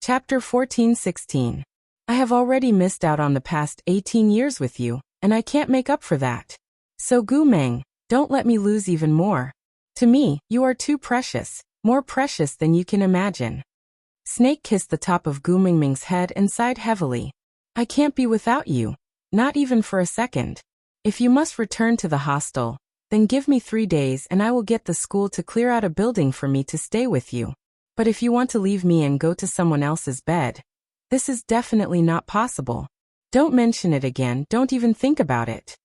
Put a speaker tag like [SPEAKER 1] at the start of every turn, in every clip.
[SPEAKER 1] Chapter 14:16. I have already missed out on the past 18 years with you, and I can't make up for that. So Gu Meng, don't let me lose even more. To me, you are too precious, more precious than you can imagine. Snake kissed the top of Gu Mingming's head and sighed heavily. I can't be without you, not even for a second. If you must return to the hostel, then give me 3 days and I will get the school to clear out a building for me to stay with you. But if you want to leave me and go to someone else's bed, this is definitely not possible. Don't mention it again, don't even think about it.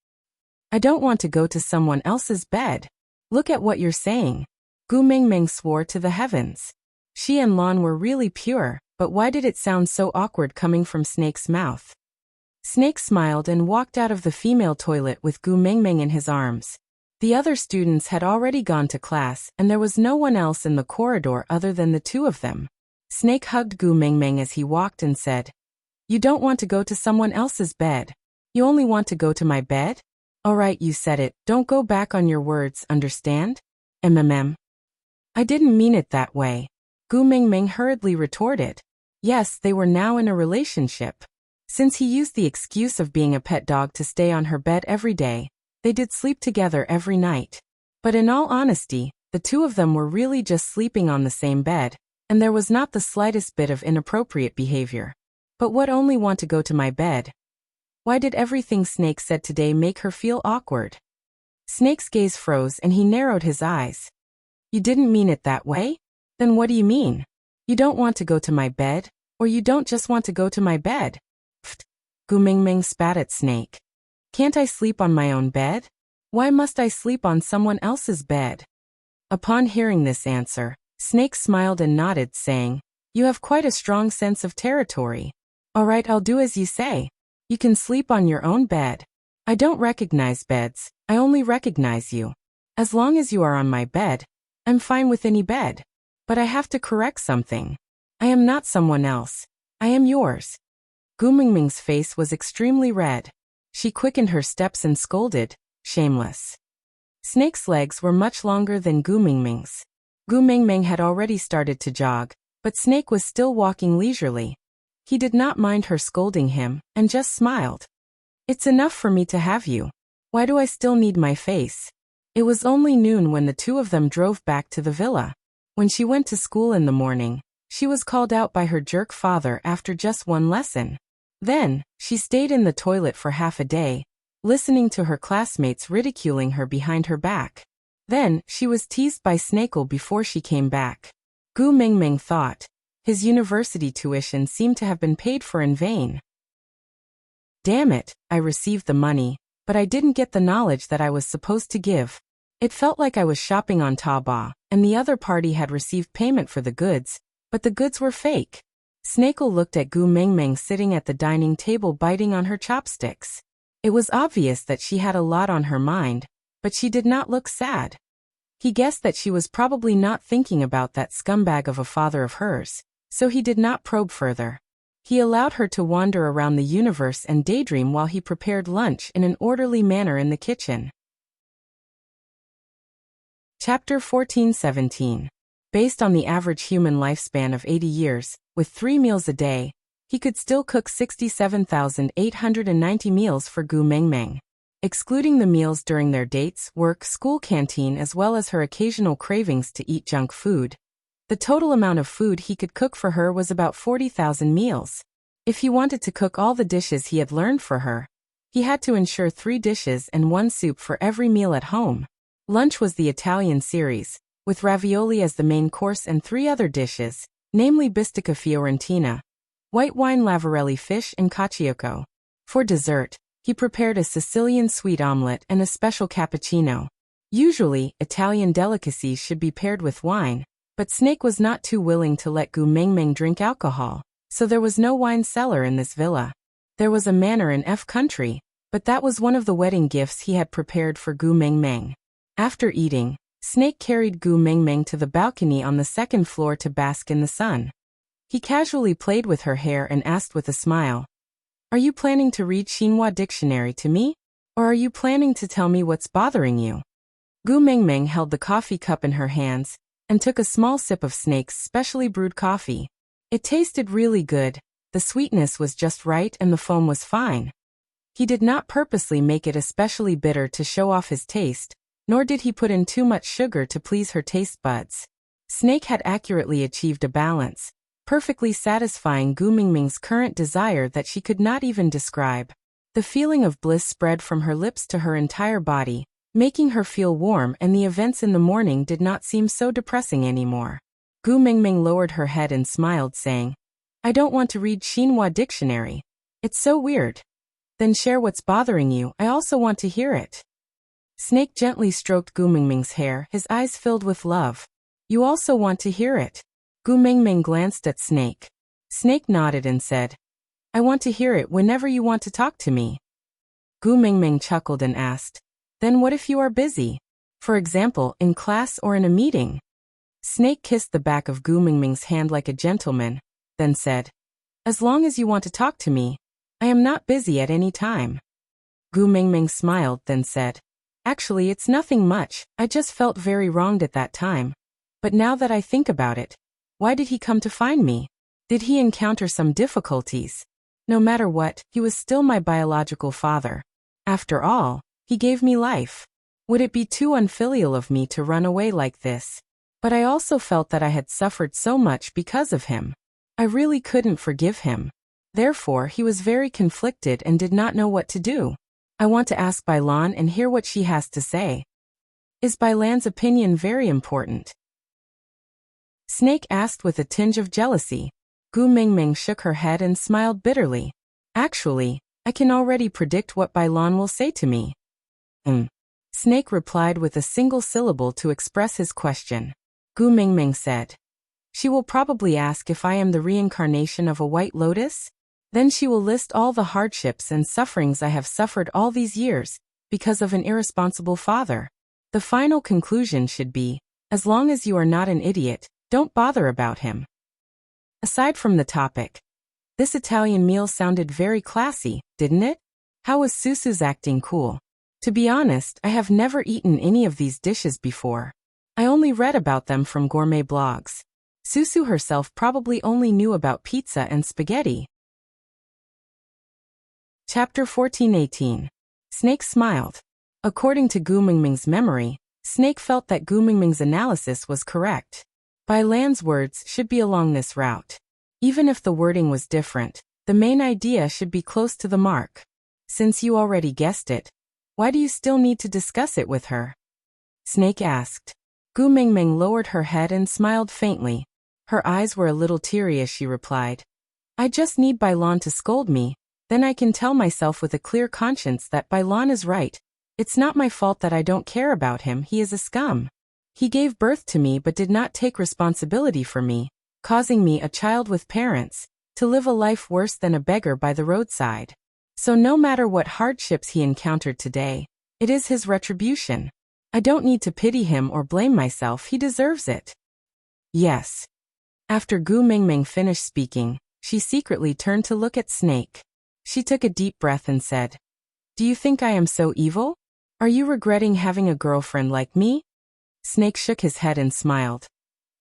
[SPEAKER 1] I don't want to go to someone else's bed. Look at what you're saying. Gu Mingming swore to the heavens. She and Lan were really pure, but why did it sound so awkward coming from Snake's mouth? Snake smiled and walked out of the female toilet with Gu Mingming in his arms. The other students had already gone to class and there was no one else in the corridor other than the two of them. Snake hugged Gu Mingming as he walked and said, You don't want to go to someone else's bed. You only want to go to my bed? Alright, you said it, don't go back on your words, understand? I didn't mean it that way. Gu Mingming hurriedly retorted. Yes, they were now in a relationship. Since he used the excuse of being a pet dog to stay on her bed every day, they did sleep together every night. But in all honesty, the two of them were really just sleeping on the same bed, and there was not the slightest bit of inappropriate behavior. But what only want to go to my bed? Why did everything Snake said today make her feel awkward? Snake's gaze froze and he narrowed his eyes. You didn't mean it that way? Then what do you mean? You don't want to go to my bed, or you don't just want to go to my bed? Pfft. Gu Mingming spat at Snake. Can't I sleep on my own bed? Why must I sleep on someone else's bed? Upon hearing this answer, Snake smiled and nodded, saying, You have quite a strong sense of territory. Alright, I'll do as you say. You can sleep on your own bed. I don't recognize beds, I only recognize you. As long as you are on my bed, I'm fine with any bed. But I have to correct something. I am not someone else. I am yours. Gu Mingming's face was extremely red. She quickened her steps and scolded, Shameless. Snake's legs were much longer than Gu Mingming's. Gu Mingming had already started to jog, but Snake was still walking leisurely. He did not mind her scolding him, and just smiled. It's enough for me to have you. Why do I still need my face? It was only noon when the two of them drove back to the villa. When she went to school in the morning, she was called out by her jerk father after just one lesson. Then, she stayed in the toilet for half a day, listening to her classmates ridiculing her behind her back. Then, she was teased by Snake'll before she came back. Gu Mingming thought. His university tuition seemed to have been paid for in vain. Damn it, I received the money, but I didn't get the knowledge that I was supposed to give. It felt like I was shopping on Taobao, and the other party had received payment for the goods, but the goods were fake. Snake'll looked at Gu Mingming sitting at the dining table biting on her chopsticks. It was obvious that she had a lot on her mind, but she did not look sad. He guessed that she was probably not thinking about that scumbag of a father of hers, so he did not probe further. He allowed her to wander around the universe and daydream while he prepared lunch in an orderly manner in the kitchen. Chapter 14:17. Based on the average human lifespan of 80 years, with 3 meals a day, he could still cook 67,890 meals for Gu Mingming. Excluding the meals during their dates, work, school canteen as well as her occasional cravings to eat junk food, the total amount of food he could cook for her was about 40,000 meals. If he wanted to cook all the dishes he had learned for her, he had to ensure 3 dishes and 1 soup for every meal at home. Lunch was the Italian series, with ravioli as the main course and 3 other dishes, namely bistica fiorentina, white wine lavarelli fish and caciocco. For dessert, he prepared a Sicilian sweet omelette and a special cappuccino. Usually, Italian delicacies should be paired with wine, but Snake was not too willing to let Gu Mingming drink alcohol, so there was no wine cellar in this villa. There was a manor in F country, but that was one of the wedding gifts he had prepared for Gu Mingming. After eating, Snake carried Gu Mingming to the balcony on the 2nd floor to bask in the sun. He casually played with her hair and asked with a smile, Are you planning to read Xinhua dictionary to me? Or are you planning to tell me what's bothering you? Gu Mingming held the coffee cup in her hands and took a small sip of Snake's specially brewed coffee. It tasted really good, the sweetness was just right and the foam was fine. He did not purposely make it especially bitter to show off his taste, nor did he put in too much sugar to please her taste buds. Snake had accurately achieved a balance, perfectly satisfying Gu Mingming's current desire that she could not even describe. The feeling of bliss spread from her lips to her entire body, making her feel warm, and the events in the morning did not seem so depressing anymore. Gu Mingming lowered her head and smiled, saying, "I don't want to read Xinhua dictionary. It's so weird." "Then share what's bothering you, I also want to hear it." Snake gently stroked Gu Mingming's hair, his eyes filled with love. "You also want to hear it?" Gu Mingming glanced at Snake. Snake nodded and said, "I want to hear it whenever you want to talk to me." Gu Mingming chuckled and asked, "Then what if you are busy? For example, in class or in a meeting?" Snake kissed the back of Gu Mingming's hand like a gentleman, then said, "As long as you want to talk to me, I am not busy at any time." Gu Mingming smiled, then said, "Actually, it's nothing much, I just felt very wronged at that time. But now that I think about it, why did he come to find me? Did he encounter some difficulties? No matter what, he was still my biological father. After all, he gave me life. Would it be too unfilial of me to run away like this? But I also felt that I had suffered so much because of him. I really couldn't forgive him. Therefore, he was very conflicted and did not know what to do. I want to ask Bailan and hear what she has to say." "Is Bailan's opinion very important?" Snake asked with a tinge of jealousy. Gu Mingming shook her head and smiled bitterly. "Actually, I can already predict what Bailan will say to me." Snake replied with a single syllable to express his question. Gu Mingming said, "She will probably ask if I am the reincarnation of a white lotus? Then she will list all the hardships and sufferings I have suffered all these years, because of an irresponsible father. The final conclusion should be, as long as you are not an idiot, don't bother about him." Aside from the topic, this Italian meal sounded very classy, didn't it? How was Susu's acting cool? To be honest, I have never eaten any of these dishes before. I only read about them from gourmet blogs. Susu herself probably only knew about pizza and spaghetti. Chapter 14:18. Snake smiled. According to Gu Mingming's memory, Snake felt that Gu Mingming's analysis was correct. Bailan's words should be along this route. Even if the wording was different, the main idea should be close to the mark. Since you already guessed it, why do you still need to discuss it with her? Snake asked. Gu Mingming lowered her head and smiled faintly. Her eyes were a little teary as she replied, "I just need Bailan to scold me, then I can tell myself with a clear conscience that Bailan is right. It's not my fault that I don't care about him, he is a scum. He gave birth to me but did not take responsibility for me, causing me, a child with parents, to live a life worse than a beggar by the roadside. So no matter what hardships he encountered today, it is his retribution. I don't need to pity him or blame myself, he deserves it." "Yes." After Gu Mingming finished speaking, she secretly turned to look at Snake. She took a deep breath and said, "Do you think I am so evil? Are you regretting having a girlfriend like me?" Snake shook his head and smiled.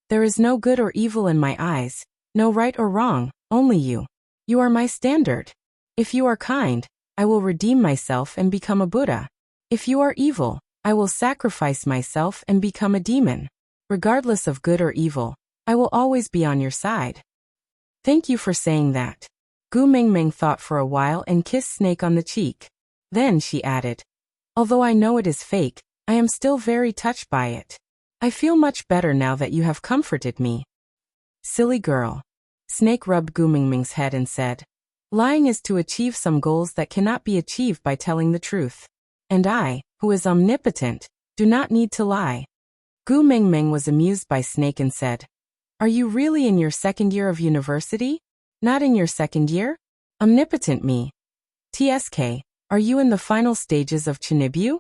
[SPEAKER 1] "There is no good or evil in my eyes, no right or wrong, only you. You are my standard. If you are kind, I will redeem myself and become a Buddha. If you are evil, I will sacrifice myself and become a demon. Regardless of good or evil, I will always be on your side." "Thank you for saying that." Gu Mingming thought for a while and kissed Snake on the cheek. Then she added, "Although I know it is fake, I am still very touched by it. I feel much better now that you have comforted me." "Silly girl." Snake rubbed Gu Mingming's head and said, "Lying is to achieve some goals that cannot be achieved by telling the truth. And I, who is omnipotent, do not need to lie." Gu Mingming was amused by Snake and said, "Are you really in your second year of university? Not in your second year? Omnipotent me. TSK, are you in the final stages of Chinibyu?"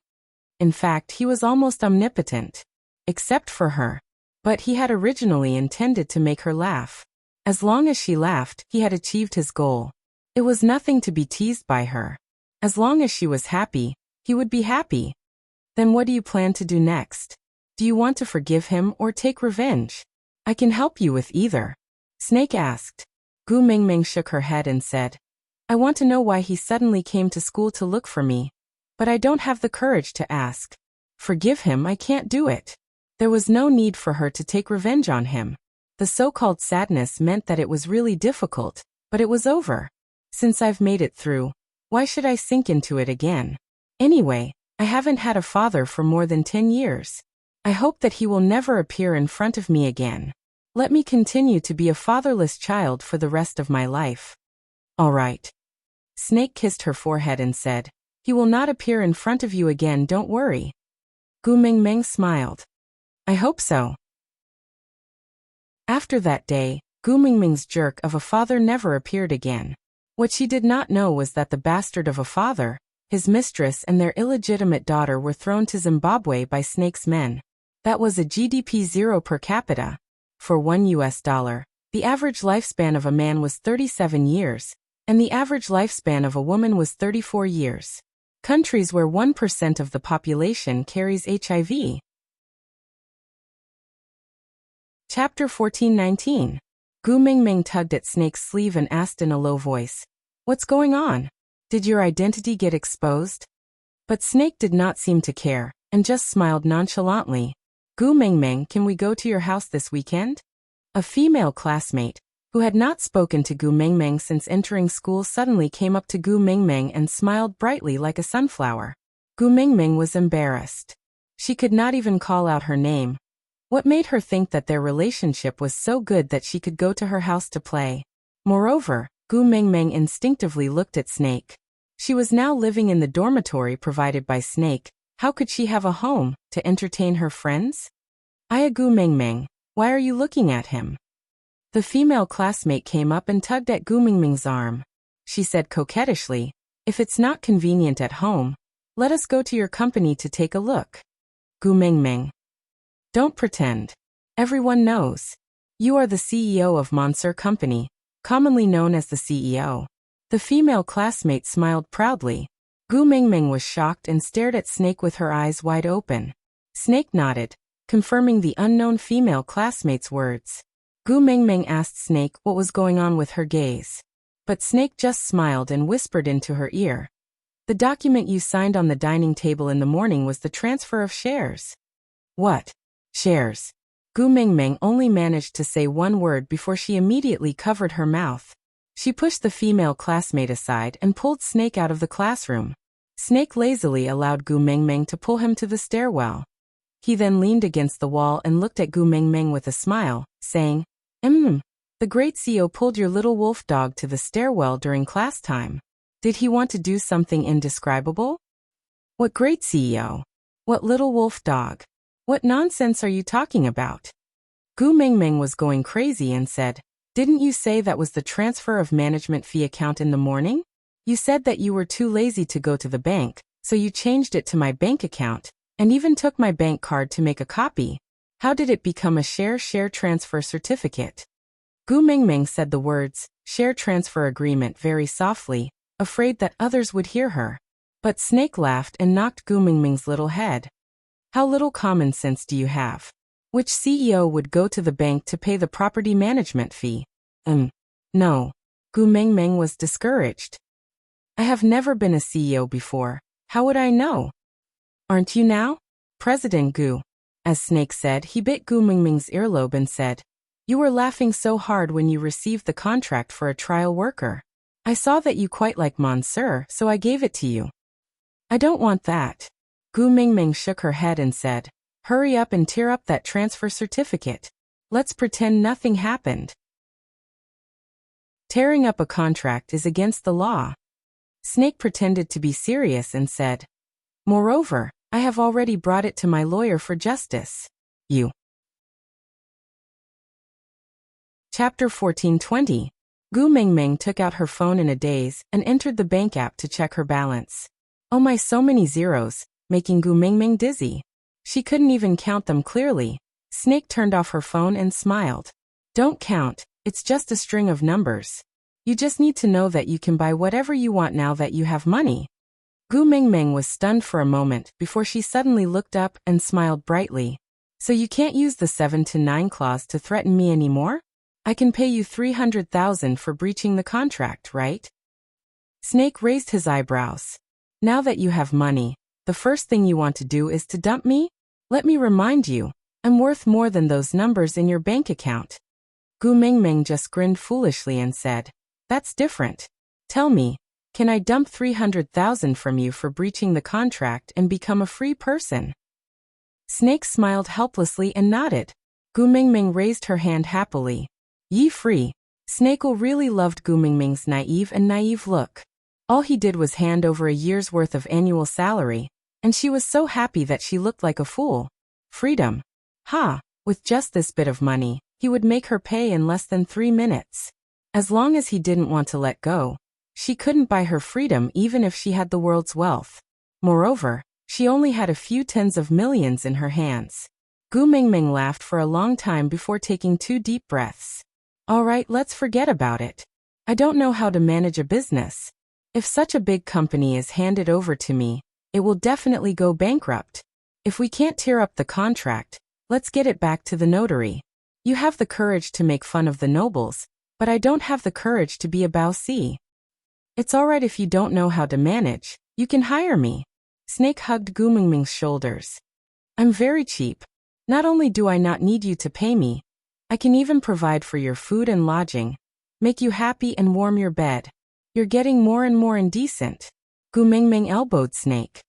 [SPEAKER 1] In fact, he was almost omnipotent. Except for her. But he had originally intended to make her laugh. As long as she laughed, he had achieved his goal. It was nothing to be teased by her. As long as she was happy, he would be happy. Then what do you plan to do next? Do you want to forgive him or take revenge? I can help you with either. Snake asked. Gu Mingming shook her head and said, I want to know why he suddenly came to school to look for me. But I don't have the courage to ask. Forgive him, I can't do it. There was no need for her to take revenge on him. The so-called sadness meant that it was really difficult, but it was over. Since I've made it through, why should I sink into it again? Anyway, I haven't had a father for more than 10 years. I hope that he will never appear in front of me again. Let me continue to be a fatherless child for the rest of my life. All right. Snake kissed her forehead and said, He will not appear in front of you again, don't worry. Gu Mingming smiled. I hope so. After that day, Gu Mingming's jerk of a father never appeared again. What she did not know was that the bastard of a father, his mistress and their illegitimate daughter were thrown to Zimbabwe by Snake's men. That was a GDP 0 per capita. For $1, the average lifespan of a man was 37 years, and the average lifespan of a woman was 34 years. Countries where 1% of the population carries HIV. Chapter 14:19. Gu Mingming tugged at Snake's sleeve and asked in a low voice, What's going on? Did your identity get exposed? But Snake did not seem to care, and just smiled nonchalantly. Gu Mingming, can we go to your house this weekend? A female classmate, who had not spoken to Gu Mingming since entering school, suddenly came up to Gu Mingming and smiled brightly like a sunflower. Gu Mingming was embarrassed. She could not even call out her name. What made her think that their relationship was so good that she could go to her house to play? Moreover, Gu Mingming instinctively looked at Snake. She was now living in the dormitory provided by Snake. How could she have a home to entertain her friends? Gu Mingming, why are you looking at him? The female classmate came up and tugged at Gu Mingming's arm. She said coquettishly, If it's not convenient at home, let us go to your company to take a look. Gu Mingming. Don't pretend. Everyone knows. You are the CEO of Monsieur Company, commonly known as the CEO. The female classmate smiled proudly. Gu Mingming was shocked and stared at Snake with her eyes wide open. Snake nodded, confirming the unknown female classmate's words. Gu Mingming asked Snake what was going on with her gaze. But Snake just smiled and whispered into her ear. The document you signed on the dining table in the morning was the transfer of shares. What? Shares? Gu Mingming only managed to say one word before she immediately covered her mouth. She pushed the female classmate aside and pulled Snake out of the classroom. Snake lazily allowed Gu Mingming to pull him to the stairwell. He then leaned against the wall and looked at Gu Mingming with a smile, saying, The great CEO pulled your little wolf dog to the stairwell during class time. Did he want to do something indescribable? What great CEO? What little wolf dog? What nonsense are you talking about? Gu Mingming was going crazy and said, Didn't you say that was the transfer of management fee account in the morning? You said that you were too lazy to go to the bank, so you changed it to my bank account, and even took my bank card to make a copy. How did it become a share transfer certificate? Gu Mingming said the words, share transfer agreement very softly, afraid that others would hear her. But Snake laughed and knocked Gu Mingming's little head. How little common sense do you have? Which CEO would go to the bank to pay the property management fee? No. Gu Mingming was discouraged. I have never been a CEO before. How would I know? Aren't you now? President Gu. As Snake said, he bit Gu Mingming's earlobe and said, You were laughing so hard when you received the contract for a trial worker. I saw that you quite like Monsieur, so I gave it to you. I don't want that. Gu Mingming shook her head and said, Hurry up and tear up that transfer certificate. Let's pretend nothing happened. Tearing up a contract is against the law. Snake pretended to be serious and said, Moreover, I have already brought it to my lawyer for justice. You. Chapter 14:20. Gu Mingming took out her phone in a daze and entered the bank app to check her balance. Oh my, so many zeros, making Gu Mingming dizzy. She couldn't even count them clearly. Snake turned off her phone and smiled. Don't count, it's just a string of numbers. You just need to know that you can buy whatever you want now that you have money. Gu Mingming was stunned for a moment before she suddenly looked up and smiled brightly. So you can't use the 7 to 9 clause to threaten me anymore? I can pay you 300,000 for breaching the contract, right? Snake raised his eyebrows. Now that you have money, the first thing you want to do is to dump me? Let me remind you, I'm worth more than those numbers in your bank account. Gu Mingming just grinned foolishly and said, that's different. Tell me, can I dump 300,000 from you for breaching the contract and become a free person? Snake smiled helplessly and nodded. Gu Mingming raised her hand happily. Ye free. Snake really loved Gu Mingming's naive look. All he did was hand over a year's worth of annual salary, and she was so happy that she looked like a fool. Freedom. Ha! With just this bit of money, he would make her pay in less than 3 minutes. As long as he didn't want to let go, she couldn't buy her freedom even if she had the world's wealth. Moreover, she only had a few tens of millions in her hands. Gu Mingming laughed for a long time before taking 2 deep breaths. All right, let's forget about it. I don't know how to manage a business. If such a big company is handed over to me, it will definitely go bankrupt. If we can't tear up the contract, let's get it back to the notary. You have the courage to make fun of the nobles, but I don't have the courage to be a Bao-Si. It's alright if you don't know how to manage, you can hire me. Snake hugged Gu Mingming's shoulders. I'm very cheap. Not only do I not need you to pay me, I can even provide for your food and lodging, make you happy and warm your bed. You're getting more and more indecent. Gu Mingming elbowed Snake.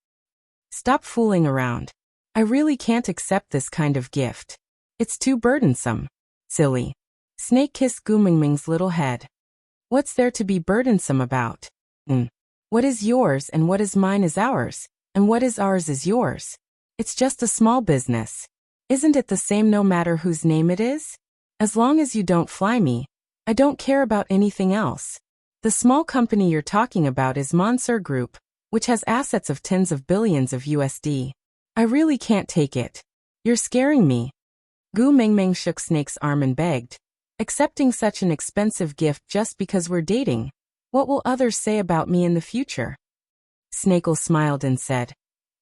[SPEAKER 1] Stop fooling around. I really can't accept this kind of gift. It's too burdensome. Silly. Snake kissed Gu Mingming's little head. What's there to be burdensome about? What is yours and what is mine is ours, and what is ours is yours. It's just a small business. Isn't it the same no matter whose name it is? As long as you don't fly me, I don't care about anything else. The small company you're talking about is Monsieur Group, which has assets of tens of billions of USD. I really can't take it. You're scaring me. Gu Mingming shook Snake's arm and begged, accepting such an expensive gift just because we're dating. What will others say about me in the future? Snake smiled and said,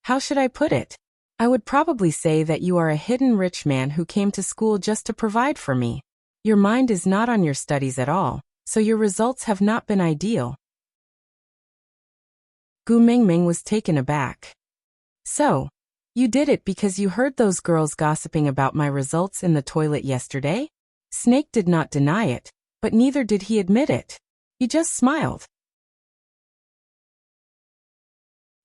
[SPEAKER 1] how should I put it? I would probably say that you are a hidden rich man who came to school just to provide for me. Your mind is not on your studies at all, so your results have not been ideal. Gu Mingming was taken aback. So, you did it because you heard those girls gossiping about my results in the toilet yesterday? Snake did not deny it, but neither did he admit it. He just smiled.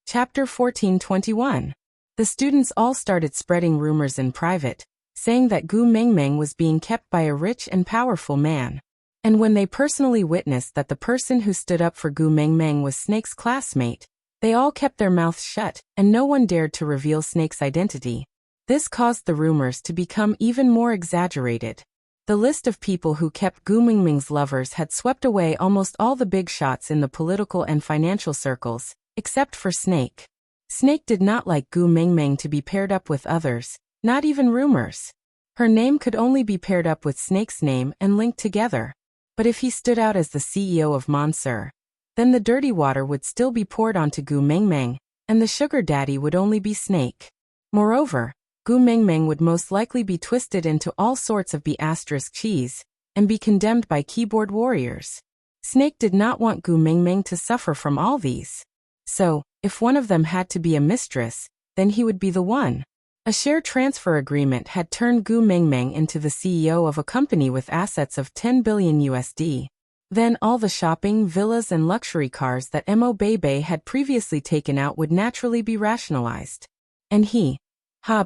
[SPEAKER 1] Chapter 14:21. The students all started spreading rumors in private, saying that Gu Mingming was being kept by a rich and powerful man. And when they personally witnessed that the person who stood up for Gu Mingming was Snake's classmate, they all kept their mouths shut, and no one dared to reveal Snake's identity. This caused the rumors to become even more exaggerated. The list of people who kept Gu Mingming's lovers had swept away almost all the big shots in the political and financial circles, except for Snake. Snake did not like Gu Mingming to be paired up with others, not even rumors. Her name could only be paired up with Snake's name and linked together. But if he stood out as the CEO of Monsieur, then the dirty water would still be poured onto Gu Mingming, and the sugar daddy would only be Snake. Moreover, Gu Mingming would most likely be twisted into all sorts of B*cheese, and be condemned by keyboard warriors. Snake did not want Gu Mingming to suffer from all these. So, if one of them had to be a mistress, then he would be the one. A share transfer agreement had turned Gu Mingming into the CEO of a company with assets of 10 billion USD. Then all the shopping, villas and luxury cars that Mo Bebe had previously taken out would naturally be rationalized. And he,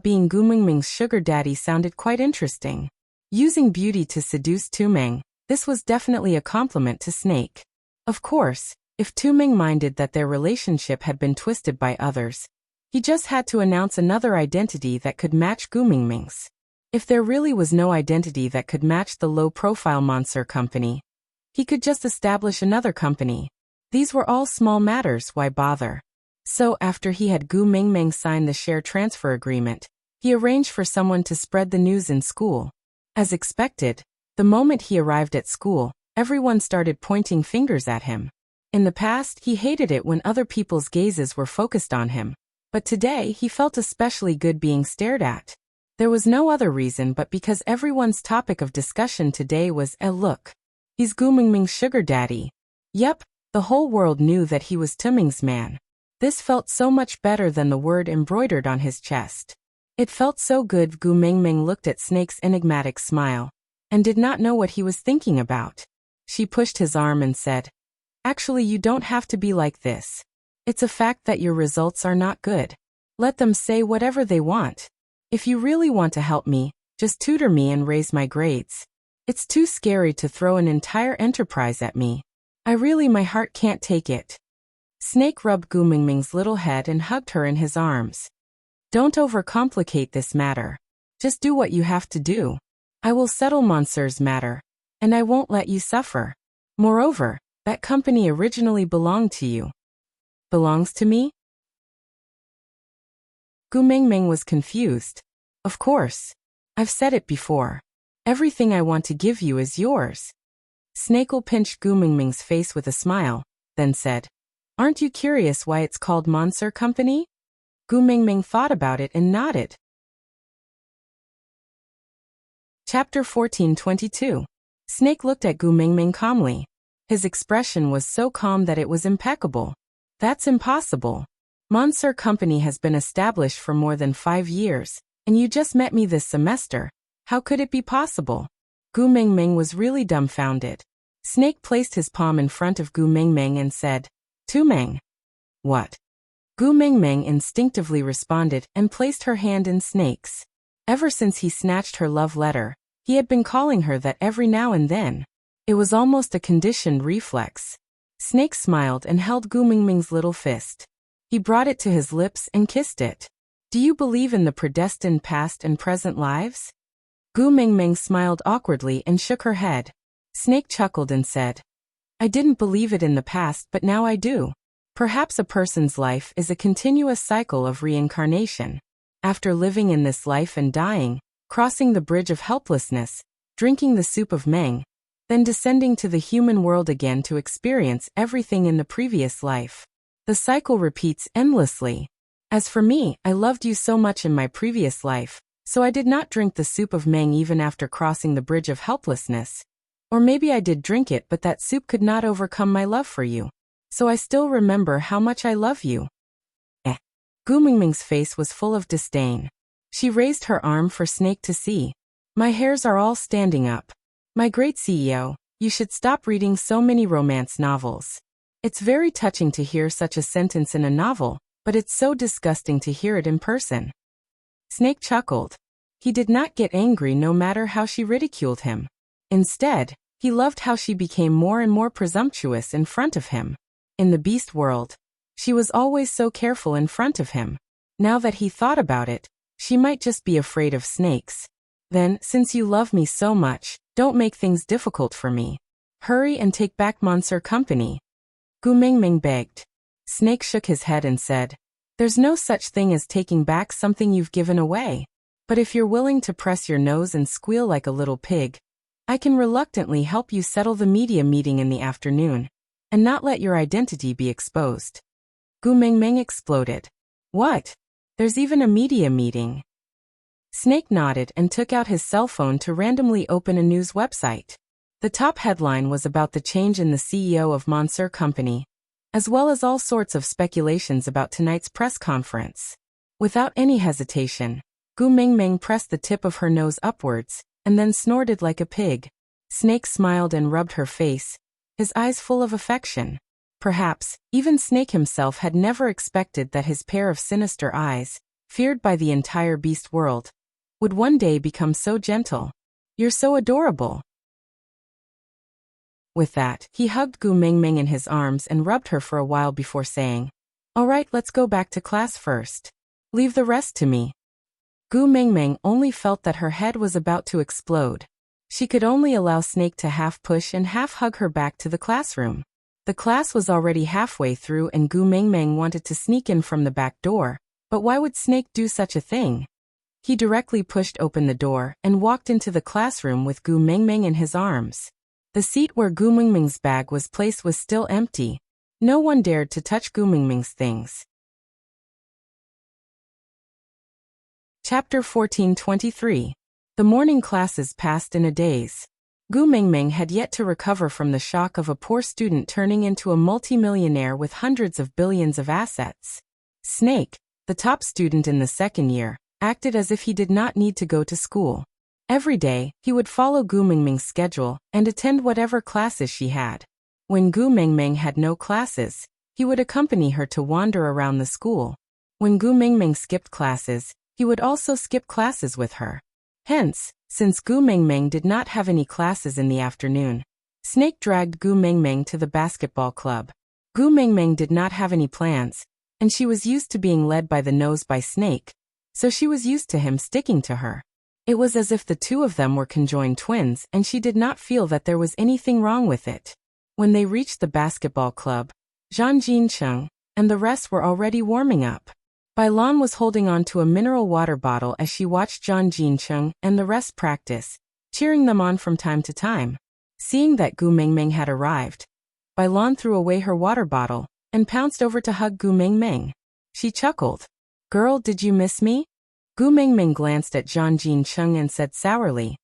[SPEAKER 1] being Gu Mingming's sugar daddy sounded quite interesting. Using beauty to seduce Tumeng, this was definitely a compliment to Snake. Of course, if Tumeng minded that their relationship had been twisted by others, he just had to announce another identity that could match Gu Mingming's. If there really was no identity that could match the low-profile Monsieur company, he could just establish another company. These were all small matters, why bother? So after he had Gu Mingming sign the share transfer agreement, he arranged for someone to spread the news in school. As expected, the moment he arrived at school, everyone started pointing fingers at him. In the past, he hated it when other people's gazes were focused on him, but today he felt especially good being stared at. There was no other reason but because everyone's topic of discussion today was, look. He's Gu Mingming's sugar daddy. Yep, the whole world knew that he was Tuming's man. This felt so much better than the word embroidered on his chest. It felt so good. Gu Mingming looked at Snake's enigmatic smile and did not know what he was thinking about. She pushed his arm and said, actually, you don't have to be like this. It's a fact that your results are not good. Let them say whatever they want. If you really want to help me, just tutor me and raise my grades. It's too scary to throw an entire enterprise at me. My heart can't take it. Snake rubbed Gu Mingming's little head and hugged her in his arms. Don't overcomplicate this matter. Just do what you have to do. I will settle Monsur's matter, and I won't let you suffer. Moreover, that company originally belonged to you. Belongs to me? Gu Mingming was confused. Of course. I've said it before. Everything I want to give you is yours. Snakel pinched Gu Mingming's face with a smile, then said, aren't you curious why it's called Monsur Company? Gu Mingming thought about it and nodded. Chapter 14:22. Snake looked at Gu Mingming calmly. His expression was so calm that it was impeccable. That's impossible. Monsur Company has been established for more than 5 years, and you just met me this semester. How could it be possible? Gu Mingming was really dumbfounded. Snake placed his palm in front of Gu Mingming and said, Tumeng. What? Gu Mingming instinctively responded and placed her hand in Snake's. Ever since he snatched her love letter, he had been calling her that every now and then. It was almost a conditioned reflex. Snake smiled and held Gu Mingming's little fist. He brought it to his lips and kissed it. Do you believe in the predestined past and present lives? Gu Mingming smiled awkwardly and shook her head. Snake chuckled and said, I didn't believe it in the past, but now I do. Perhaps a person's life is a continuous cycle of reincarnation. After living in this life and dying, crossing the bridge of helplessness, drinking the soup of Meng, then descending to the human world again to experience everything in the previous life. The cycle repeats endlessly. As for me, I loved you so much in my previous life, so I did not drink the soup of Meng even after crossing the bridge of helplessness. Or maybe I did drink it, but that soup could not overcome my love for you. So I still remember how much I love you. Gu Mingming's face was full of disdain. She raised her arm for Snake to see. My hairs are all standing up. My great CEO, you should stop reading so many romance novels. It's very touching to hear such a sentence in a novel, but it's so disgusting to hear it in person. Snake chuckled. He did not get angry no matter how she ridiculed him. Instead, he loved how she became more and more presumptuous in front of him. In the beast world, she was always so careful in front of him. Now that he thought about it, she might just be afraid of snakes. Then, since you love me so much, don't make things difficult for me. Hurry and take back Monsur Company. Gu Mingming begged. Snake shook his head and said, there's no such thing as taking back something you've given away. But if you're willing to press your nose and squeal like a little pig, I can reluctantly help you settle the media meeting in the afternoon, and not let your identity be exposed. Gu Mingming exploded. What? There's even a media meeting. Snake nodded and took out his cell phone to randomly open a news website. The top headline was about the change in the CEO of Monsur Company, as well as all sorts of speculations about tonight's press conference. Without any hesitation, Gu Mingming pressed the tip of her nose upwards, and then snorted like a pig. Snake smiled and rubbed her face, his eyes full of affection. Perhaps, even Snake himself had never expected that his pair of sinister eyes, feared by the entire beast world, would one day become so gentle. You're so adorable. With that, he hugged Gu Mingming in his arms and rubbed her for a while before saying, all right, let's go back to class first. Leave the rest to me. Gu Mingming only felt that her head was about to explode. She could only allow Snake to half push and half hug her back to the classroom. The class was already halfway through and Gu Mingming wanted to sneak in from the back door, but why would Snake do such a thing? He directly pushed open the door and walked into the classroom with Gu Mingming in his arms. The seat where Gu Mingming's bag was placed was still empty. No one dared to touch Gu Mingming's things. Chapter 1423. The morning classes passed in a daze. Gu Mingming had yet to recover from the shock of a poor student turning into a multimillionaire with hundreds of billions of assets. Snake, the top student in the second year, acted as if he did not need to go to school. Every day, he would follow Gu Mingming's schedule and attend whatever classes she had. When Gu Mingming had no classes, he would accompany her to wander around the school. When Gu Mingming skipped classes, he would also skip classes with her. Hence, since Gu Mingming did not have any classes in the afternoon, Snake dragged Gu Mingming to the basketball club. Gu Mingming did not have any plans, and she was used to being led by the nose by Snake, so she was used to him sticking to her. It was as if the two of them were conjoined twins, and she did not feel that there was anything wrong with it. When they reached the basketball club, Zhang Jincheng and the rest were already warming up. Bai Lan was holding on to a mineral water bottle as she watched Zhang Jincheng and the rest practice, cheering them on from time to time. Seeing that Gu Mingming had arrived, Bai Lan threw away her water bottle and pounced over to hug Gu Mingming. She chuckled. "Girl, did you miss me?" Gu Mingming glanced at Zhang Jincheng and said sourly,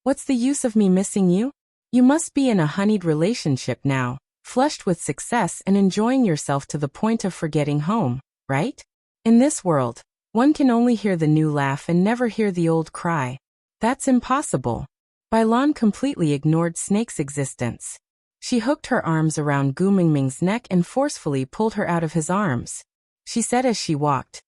[SPEAKER 1] "What's the use of me missing you? You must be in a honeyed relationship now, flushed with success and enjoying yourself to the point of forgetting home, right? In this world, one can only hear the new laugh and never hear the old cry. That's impossible." Bai Lan completely ignored Snake's existence. She hooked her arms around Gu Mingming's neck and forcefully pulled her out of his arms. She said as she walked,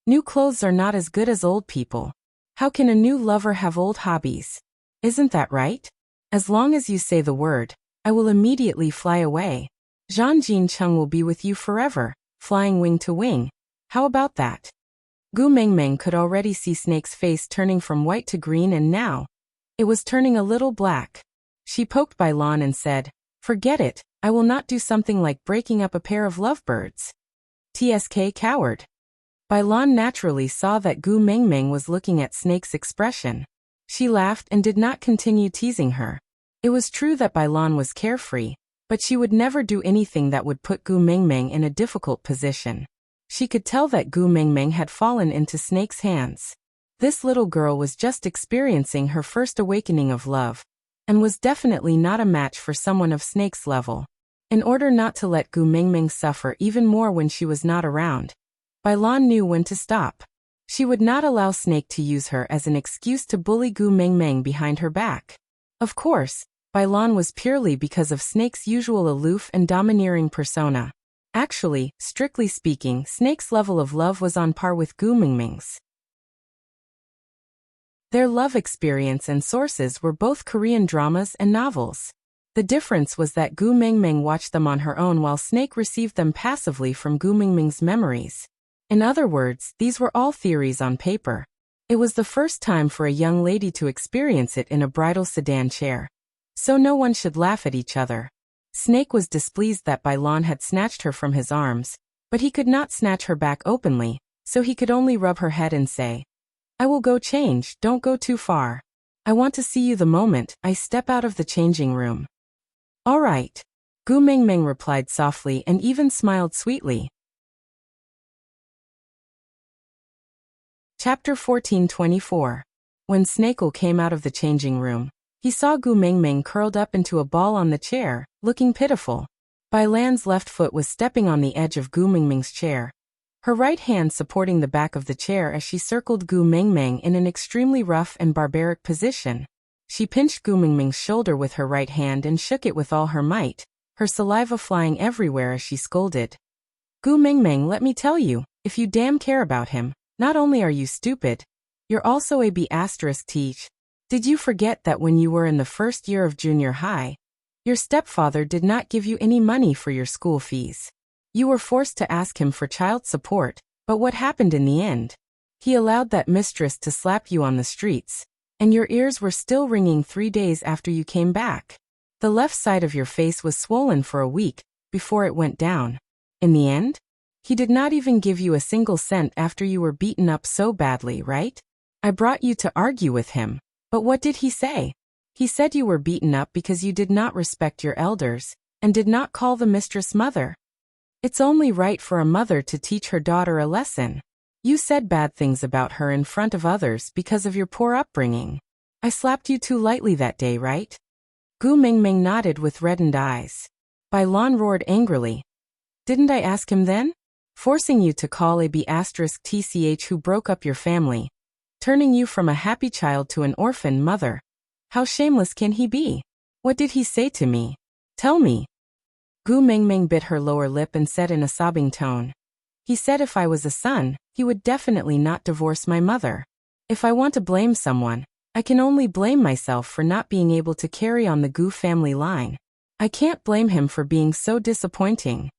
[SPEAKER 1] "New clothes are not as good as old people. How can a new lover have old hobbies? Isn't that right? As long as you say the word, I will immediately fly away. Zhang Jincheng will be with you forever, flying wing to wing. How about that?" Gu Mingming could already see Snake's face turning from white to green, and now it was turning a little black. She poked Bai Lan and said, "Forget it, I will not do something like breaking up a pair of lovebirds." "Tsk coward." Bai Lan naturally saw that Gu Mingming was looking at Snake's expression. She laughed and did not continue teasing her. It was true that Bai Lan was carefree, but she would never do anything that would put Gu Mingming in a difficult position. She could tell that Gu Mingming had fallen into Snake's hands. This little girl was just experiencing her first awakening of love, and was definitely not a match for someone of Snake's level. In order not to let Gu Mingming suffer even more when she was not around, Bai Lan knew when to stop. She would not allow Snake to use her as an excuse to bully Gu Mingming behind her back. Of course, Bai Lan was purely because of Snake's usual aloof and domineering persona. Actually, strictly speaking, Snake's level of love was on par with Gu Mingming's. Their love experience and sources were both Korean dramas and novels. The difference was that Gu Mingming watched them on her own while Snake received them passively from Gu Mingming's memories. In other words, these were all theories on paper. It was the first time for a young lady to experience it in a bridal sedan chair. So no one should laugh at each other. Snake was displeased that Bai Lan had snatched her from his arms, but he could not snatch her back openly, so he could only rub her head and say, "I will go change, don't go too far. I want to see you the moment I step out of the changing room." "All right." Gu Mingming replied softly and even smiled sweetly. Chapter 1424. When Snake came out of the changing room, he saw Gu Mingming curled up into a ball on the chair, looking pitiful. Bai Lan's left foot was stepping on the edge of Gu Mingming's chair, her right hand supporting the back of the chair as she circled Gu Mingming in an extremely rough and barbaric position. She pinched Gu Mingming's shoulder with her right hand and shook it with all her might, her saliva flying everywhere as she scolded. "Gu Mingming, let me tell you, if you damn care about him, not only are you stupid, you're also a B***. Did you forget that when you were in the first year of junior high, your stepfather did not give you any money for your school fees? You were forced to ask him for child support, but what happened in the end? He allowed that mistress to slap you on the streets, and your ears were still ringing 3 days after you came back. The left side of your face was swollen for a week, before it went down. In the end, he did not even give you a single cent after you were beaten up so badly, right? I brought you to argue with him. But what did he say? He said you were beaten up because you did not respect your elders, and did not call the mistress mother. It's only right for a mother to teach her daughter a lesson. You said bad things about her in front of others because of your poor upbringing. I slapped you too lightly that day, right? Gu Mingming nodded with reddened eyes. Bai Lan roared angrily. Didn't I ask him then? Forcing you to call a B*TCH who broke up your family, turning you from a happy child to an orphan mother. How shameless can he be? What did he say to me? Tell me. Gu Mingming bit her lower lip and said in a sobbing tone. He said if I was a son, he would definitely not divorce my mother. If I want to blame someone, I can only blame myself for not being able to carry on the Gu family line. I can't blame him for being so disappointing.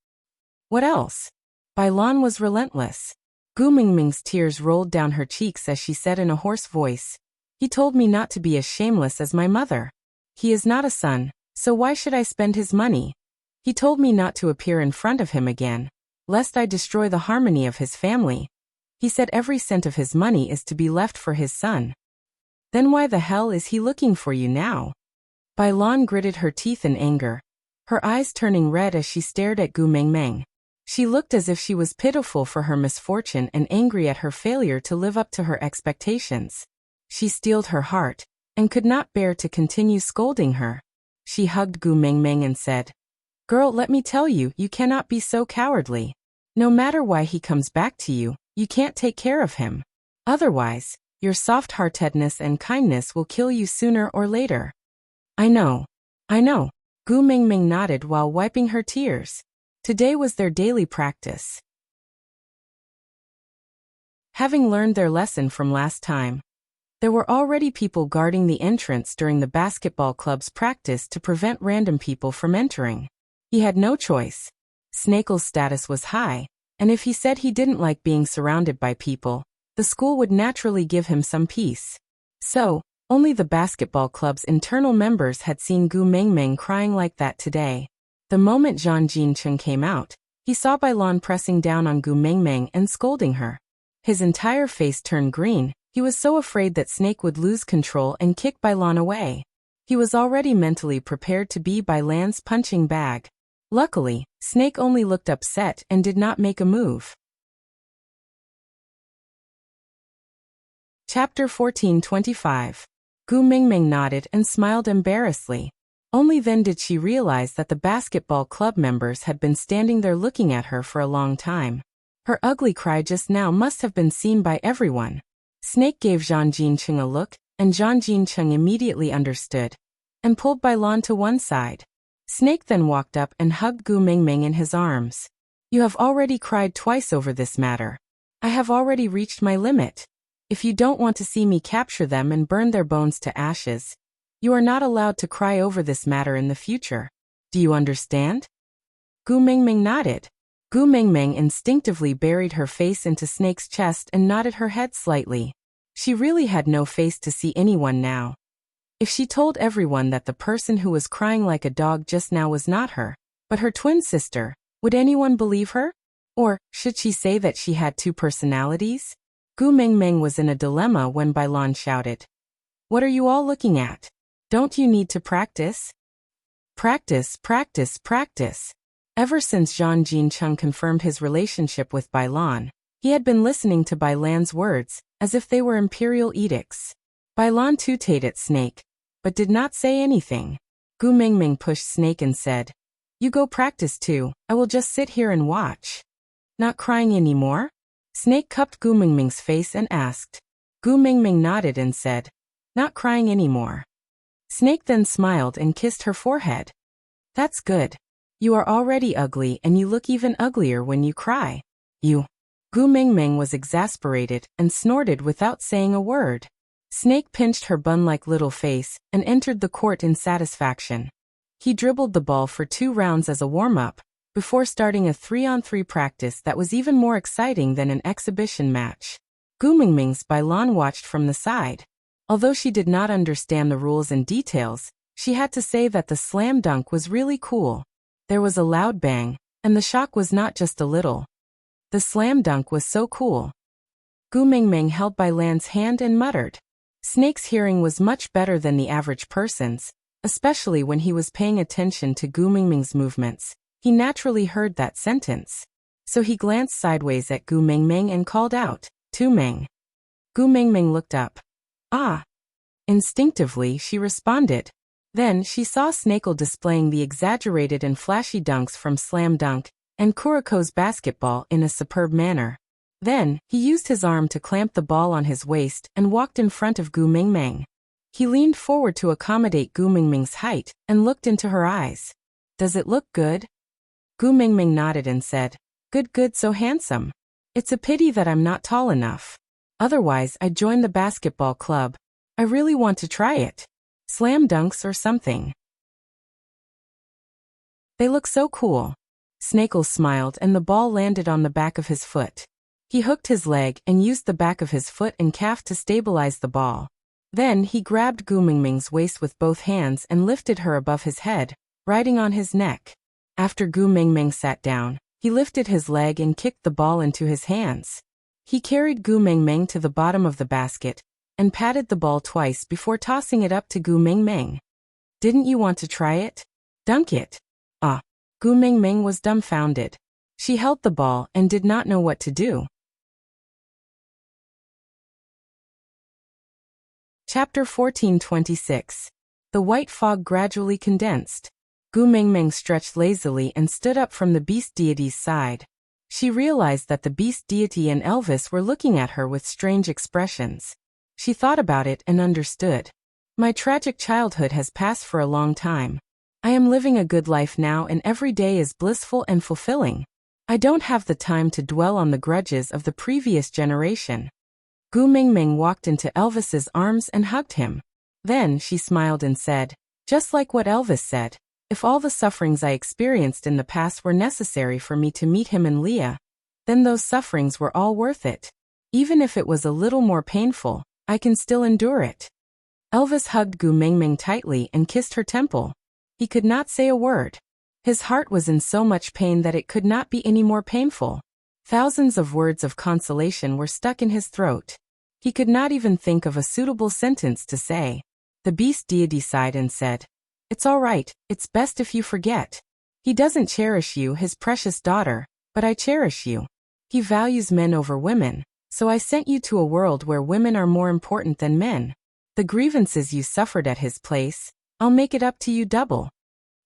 [SPEAKER 1] What else? Bai Lan was relentless. Gu Mingming's tears rolled down her cheeks as she said in a hoarse voice, He told me not to be as shameless as my mother. He is not a son, so why should I spend his money? He told me not to appear in front of him again, lest I destroy the harmony of his family. He said every cent of his money is to be left for his son. Then why the hell is he looking for you now? Bai Lan gritted her teeth in anger, her eyes turning red as she stared at Gu Mingming. She looked as if she was pitiful for her misfortune and angry at her failure to live up to her expectations. She steeled her heart, and could not bear to continue scolding her. She hugged Gu Mingming and said, Girl, let me tell you, you cannot be so cowardly. No matter why he comes back to you, you can't take care of him. Otherwise, your soft-heartedness and kindness will kill you sooner or later. I know. Gu Mingming nodded while wiping her tears. Today was their daily practice. Having learned their lesson from last time, there were already people guarding the entrance during the basketball club's practice to prevent random people from entering. He had no choice. Snakel's status was high, and if he said he didn't like being surrounded by people, the school would naturally give him some peace. So, only the basketball club's internal members had seen Gu Mingming crying like that today. The moment Zhang Jincheng came out, he saw Bai Lan pressing down on Gu Mingming and scolding her. His entire face turned green. He was so afraid that Snake would lose control and kick Bai Lan away. He was already mentally prepared to be Bai Lan's punching bag. Luckily, Snake only looked upset and did not make a move. Chapter 1425. Gu Mingming nodded and smiled embarrassedly. Only then did she realize that the basketball club members had been standing there looking at her for a long time. Her ugly cry just now must have been seen by everyone. Snake gave Zhang Jincheng a look, and Zhang Jincheng immediately understood, and pulled Bai Lan to one side. Snake then walked up and hugged Gu Mingming in his arms. You have already cried twice over this matter. I have already reached my limit. If you don't want to see me capture them and burn their bones to ashes, you are not allowed to cry over this matter in the future. Do you understand? Gu Mingming nodded. Gu Mingming instinctively buried her face into Snake's chest and nodded her head slightly. She really had no face to see anyone now. If she told everyone that the person who was crying like a dog just now was not her, but her twin sister, would anyone believe her? Or, should she say that she had two personalities? Gu Mingming was in a dilemma when Bai Lan shouted, What are you all looking at? Don't you need to practice? Practice. Ever since Zhang Jincheng confirmed his relationship with Bai Lan, he had been listening to Bai Lan's words, as if they were imperial edicts. Bai Lan tooted at Snake, but did not say anything. Gu Mingming pushed Snake and said, You go practice too, I will just sit here and watch. Not crying anymore? Snake cupped Gu Mingming's face and asked. Gu Mingming nodded and said, Not crying anymore. Snake then smiled and kissed her forehead. That's good. You are already ugly and you look even uglier when you cry. You. Gu Mingming was exasperated and snorted without saying a word. Snake pinched her bun-like little face and entered the court in satisfaction. He dribbled the ball for 2 rounds as a warm-up, before starting a 3-on-3 practice that was even more exciting than an exhibition match. Gu Mingming's Bai Lan watched from the side. Although she did not understand the rules and details, she had to say that the slam dunk was really cool. There was a loud bang, and the shock was not just a little. The slam dunk was so cool. Gu Mingming held Bai Lan's hand and muttered. Snake's hearing was much better than the average person's, especially when he was paying attention to Gu Mingming's movements. He naturally heard that sentence. So he glanced sideways at Gu Mingming and called out, Tu Meng. Gu Mengmeng looked up. Ah. Instinctively, she responded. Then she saw Snakel displaying the exaggerated and flashy dunks from Slam Dunk and Kuriko's basketball in a superb manner. Then, he used his arm to clamp the ball on his waist and walked in front of Gu Mengmeng. He leaned forward to accommodate Gu Mengmeng's height and looked into her eyes. Does it look good? Gu Mengmeng nodded and said, Good, so handsome. It's a pity that I'm not tall enough. Otherwise, I'd join the basketball club. I really want to try it. Slam dunks or something. They look so cool. Snakel smiled and the ball landed on the back of his foot. He hooked his leg and used the back of his foot and calf to stabilize the ball. Then he grabbed Gu Mengmeng's waist with both hands and lifted her above his head, riding on his neck. After Gu Mengmeng sat down, he lifted his leg and kicked the ball into his hands. He carried Gu Mengmeng to the bottom of the basket and patted the ball twice before tossing it up to Gu Mengmeng. Didn't you want to try it? Dunk it. Ah. Gu Mengmeng was dumbfounded. She held the ball and did not know what to do. Chapter 14:26. The white fog gradually condensed. Gu Mengmeng stretched lazily and stood up from the beast deity's side. She realized that the beast deity and Elvis were looking at her with strange expressions. She thought about it and understood. My tragic childhood has passed for a long time. I am living a good life now and every day is blissful and fulfilling. I don't have the time to dwell on the grudges of the previous generation. Gu Mengmeng walked into Elvis's arms and hugged him. Then she smiled and said, just like what Elvis said, if all the sufferings I experienced in the past were necessary for me to meet him and Leah, then those sufferings were all worth it. Even if it was a little more painful, I can still endure it. Elvis hugged Gu Mengmeng tightly and kissed her temple. He could not say a word. His heart was in so much pain that it could not be any more painful. Thousands of words of consolation were stuck in his throat. He could not even think of a suitable sentence to say. The beast deity sighed and said, It's all right, it's best if you forget. He doesn't cherish you, his precious daughter, but I cherish you. He values men over women, so I sent you to a world where women are more important than men. The grievances you suffered at his place, I'll make it up to you double.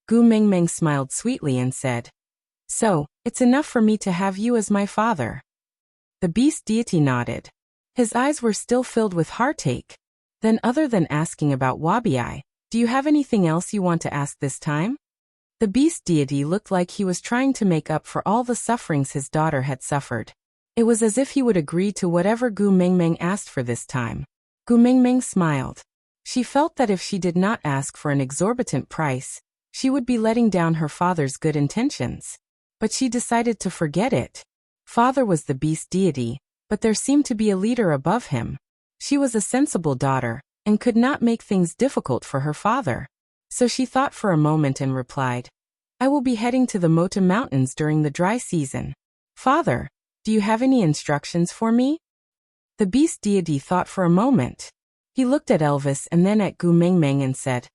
[SPEAKER 1] Gu Mengmeng smiled sweetly and said, So, it's enough for me to have you as my father. The beast deity nodded. His eyes were still filled with heartache. Then other than asking about Wabi, do you have anything else you want to ask this time? The beast deity looked like he was trying to make up for all the sufferings his daughter had suffered. It was as if he would agree to whatever Gu Mengmeng asked for this time. Gu Mengmeng smiled. She felt that if she did not ask for an exorbitant price, she would be letting down her father's good intentions. But she decided to forget it. Father was the beast deity, but there seemed to be a leader above him. She was a sensible daughter, and could not make things difficult for her father. So she thought for a moment and replied, I will be heading to the Mota Mountains during the dry season. Father, do you have any instructions for me? The beast deity thought for a moment. He looked at Elvis and then at Gu Mengmeng and said,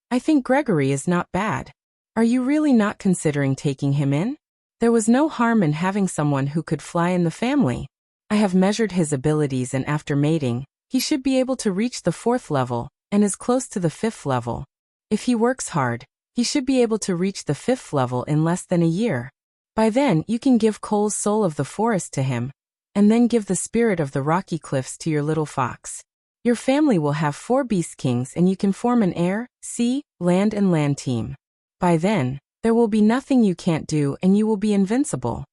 [SPEAKER 1] I think Gregory is not bad. Are you really not considering taking him in? There was no harm in having someone who could fly in the family. I have measured his abilities and after mating, he should be able to reach the 4th level, and is close to the 5th level. If he works hard, he should be able to reach the 5th level in less than a year. By then you can give Cole's soul of the forest to him, and then give the spirit of the rocky cliffs to your little fox. Your family will have 4 beast kings and you can form an air, sea, land and land team. By then, there will be nothing you can't do and you will be invincible.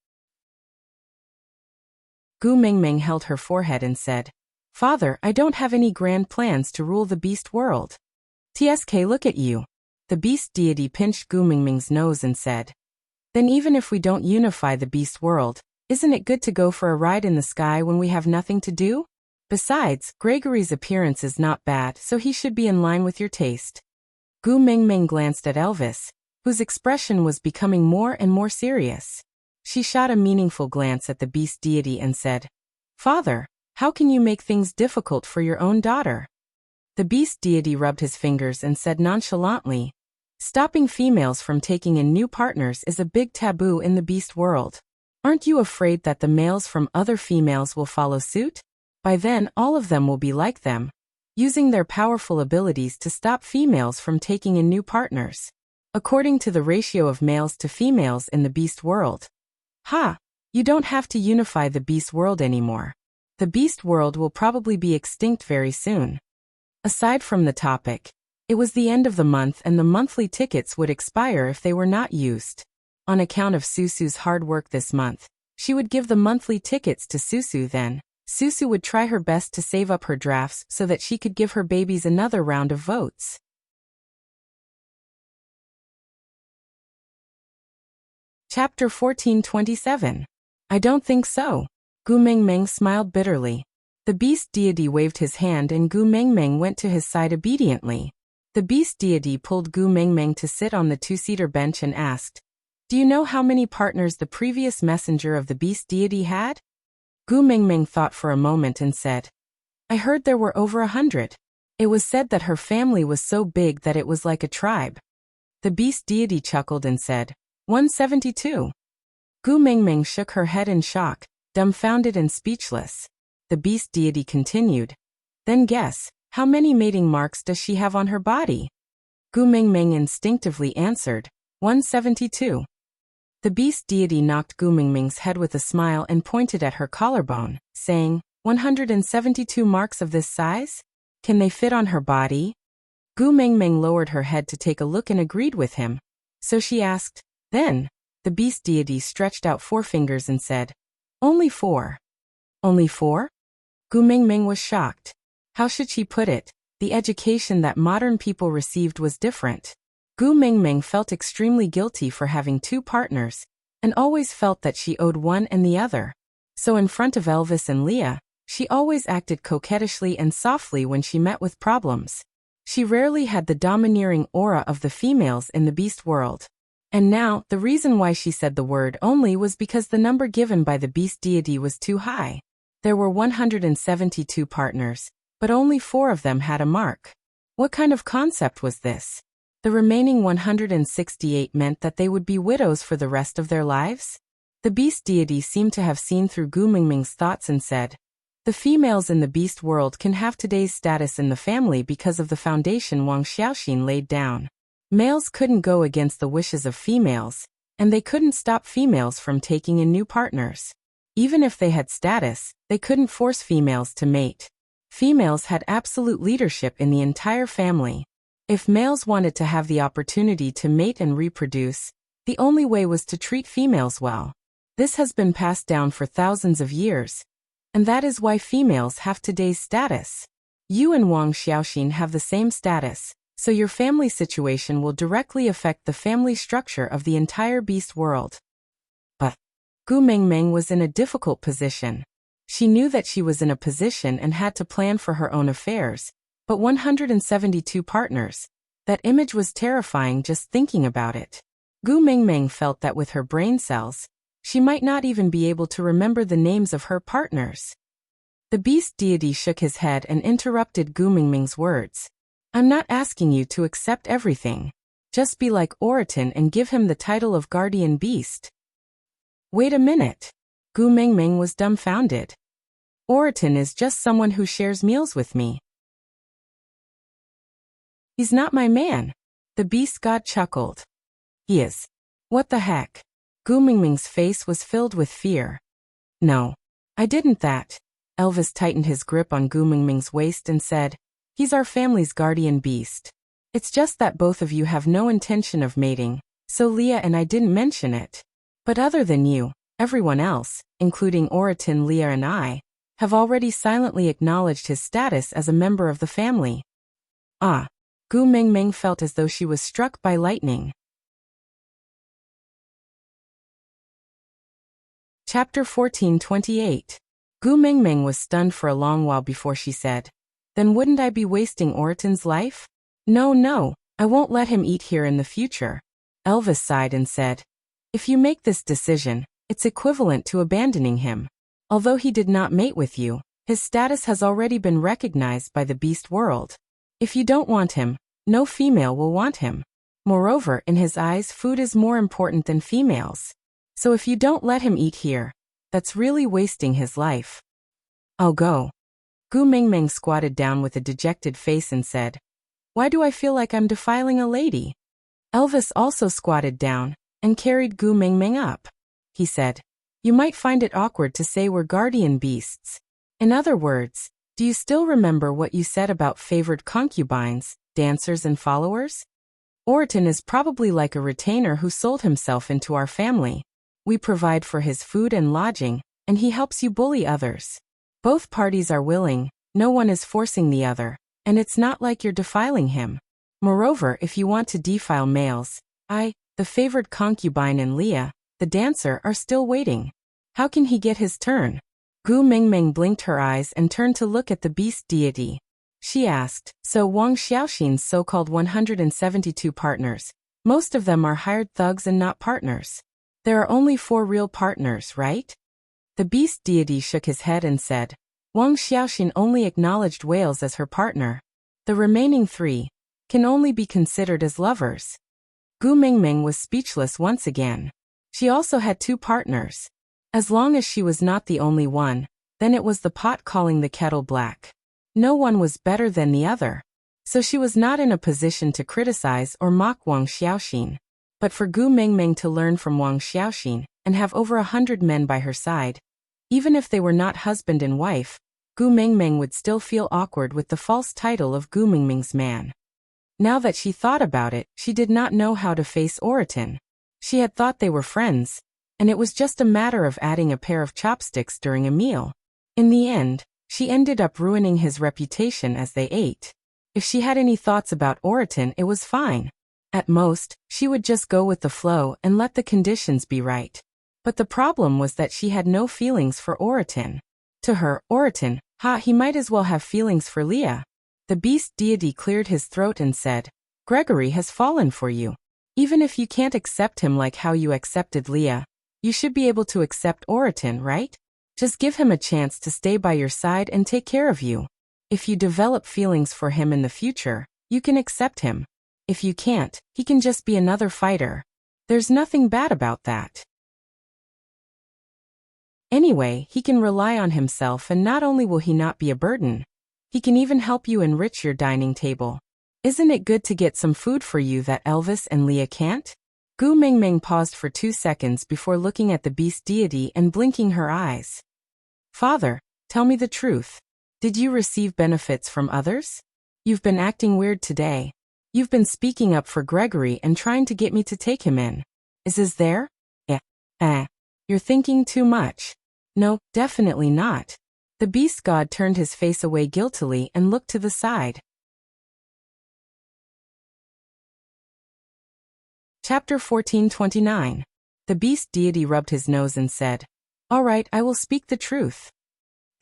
[SPEAKER 1] Gu Mengmeng held her forehead and said, Father, I don't have any grand plans to rule the beast world. TSK, look at you. The beast deity pinched Gu Mengmeng's nose and said, Then even if we don't unify the beast world, isn't it good to go for a ride in the sky when we have nothing to do? Besides, Gregory's appearance is not bad, so he should be in line with your taste. Gu Mengmeng glanced at Elvis, whose expression was becoming more and more serious. She shot a meaningful glance at the beast deity and said, Father, how can you make things difficult for your own daughter? The beast deity rubbed his fingers and said nonchalantly, Stopping females from taking in new partners is a big taboo in the beast world. Aren't you afraid that the males from other females will follow suit? By then, all of them will be like them, using their powerful abilities to stop females from taking in new partners. According to the ratio of males to females in the beast world. Ha! You don't have to unify the beast world anymore. The beast world will probably be extinct very soon. Aside from the topic, it was the end of the month and the monthly tickets would expire if they were not used. On account of Susu's hard work this month, she would give the monthly tickets to Susu then. Susu would try her best to save up her drafts so that she could give her babies another round of votes. Chapter 1427. I don't think so. Gu Mengmeng smiled bitterly. The beast deity waved his hand and Gu Mengmeng went to his side obediently. The beast deity pulled Gu Mengmeng to sit on the two-seater bench and asked, "Do you know how many partners the previous messenger of the beast deity had?" Gu Mengmeng thought for a moment and said, "I heard there were over 100. It was said that her family was so big that it was like a tribe." The beast deity chuckled and said, 172. Gu Mengmeng shook her head in shock, dumbfounded and speechless. The beast deity continued, "Then guess, how many mating marks does she have on her body?" Gu Mengmeng instinctively answered, 172. The beast deity knocked Gu Mengmeng's head with a smile and pointed at her collarbone, saying, 172 marks of this size? Can they fit on her body? Gu Mengmeng lowered her head to take a look and agreed with him. So she asked, "Then?" The beast deity stretched out 4 fingers and said, "Only 4. Only 4? Gu Mengmeng was shocked. How should she put it? The education that modern people received was different. Gu Mengmeng felt extremely guilty for having 2 partners, and always felt that she owed one and the other. So in front of Elvis and Leah, she always acted coquettishly and softly when she met with problems. She rarely had the domineering aura of the females in the beast world. And now, the reason why she said the word only was because the number given by the beast deity was too high. There were 172 partners, but only 4 of them had a mark. What kind of concept was this? The remaining 168 meant that they would be widows for the rest of their lives? The beast deity seemed to have seen through Gu Mengmeng's thoughts and said, "The females in the beast world can have today's status in the family because of the foundation Wang Xiaoxin laid down. Males couldn't go against the wishes of females, and they couldn't stop females from taking in new partners. Even if they had status, they couldn't force females to mate. Females had absolute leadership in the entire family. If males wanted to have the opportunity to mate and reproduce, the only way was to treat females well. This has been passed down for thousands of years, and that is why females have today's status. You and Wang Xiaoxin have the same status. So your family situation will directly affect the family structure of the entire beast world." But Gu Mengmeng was in a difficult position. She knew that she was in a position and had to plan for her own affairs, but 172 partners. That image was terrifying just thinking about it. Gu Mengmeng felt that with her brain cells, she might not even be able to remember the names of her partners. The beast deity shook his head and interrupted Gu Mengmeng's words. "I'm not asking you to accept everything. Just be like Oriton and give him the title of guardian beast." Wait a minute. Gu Mengmeng was dumbfounded. Oriton is just someone who shares meals with me. He's not my man. The beast god chuckled. He is. What the heck? Gu Mengmeng's face was filled with fear. No, I didn't that. Elvis tightened his grip on Gu Mengmeng's waist and said, "He's our family's guardian beast. It's just that both of you have no intention of mating, so Leah and I didn't mention it. But other than you, everyone else, including Oriton, Leah and I, have already silently acknowledged his status as a member of the family." Ah, Gu Mengmeng felt as though she was struck by lightning. Chapter 1428. Gu Mengmeng was stunned for a long while before she said, "Then wouldn't I be wasting Oriton's life?" No, I won't let him eat here in the future." Elvis sighed and said, "If you make this decision, it's equivalent to abandoning him. Although he did not mate with you, his status has already been recognized by the beast world. If you don't want him, no female will want him. Moreover, in his eyes, food is more important than females. So if you don't let him eat here, that's really wasting his life." "I'll go." Gu Mingming squatted down with a dejected face and said, "Why do I feel like I'm defiling a lady?" Elvis also squatted down and carried Gu Mingming up. He said, "You might find it awkward to say we're guardian beasts. In other words, do you still remember what you said about favored concubines, dancers and followers? Oriton is probably like a retainer who sold himself into our family. We provide for his food and lodging, and he helps you bully others. Both parties are willing, no one is forcing the other, and it's not like you're defiling him. Moreover, if you want to defile males, the favored concubine and Leah, the dancer, are still waiting. How can he get his turn?" Gu Mingming blinked her eyes and turned to look at the beast deity. She asked, "So Wang Xiaoxin's so-called 172 partners, most of them are hired thugs and not partners. There are only 4 real partners, right?" The beast deity shook his head and said, "Wang Xiaoxin only acknowledged whales as her partner. The remaining 3 can only be considered as lovers." Gu Mingming was speechless once again. She also had 2 partners. As long as she was not the only one, then it was the pot calling the kettle black. No one was better than the other. So she was not in a position to criticize or mock Wang Xiaoxin. But for Gu Mingming to learn from Wang Xiaoxin and have over 100 men by her side, even if they were not husband and wife, Gu Mingming would still feel awkward with the false title of Gu Mingming's man. Now that she thought about it, she did not know how to face Oriton. She had thought they were friends, and it was just a matter of adding a pair of chopsticks during a meal. In the end, she ended up ruining his reputation as they ate. If she had any thoughts about Oriton, it was fine. At most, she would just go with the flow and let the conditions be right. But the problem was that she had no feelings for Oriton. To her, Oriton, he might as well have feelings for Leah. The beast deity cleared his throat and said, "Gregory has fallen for you. Even if you can't accept him like how you accepted Leah, you should be able to accept Oriton, right? Just give him a chance to stay by your side and take care of you. If you develop feelings for him in the future, you can accept him. If you can't, he can just be another fighter. There's nothing bad about that. Anyway, he can rely on himself, and not only will he not be a burden, he can even help you enrich your dining table. Isn't it good to get some food for you that Elvis and Leah can't?" Gu Mingming paused for 2 seconds before looking at the beast deity and blinking her eyes. "Father, tell me the truth. Did you receive benefits from others? You've been acting weird today. You've been speaking up for Gregory and trying to get me to take him in. Is there? You're thinking too much." "No, definitely not." The beast god turned his face away guiltily and looked to the side. Chapter 1429. The beast deity rubbed his nose and said, "All right, I will speak the truth."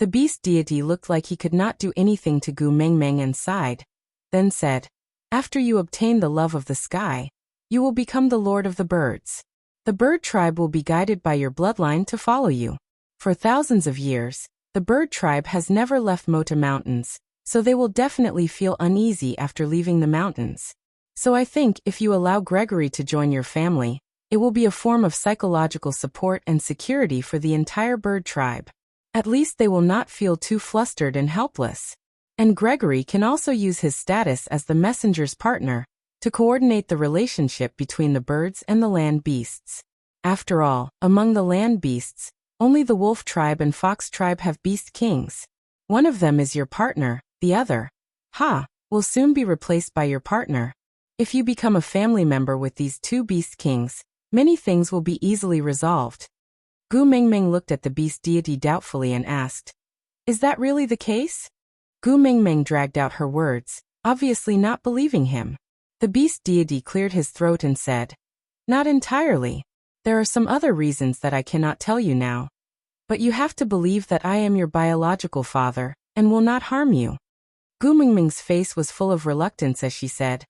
[SPEAKER 1] The beast deity looked like he could not do anything to Gu Mingming and sighed, then said, "After you obtain the love of the sky, you will become the lord of the birds. The bird tribe will be guided by your bloodline to follow you. For thousands of years, the bird tribe has never left Mota Mountains, so they will definitely feel uneasy after leaving the mountains. So I think if you allow Gregory to join your family, it will be a form of psychological support and security for the entire bird tribe. At least they will not feel too flustered and helpless. And Gregory can also use his status as the messenger's partner to coordinate the relationship between the birds and the land beasts. After all, among the land beasts, only the wolf tribe and fox tribe have beast kings. One of them is your partner, the other, will soon be replaced by your partner. If you become a family member with these 2 beast kings, many things will be easily resolved." Gu Mingming looked at the beast deity doubtfully and asked, "Is that really the case?" Gu Mingming dragged out her words, obviously not believing him. The beast deity cleared his throat and said, "Not entirely. There are some other reasons that I cannot tell you now. But you have to believe that I am your biological father, and will not harm you." Gu Mingming's face was full of reluctance as she said,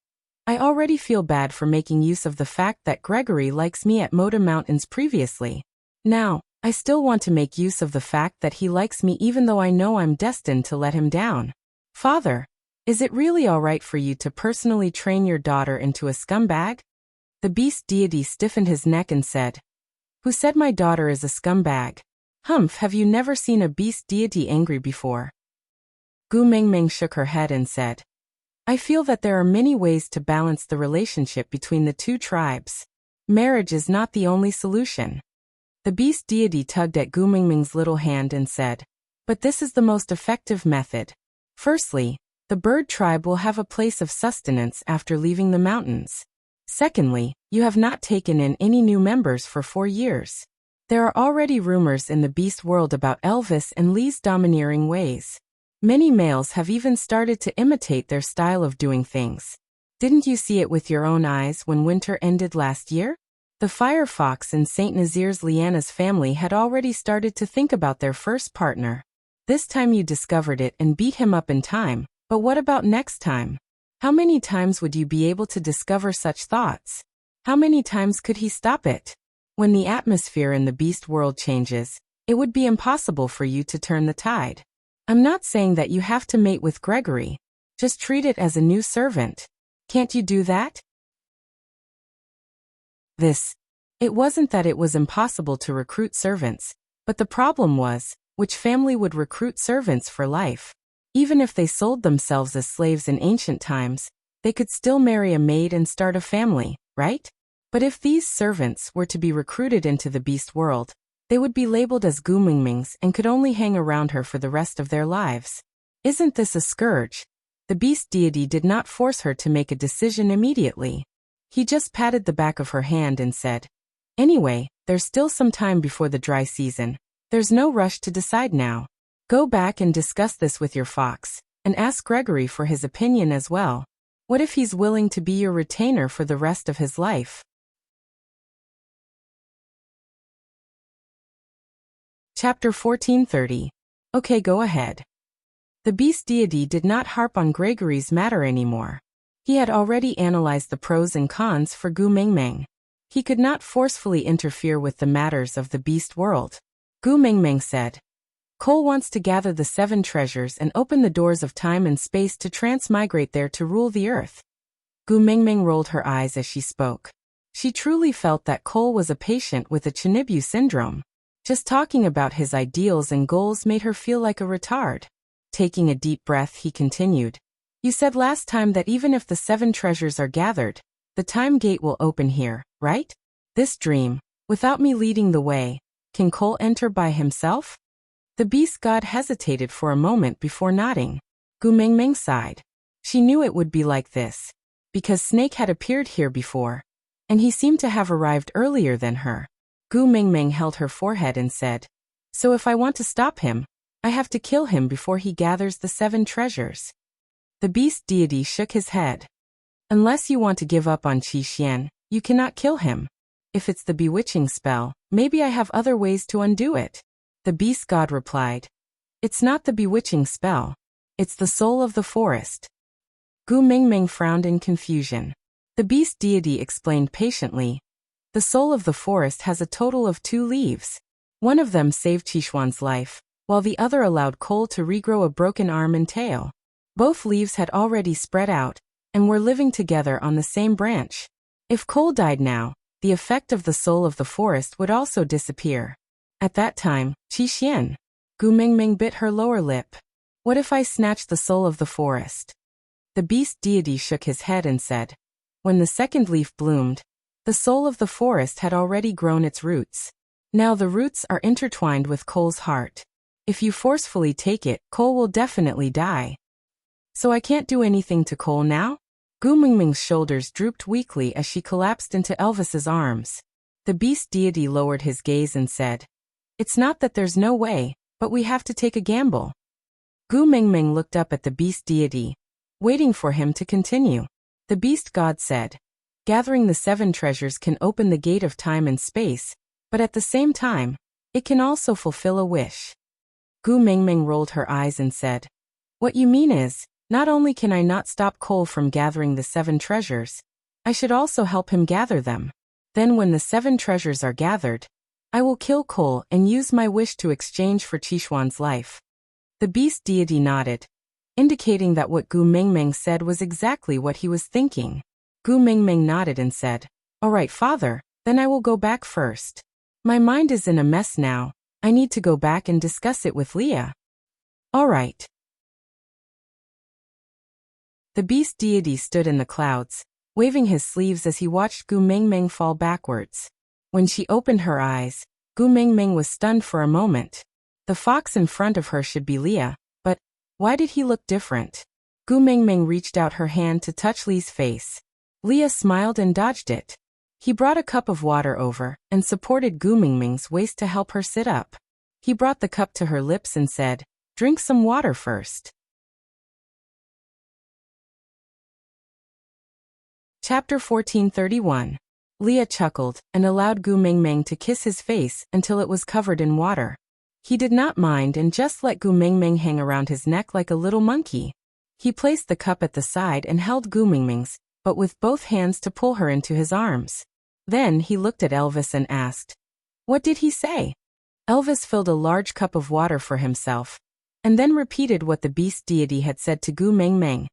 [SPEAKER 1] "I already feel bad for making use of the fact that Gregory likes me at Mota Mountains previously. Now, I still want to make use of the fact that he likes me even though I know I'm destined to let him down. Father, is it really all right for you to personally train your daughter into a scumbag?" The beast deity stiffened his neck and said, "Who said my daughter is a scumbag? Humph, have you never seen a beast deity angry before?" Gu Mingming shook her head and said, I feel that there are many ways to balance the relationship between the two tribes. Marriage is not the only solution. The beast deity tugged at Gu Mingming's little hand and said, but this is the most effective method. Firstly, the bird tribe will have a place of sustenance after leaving the mountains. Secondly, you have not taken in any new members for 4 years. There are already rumors in the beast world about Elvis and Lee's domineering ways. Many males have even started to imitate their style of doing things. Didn't you see it with your own eyes when winter ended last year? The fire fox in St. Nazir's Liana's family had already started to think about their first partner. This time you discovered it and beat him up in time, but what about next time? How many times would you be able to discover such thoughts? How many times could he stop it? When the atmosphere in the beast world changes, it would be impossible for you to turn the tide. I'm not saying that you have to mate with Gregory. Just treat it as a new servant. Can't you do that? It wasn't that it was impossible to recruit servants, but the problem was, which family would recruit servants for life? Even if they sold themselves as slaves in ancient times, they could still marry a maid and start a family, right? But if these servants were to be recruited into the beast world, they would be labeled as Gu Mingmings and could only hang around her for the rest of their lives. Isn't this a scourge? The beast deity did not force her to make a decision immediately. He just patted the back of her hand and said, anyway, there's still some time before the dry season. There's no rush to decide now. Go back and discuss this with your fox, and ask Gregory for his opinion as well. What if he's willing to be your retainer for the rest of his life? Chapter 1430. Okay, go ahead. The beast deity did not harp on Gregory's matter anymore. He had already analyzed the pros and cons for Gu Mingming. He could not forcefully interfere with the matters of the beast world. Gu Mingming said, Cole wants to gather the 7 treasures and open the doors of time and space to transmigrate there to rule the earth. Gu Mingming rolled her eyes as she spoke. She truly felt that Cole was a patient with a Chinibu syndrome. Just talking about his ideals and goals made her feel like a retard. Taking a deep breath, he continued, You said last time that even if the 7 treasures are gathered, the time gate will open here, right? This dream, without me leading the way, can Cole enter by himself? The beast god hesitated for a moment before nodding. Gu Mingming sighed. She knew it would be like this, because Snake had appeared here before, and he seemed to have arrived earlier than her. Gu Mingming held her forehead and said, So if I want to stop him, I have to kill him before he gathers the 7 treasures. The beast deity shook his head. Unless you want to give up on Qi Xian, you cannot kill him. If it's the bewitching spell, maybe I have other ways to undo it. The beast god replied, It's not the bewitching spell. It's the soul of the forest. Gu Mingming frowned in confusion. The beast deity explained patiently, The soul of the forest has a total of 2 leaves. One of them saved Qishuan's life, while the other allowed Cole to regrow a broken arm and tail. Both leaves had already spread out, and were living together on the same branch. If Cole died now, the effect of the soul of the forest would also disappear. At that time, Qi Xian. Gu Mingming bit her lower lip. What if I snatch the soul of the forest? The beast deity shook his head and said, When the second leaf bloomed, the soul of the forest had already grown its roots. Now the roots are intertwined with Cole's heart. If you forcefully take it, Cole will definitely die. So I can't do anything to Cole now? Gu Mingming's shoulders drooped weakly as she collapsed into Elvis's arms. The beast deity lowered his gaze and said, It's not that there's no way, but we have to take a gamble. Gu Mingming looked up at the beast deity, waiting for him to continue. The beast god said, Gathering the 7 treasures can open the gate of time and space, but at the same time, it can also fulfill a wish. Gu Mingming rolled her eyes and said, What you mean is, not only can I not stop Cole from gathering the 7 treasures, I should also help him gather them. Then when the 7 treasures are gathered, I will kill Cole and use my wish to exchange for Qishuan's life. The beast deity nodded, indicating that what Gu Mingming said was exactly what he was thinking. Gu Mingming nodded and said, All right, father, then I will go back first. My mind is in a mess now. I need to go back and discuss it with Leah. All right. The beast deity stood in the clouds, waving his sleeves as he watched Gu Mengmeng fall backwards. When she opened her eyes, Gu Mengmeng was stunned for a moment. The fox in front of her should be Leah, but why did he look different? Gu Mengmeng reached out her hand to touch Li's face. Leah smiled and dodged it. He brought a cup of water over and supported Gu Mengmeng's waist to help her sit up. He brought the cup to her lips and said, "Drink some water first." Chapter 1431. Leah chuckled and allowed Gu Mengmeng to kiss his face until it was covered in water. He did not mind and just let Gu Mengmeng hang around his neck like a little monkey. He placed the cup at the side and held Gu Mengmeng's, but with both hands to pull her into his arms. Then he looked at Elvis and asked, "What did he say?" Elvis filled a large cup of water for himself, and then repeated what the beast deity had said to Gu Mengmeng,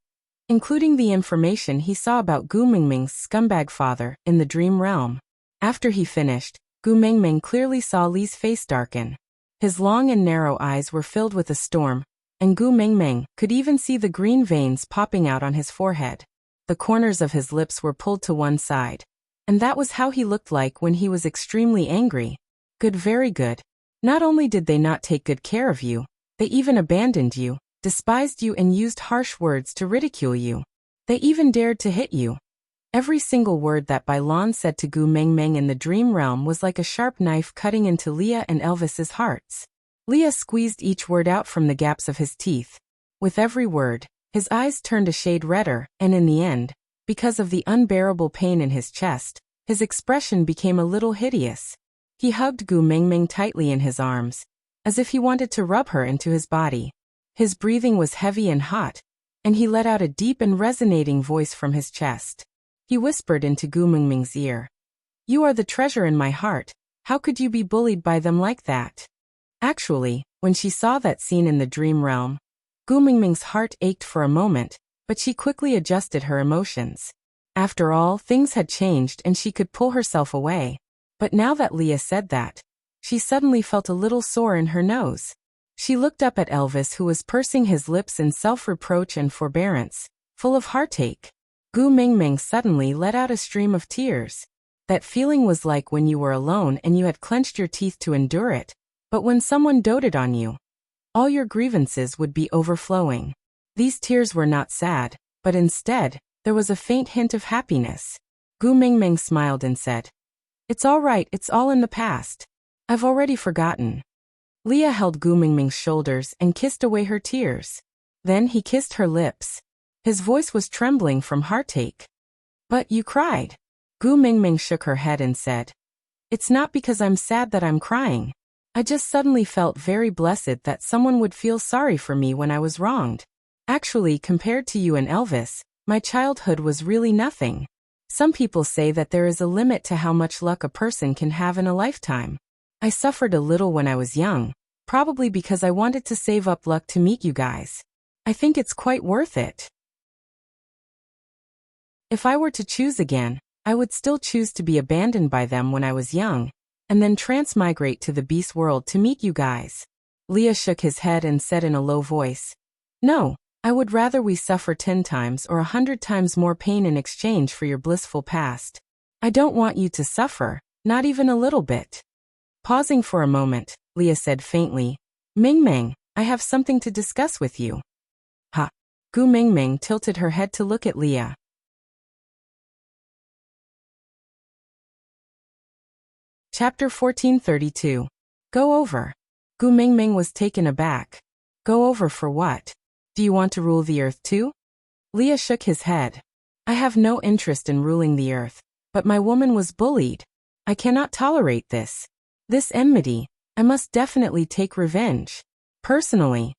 [SPEAKER 1] including the information he saw about Gu Mengmeng's scumbag father in the dream realm. After he finished, Gu Mengmeng clearly saw Li's face darken. His long and narrow eyes were filled with a storm, and Gu Mengmeng could even see the green veins popping out on his forehead. The corners of his lips were pulled to one side, and that was how he looked like when he was extremely angry. Good, very good. Not only did they not take good care of you, they even abandoned you, despised you and used harsh words to ridicule you. They even dared to hit you. Every single word that Bai Lan said to Gu Mengmeng in the dream realm was like a sharp knife cutting into Leah and Elvis's hearts. Leah squeezed each word out from the gaps of his teeth. With every word, his eyes turned a shade redder, and in the end, because of the unbearable pain in his chest, his expression became a little hideous. He hugged Gu Mengmeng tightly in his arms, as if he wanted to rub her into his body. His breathing was heavy and hot, and he let out a deep and resonating voice from his chest. He whispered into Gu Mengmeng's ear, "You are the treasure in my heart. How could you be bullied by them like that?" Actually, when she saw that scene in the dream realm, Gu Mengmeng's heart ached for a moment, but she quickly adjusted her emotions. After all, things had changed and she could pull herself away. But now that Leah said that, she suddenly felt a little sore in her nose. She looked up at Elvis, who was pursing his lips in self-reproach and forbearance, full of heartache. Gu Mengmeng suddenly let out a stream of tears. That feeling was like when you were alone and you had clenched your teeth to endure it, but when someone doted on you, all your grievances would be overflowing. These tears were not sad, but instead, there was a faint hint of happiness. Gu Mengmeng smiled and said, "It's all right, it's all in the past. I've already forgotten." Leah held Gu Mengmeng's shoulders and kissed away her tears. Then he kissed her lips. His voice was trembling from heartache. "But you cried." Gu Mengmeng shook her head and said, "It's not because I'm sad that I'm crying. I just suddenly felt very blessed that someone would feel sorry for me when I was wronged. Actually, compared to you and Elvis, my childhood was really nothing. Some people say that there is a limit to how much luck a person can have in a lifetime. I suffered a little when I was young, probably because I wanted to save up luck to meet you guys. I think it's quite worth it. If I were to choose again, I would still choose to be abandoned by them when I was young, and then transmigrate to the beast world to meet you guys." Leah shook his head and said in a low voice, "No, I would rather we suffer 10 times or 100 times more pain in exchange for your blissful past. I don't want you to suffer, not even a little bit." Pausing for a moment, Leah said faintly, "Mengmeng, I have something to discuss with you." "Ha." Gu Mengmeng tilted her head to look at Leah. Chapter 1432. Go over. Gu Mengmeng was taken aback. Go over for what? Do you want to rule the earth too? Leah shook his head. I have no interest in ruling the earth, but my woman was bullied. I cannot tolerate this. This enmity, I must definitely take revenge. Personally.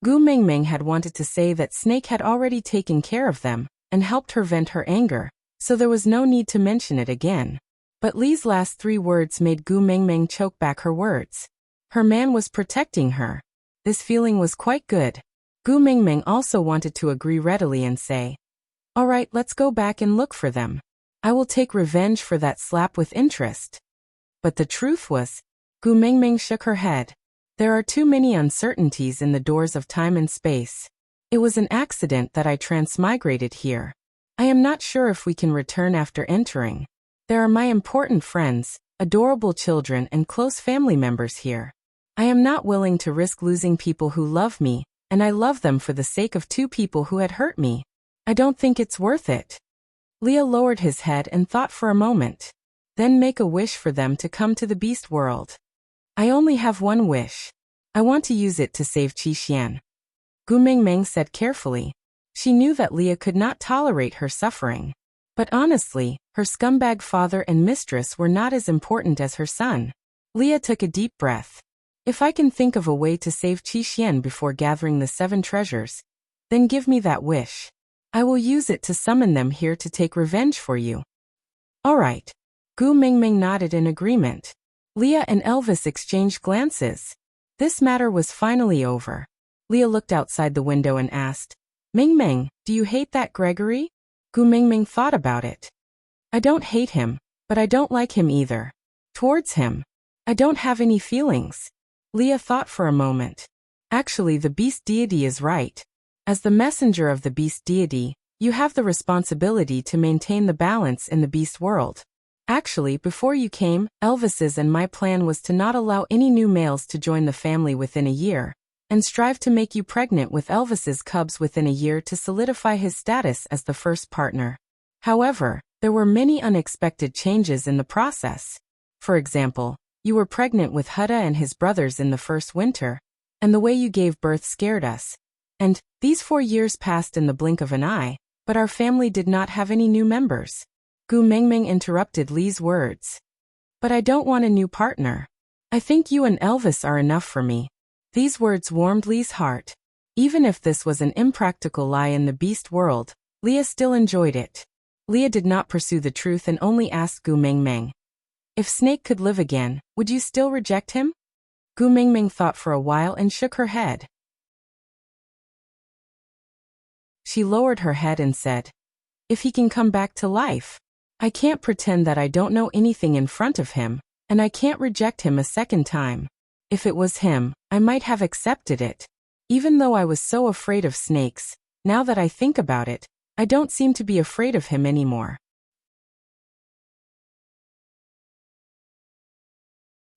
[SPEAKER 1] Gu Mengmeng had wanted to say that Snake had already taken care of them and helped her vent her anger, so there was no need to mention it again. But Li's last 3 words made Gu Mengmeng choke back her words. Her man was protecting her. This feeling was quite good. Gu Mengmeng also wanted to agree readily and say, "All right, let's go back and look for them. I will take revenge for that slap with interest." But the truth was, Gu Mengmeng shook her head. There are too many uncertainties in the doors of time and space. It was an accident that I transmigrated here. I am not sure if we can return after entering. There are my important friends, adorable children and close family members here. I am not willing to risk losing people who love me, and I love them for the sake of two people who had hurt me. I don't think it's worth it. Leah lowered his head and thought for a moment. Then make a wish for them to come to the beast world. I only have one wish. I want to use it to save Qi. Gu Mingming said carefully. She knew that Leah could not tolerate her suffering. But honestly, her scumbag father and mistress were not as important as her son. Leah took a deep breath. If I can think of a way to save Qi before gathering the 7 treasures, then give me that wish. I will use it to summon them here to take revenge for you. All right. Gu Mingming nodded in agreement. Leah and Elvis exchanged glances. This matter was finally over. Leah looked outside the window and asked, Mingming, do you hate that Gregory? Gu Mingming thought about it. I don't hate him, but I don't like him either. Towards him, I don't have any feelings. Leah thought for a moment. Actually, the beast deity is right. As the messenger of the beast deity, you have the responsibility to maintain the balance in the beast world. Actually, before you came, Elvis's and my plan was to not allow any new males to join the family within a year, and strive to make you pregnant with Elvis's cubs within a year to solidify his status as the first partner. However, there were many unexpected changes in the process. For example, you were pregnant with Hutta and his brothers in the first winter, and the way you gave birth scared us. And these 4 years passed in the blink of an eye, but our family did not have any new members. Gu Mingming interrupted Li's words. But I don't want a new partner. I think you and Elvis are enough for me. These words warmed Li's heart. Even if this was an impractical lie in the beast world, Leah still enjoyed it. Leah did not pursue the truth and only asked Gu Mingming, if Snake could live again, would you still reject him? Gu Mingming thought for a while and shook her head. She lowered her head and said, if he can come back to life. I can't pretend that I don't know anything in front of him, and I can't reject him a second time. If it was him, I might have accepted it. Even though I was so afraid of snakes, now that I think about it, I don't seem to be afraid of him anymore.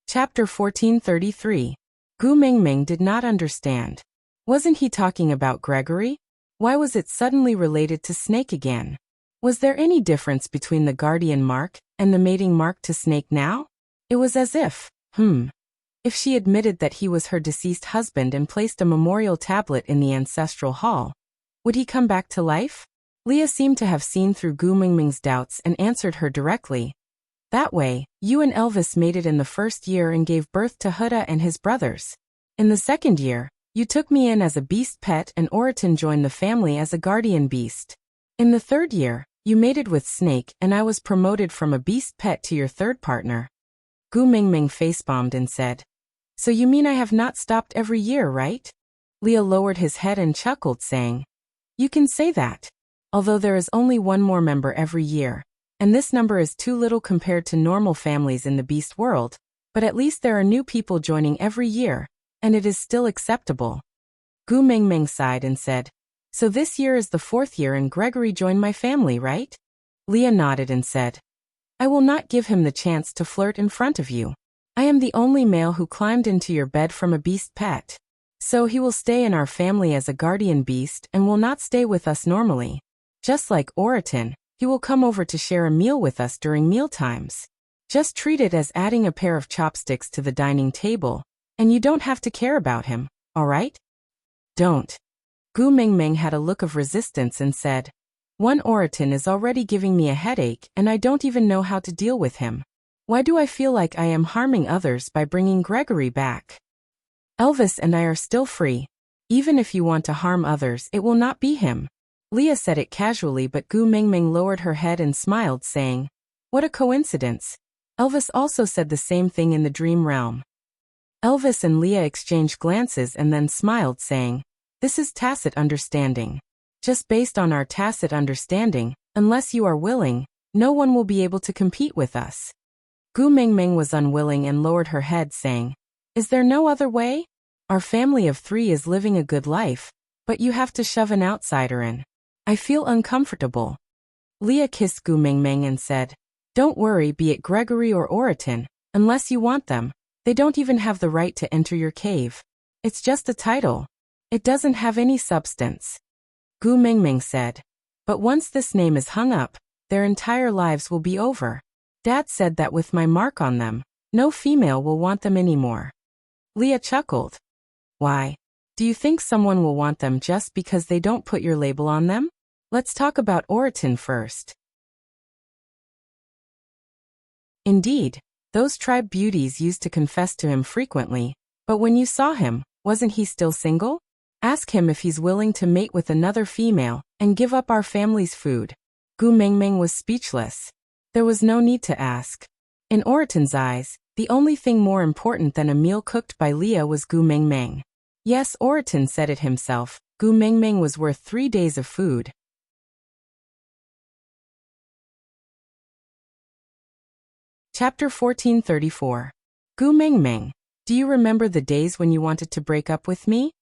[SPEAKER 1] Chapter 1433. Gu Mingming did not understand. Wasn't he talking about Gregory? Why was it suddenly related to Snake again? Was there any difference between the guardian mark and the mating mark to Snake now? It was as if, if she admitted that he was her deceased husband and placed a memorial tablet in the ancestral hall, would he come back to life? Leah seemed to have seen through Gu Mingming's doubts and answered her directly. That way, you and Elvis mated in the first year and gave birth to Hutta and his brothers. In the second year, you took me in as a beast pet and Oriton joined the family as a guardian beast. In the third year, you mated with Snake and I was promoted from a beast pet to your third partner. Gu Mingming facepalmed and said, so you mean I have not stopped every year, right? Leah lowered his head and chuckled, saying, you can say that. Although there is only one more member every year, and this number is too little compared to normal families in the beast world, but at least there are new people joining every year, and it is still acceptable. Gu Mingming sighed and said, so this year is the 4th year and Gregory joined my family, right? Leah nodded and said, I will not give him the chance to flirt in front of you. I am the only male who climbed into your bed from a beast pet. So he will stay in our family as a guardian beast and will not stay with us normally. Just like Oriton, he will come over to share a meal with us during meal times. Just treat it as adding a pair of chopsticks to the dining table, and you don't have to care about him, all right? Don't. Gu Mingming had a look of resistance and said, one Oriton is already giving me a headache and I don't even know how to deal with him. Why do I feel like I am harming others by bringing Gregory back? Elvis and I are still free. Even if you want to harm others, it will not be him. Leah said it casually, but Gu Mingming lowered her head and smiled, saying, what a coincidence. Elvis also said the same thing in the dream realm. Elvis and Leah exchanged glances and then smiled, saying, this is tacit understanding. Just based on our tacit understanding, unless you are willing, no one will be able to compete with us. Gu Mingming was unwilling and lowered her head, saying, is there no other way? Our family of 3 is living a good life, But you have to shove an outsider in. I feel uncomfortable. Leah kissed Gu Mingming and said, Don't worry, be it Gregory or Oriton, unless you want them. They don't even have the right to enter your cave. It's just a title. It doesn't have any substance. Gu Mingming said, But once this name is hung up, their entire lives will be over. Dad said that with my mark on them, no female will want them anymore. Leah chuckled. Why? Do you think someone will want them just because they don't put your label on them? Let's talk about Oriton first. Indeed, those tribe beauties used to confess to him frequently, but when you saw him, wasn't he still single? Ask him if he's willing to mate with another female and give up our family's food. Gu Mingming was speechless. There was no need to ask. In Oriton's eyes, the only thing more important than a meal cooked by Leah was Gu Mingming. Yes, Oriton said it himself, Gu Mingming was worth 3 days of food. Chapter 1434. Gu Mingming, do you remember the days when you wanted to break up with me?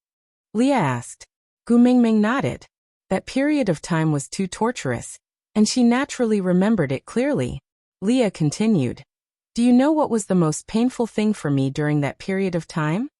[SPEAKER 1] Leah asked. Gu Mingming nodded. That period of time was too torturous, and she naturally remembered it clearly. Leah continued. Do you know what was the most painful thing for me during that period of time?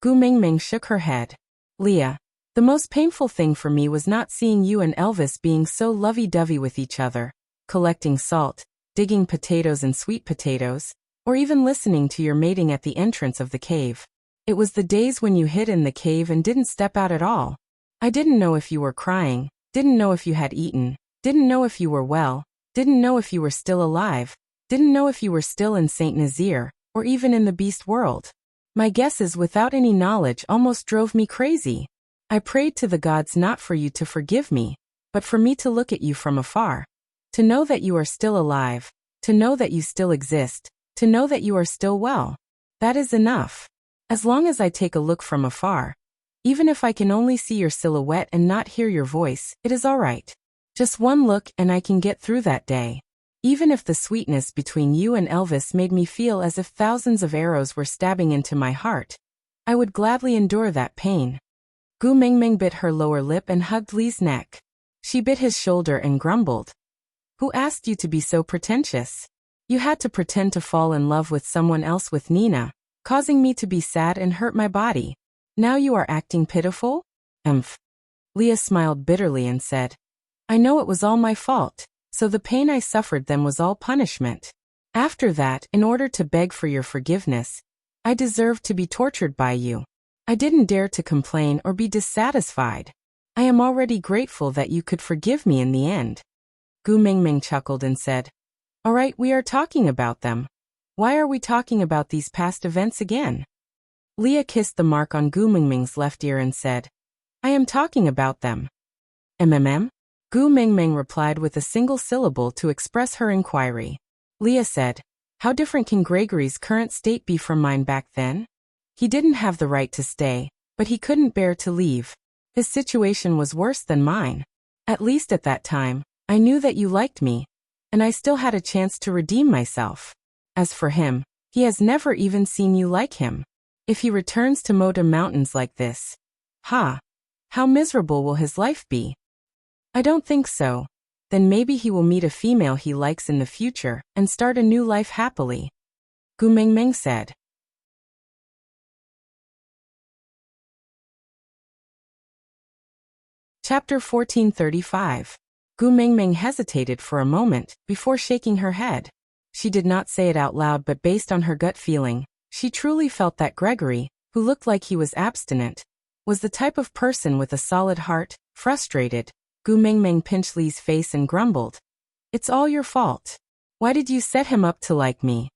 [SPEAKER 1] Gu Mingming shook her head. Leah, the most painful thing for me was not seeing you and Elvis being so lovey-dovey with each other, collecting salt, digging potatoes and sweet potatoes, or even listening to your mating at the entrance of the cave. It was the days when you hid in the cave and didn't step out at all. I didn't know if you were crying, didn't know if you had eaten, didn't know if you were well, didn't know if you were still alive, didn't know if you were still in Saint Nazaire, or even in the beast world. My guesses without any knowledge almost drove me crazy. I prayed to the gods not for you to forgive me, but for me to look at you from afar. To know that you are still alive, to know that you still exist, to know that you are still well. That is enough. As long as I take a look from afar, even if I can only see your silhouette and not hear your voice, it is all right. Just one look and I can get through that day. Even if the sweetness between you and Elvis made me feel as if thousands of arrows were stabbing into my heart, I would gladly endure that pain. Gu Mingming bit her lower lip and hugged Lee's neck. She bit his shoulder and grumbled. Who asked you to be so pretentious? You had to pretend to fall in love with someone else with Nina, causing me to be sad and hurt my body. Now you are acting pitiful? Leah smiled bitterly and said, I know it was all my fault, so the pain I suffered then was all punishment. After that, in order to beg for your forgiveness, I deserved to be tortured by you. I didn't dare to complain or be dissatisfied. I am already grateful that you could forgive me in the end. Gu Mingming chuckled and said, All right, we are talking about them. Why are we talking about these past events again? Leah kissed the mark on Gu Mingming's left ear and said, I am talking about them. Gu Mingming replied with a single syllable to express her inquiry. Leah said, How different can Gregory's current state be from mine back then? He didn't have the right to stay, but he couldn't bear to leave. His situation was worse than mine. At least at that time, I knew that you liked me, and I still had a chance to redeem myself. As for him, he has never even seen you like him. If he returns to Moda Mountains like this, how miserable will his life be? I don't think so. Then maybe he will meet a female he likes in the future and start a new life happily. Gu Mingming said. Chapter 1435. Gu Mingming hesitated for a moment before shaking her head. She did not say it out loud, but based on her gut feeling, she truly felt that Gregory, who looked like he was abstinent, was the type of person with a solid heart. Frustrated, Gu Mingming pinched Lee's face and grumbled, It's all your fault. Why did you set him up to like me?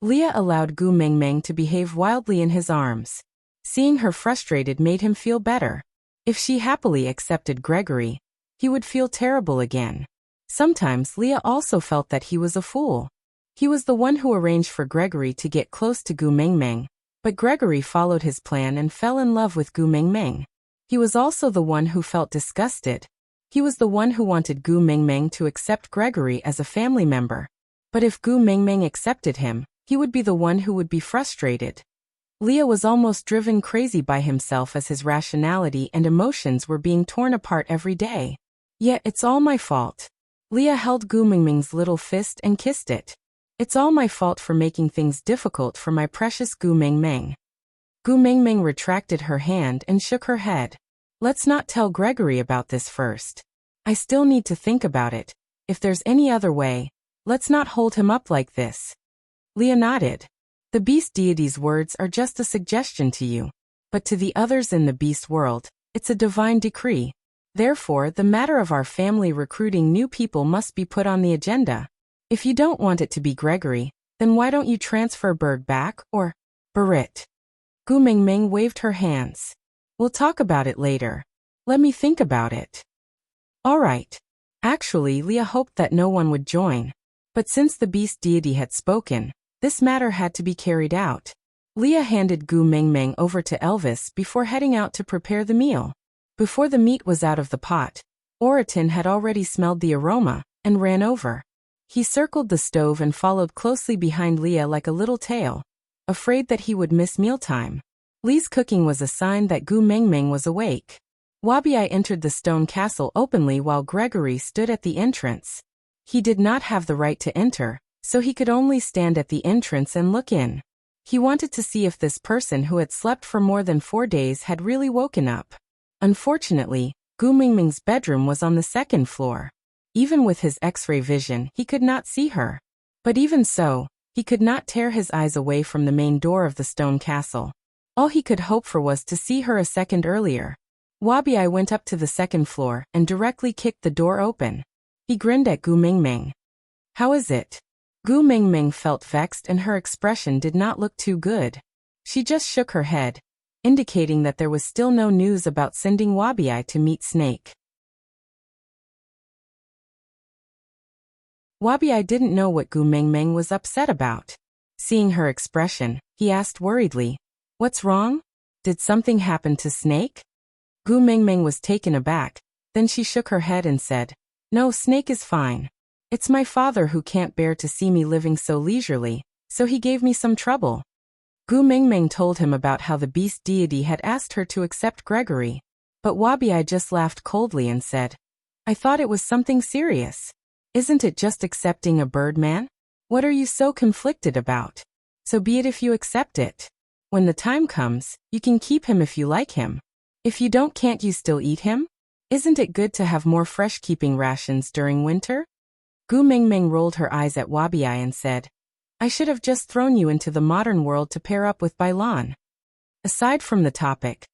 [SPEAKER 1] Leah allowed Gu Mingming to behave wildly in his arms. Seeing her frustrated made him feel better. If she happily accepted Gregory, he would feel terrible again. Sometimes Leah also felt that he was a fool. He was the one who arranged for Gregory to get close to Gu Mingming, but Gregory followed his plan and fell in love with Gu Mingming. He was also the one who felt disgusted. He was the one who wanted Gu Mingming to accept Gregory as a family member. But if Gu Mingming accepted him, he would be the one who would be frustrated. Leah was almost driven crazy by himself as his rationality and emotions were being torn apart every day. Yet it's all my fault. Leah held Gu Mingming's little fist and kissed it. It's all my fault for making things difficult for my precious Gu Mingming. Gu Mingming retracted her hand and shook her head. Let's not tell Gregory about this first. I still need to think about it. If there's any other way, let's not hold him up like this. Leah nodded. The beast deity's words are just a suggestion to you. But to the others in the beast world, it's a divine decree. Therefore, the matter of our family recruiting new people must be put on the agenda. If you don't want it to be Gregory, then why don't you transfer Berg back, or Berit? Gu Mingming waved her hands. We'll talk about it later. Let me think about it. All right. Actually, Leah hoped that no one would join. But since the beast deity had spoken, this matter had to be carried out. Leah handed Gu Mingming over to Elvis before heading out to prepare the meal. Before the meat was out of the pot, Oriton had already smelled the aroma and ran over. He circled the stove and followed closely behind Leah like a little tail, afraid that he would miss mealtime. Lee's cooking was a sign that Gu Mingming was awake. Wabi-ai entered the stone castle openly while Gregory stood at the entrance. He did not have the right to enter, so he could only stand at the entrance and look in. He wanted to see if this person who had slept for more than 4 days had really woken up. Unfortunately, Gu Mingming's bedroom was on the 2nd floor. Even with his X-ray vision, he could not see her. But even so, he could not tear his eyes away from the main door of the stone castle. All he could hope for was to see her a second earlier. Wabi-ai went up to the 2nd floor and directly kicked the door open. He grinned at Gu Mingming. How is it? Gu Mingming felt vexed and her expression did not look too good. She just shook her head, indicating that there was still no news about sending Wabi-ai to meet Snake. Wabi-ai didn't know what Gu Mingming was upset about. Seeing her expression, he asked worriedly, "What's wrong? Did something happen to Snake?" Gu Mingming was taken aback, then she shook her head and said, "No, Snake is fine. It's my father who can't bear to see me living so leisurely, so he gave me some trouble." Gu Mingming told him about how the beast deity had asked her to accept Gregory. But Wabi-ai just laughed coldly and said, "I thought it was something serious. Isn't it just accepting a bird man? What are you so conflicted about? So be it if you accept it. When the time comes, you can keep him if you like him. If you don't, can't you still eat him? Isn't it good to have more fresh keeping rations during winter?" Gu Mingming rolled her eyes at Wabi-ai and said, "I should have just thrown you into the modern world to pair up with Bailan." Aside from the topic,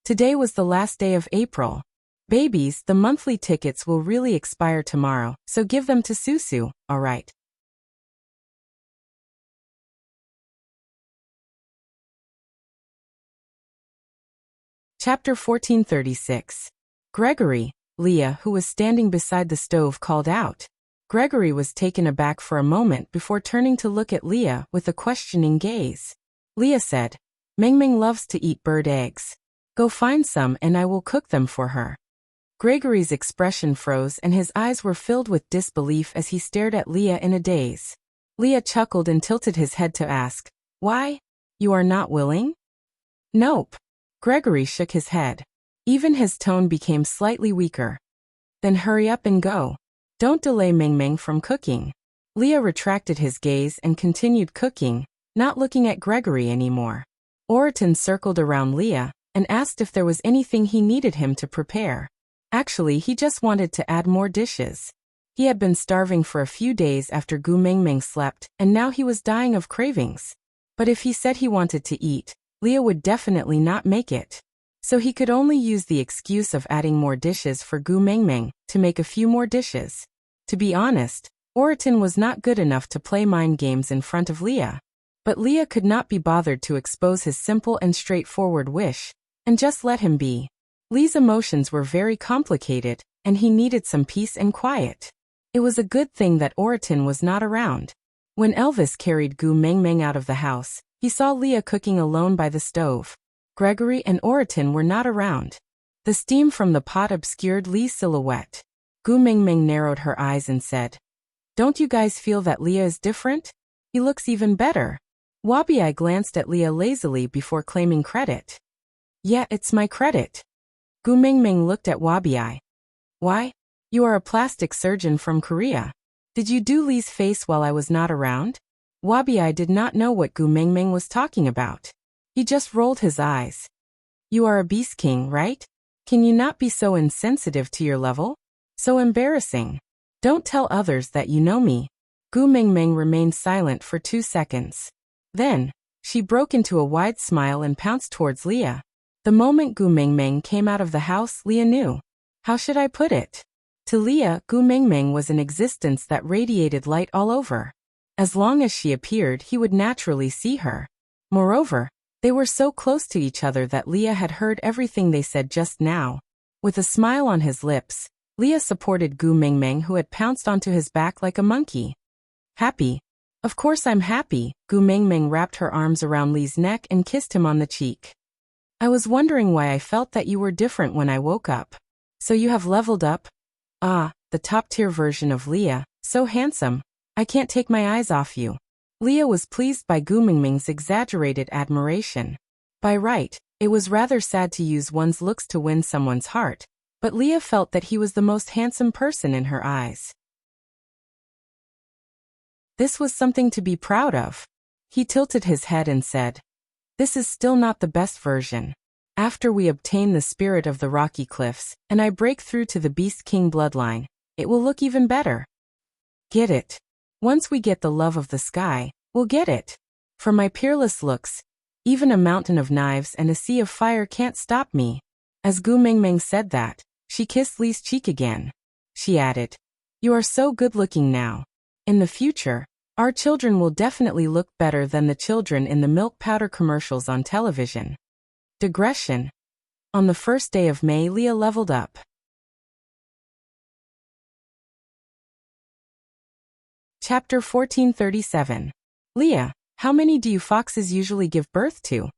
[SPEAKER 1] today was the last day of April. Babies, the monthly tickets will really expire tomorrow, so give them to Susu, alright? Chapter 1436. Gregory. Leah, who was standing beside the stove, called out. Gregory was taken aback for a moment before turning to look at Leah with a questioning gaze. Leah said, "Mingming loves to eat bird eggs. Go find some and I will cook them for her." Gregory's expression froze and his eyes were filled with disbelief as he stared at Leah in a daze. Leah chuckled and tilted his head to ask, "Why? You are not willing?" "Nope." Gregory shook his head. Even his tone became slightly weaker. "Then hurry up and go. Don't delay Mingming from cooking." Leah retracted his gaze and continued cooking, not looking at Gregory anymore. Oriton circled around Leah and asked if there was anything he needed him to prepare. Actually, he just wanted to add more dishes. He had been starving for a few days after Gu Mingming slept, and now he was dying of cravings. But if he said he wanted to eat, Leah would definitely not make it. So he could only use the excuse of adding more dishes for Gu Mingming to make a few more dishes. To be honest, Oriton was not good enough to play mind games in front of Leah. But Leah could not be bothered to expose his simple and straightforward wish, and just let him be. Lee's emotions were very complicated, and he needed some peace and quiet. It was a good thing that Oriton was not around. When Elvis carried Gu Mingming out of the house, he saw Leah cooking alone by the stove. Gregory and Oriton were not around. The steam from the pot obscured Lee's silhouette. Gu Mingming narrowed her eyes and said, "Don't you guys feel that Leah is different? He looks even better." Wabi glanced at Leah lazily before claiming credit. Yeah, it's my credit. Gu Mingming looked at Wabi. Why? You are a plastic surgeon from Korea. Did you do Lee's face while I was not around? Wabi did not know what Gu Mingming was talking about. He just rolled his eyes. You are a beast king, right? Can you not be so insensitive to your level? So embarrassing. Don't tell others that you know me. Gu Mingming remained silent for 2 seconds. Then, she broke into a wide smile and pounced towards Leah. The moment Gu Mingming came out of the house, Leah knew. How should I put it? To Leah, Gu Mingming was an existence that radiated light all over. As long as she appeared, he would naturally see her. Moreover, they were so close to each other that Leah had heard everything they said just now. With a smile on his lips, Leah supported Gu Mingming, who had pounced onto his back like a monkey. Happy? Of course I'm happy. Gu Mingming wrapped her arms around Lee's neck and kissed him on the cheek. I was wondering why I felt that you were different when I woke up. So you have leveled up? Ah, the top-tier version of Leah, so handsome. I can't take my eyes off you. Leah was pleased by Gu Mingming's exaggerated admiration. By right, it was rather sad to use one's looks to win someone's heart, but Leah felt that he was the most handsome person in her eyes. This was something to be proud of. He tilted his head and said, This is still not the best version. After we obtain the spirit of the rocky cliffs, and I break through to the Beast King bloodline, it will look even better. Get it? Once we get the love of the sky, we'll get it. For my peerless looks, even a mountain of knives and a sea of fire can't stop me. As Gu Mingming said that, she kissed Lee's cheek again. She added, You are so good-looking now. In the future, our children will definitely look better than the children in the milk powder commercials on television. Digression. On the first day of May, Leah leveled up. Chapter 1437. Leah, how many do you foxes usually give birth to?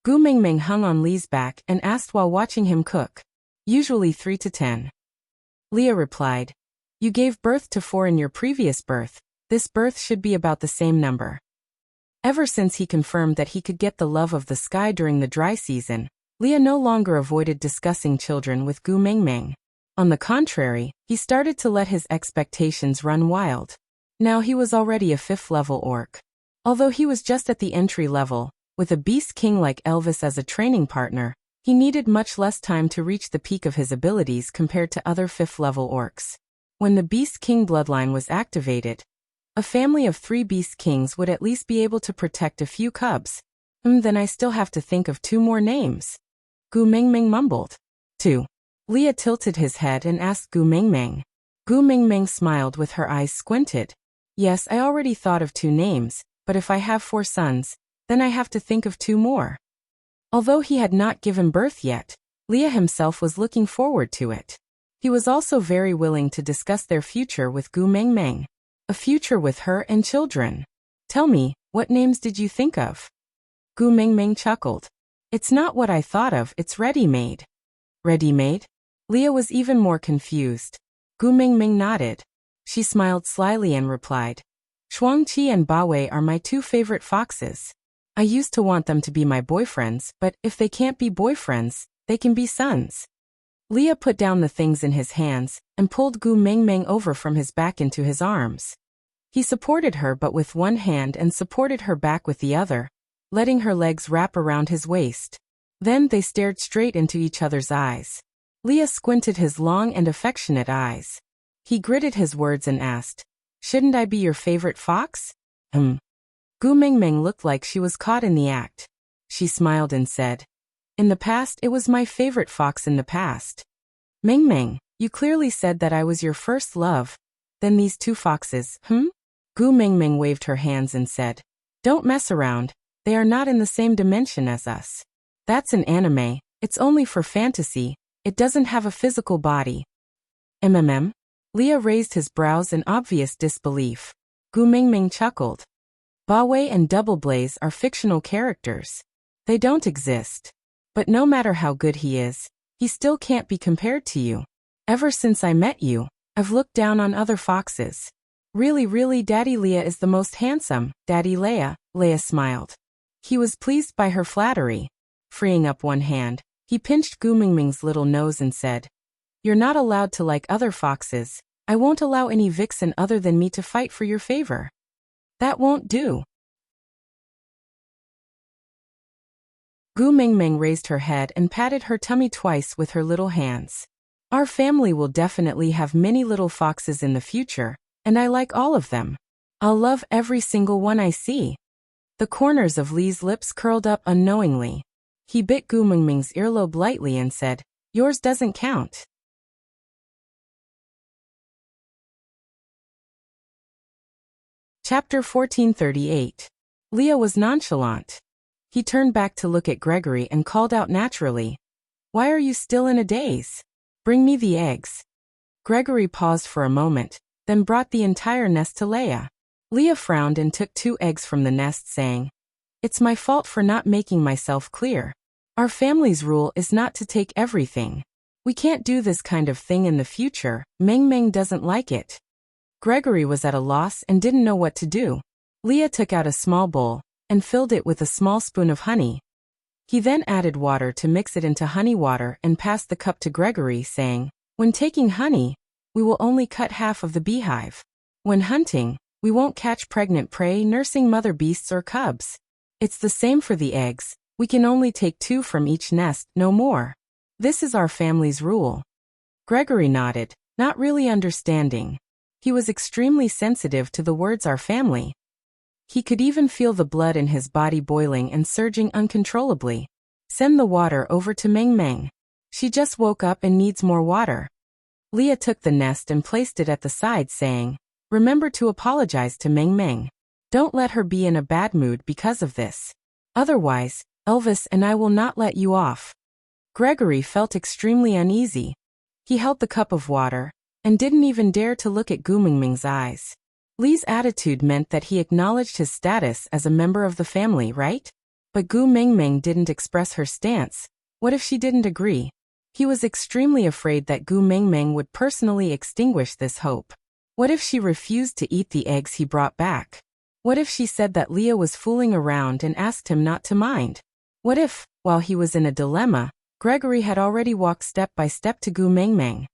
[SPEAKER 1] Gu Mingming hung on Lee's back and asked while watching him cook. Usually 3 to 10. Leah replied, You gave birth to 4 in your previous birth. This birth should be about the same number. Ever since he confirmed that he could get the love of the sky during the dry season, Leah no longer avoided discussing children with Gu Mingming. On the contrary, he started to let his expectations run wild. Now he was already a 5th-level orc. Although he was just at the entry level, with a beast king like Elvis as a training partner, he needed much less time to reach the peak of his abilities compared to other 5th-level orcs. When the Beast King bloodline was activated, a family of 3 Beast Kings would at least be able to protect a few cubs. Then I still have to think of 2 more names. Gu Mingming mumbled. 2. Leah tilted his head and asked Gu Mingming. Gu Mingming smiled with her eyes squinted. Yes, I already thought of 2 names, but if I have 4 sons, then I have to think of 2 more. Although he had not given birth yet, Leah himself was looking forward to it. He was also very willing to discuss their future with Gu Mingming. A future with her and children. Tell me, what names did you think of? Gu Mingming chuckled. It's not what I thought of, it's ready-made. Ready-made? Leah was even more confused. Gu Mingming nodded. She smiled slyly and replied, Shuangqi and Bawei are my 2 favorite foxes. I used to want them to be my boyfriends, but if they can't be boyfriends, they can be sons. Leah put down the things in his hands and pulled Gu Mingming over from his back into his arms. He supported her but with one hand and supported her back with the other, letting her legs wrap around his waist. Then they stared straight into each other's eyes. Leah squinted his long and affectionate eyes. He gritted his words and asked, Shouldn't I be your favorite fox? Gu Mingming looked like she was caught in the act. She smiled and said, In the past, it was my favorite fox in the past. Mingming, you clearly said that I was your first love. Then these 2 foxes, Gu Mingming waved her hands and said, Don't mess around, they are not in the same dimension as us. That's an anime, it's only for fantasy, it doesn't have a physical body. Leah raised his brows in obvious disbelief. Gu Mingming chuckled. Bawei and Double Blaze are fictional characters. They don't exist. But no matter how good he is, he still can't be compared to you. Ever since I met you, I've looked down on other foxes. Really, Daddy Leah is the most handsome, Daddy Leah smiled. He was pleased by her flattery. Freeing up one hand, he pinched Gu Mingming's little nose and said, "You're not allowed to like other foxes. I won't allow any vixen other than me to fight for your favor." "That won't do." Gu Mingming raised her head and patted her tummy twice with her little hands. "Our family will definitely have many little foxes in the future, and I like all of them. I'll love every single one I see." The corners of Li's lips curled up unknowingly. He bit Gu Mingming's earlobe lightly and said, "Yours doesn't count." Chapter 1438. Leah was nonchalant. He turned back to look at Gregory and called out naturally, "Why are you still in a daze? Bring me the eggs." Gregory paused for a moment, then brought the entire nest to Leah. Leah frowned and took 2 eggs from the nest, saying, "It's my fault for not making myself clear. Our family's rule is not to take everything. We can't do this kind of thing in the future. Meng Meng doesn't like it." Gregory was at a loss and didn't know what to do. Leah took out a small bowl and filled it with a small spoon of honey. He then added water to mix it into honey water and passed the cup to Gregory, saying, "When taking honey, we will only cut half of the beehive. When hunting, we won't catch pregnant prey nursing mother beasts or cubs. It's the same for the eggs. We can only take 2 from each nest, no more. This is our family's rule." Gregory nodded, not really understanding. He was extremely sensitive to the words "our family." He could even feel the blood in his body boiling and surging uncontrollably. "Send the water over to Meng Meng. She just woke up and needs more water." Leah took the nest and placed it at the side, saying, "Remember to apologize to Meng Meng. Don't let her be in a bad mood because of this. Otherwise, Elvis and I will not let you off." Gregory felt extremely uneasy. He held the cup of water and didn't even dare to look at Gu Mingming's eyes. Li's attitude meant that he acknowledged his status as a member of the family, right? But Gu Mingming didn't express her stance. What if she didn't agree? He was extremely afraid that Gu Mingming would personally extinguish this hope. What if she refused to eat the eggs he brought back? What if she said that Leah was fooling around and asked him not to mind? What if, while he was in a dilemma, Gregory had already walked step by step to Gu Mingming?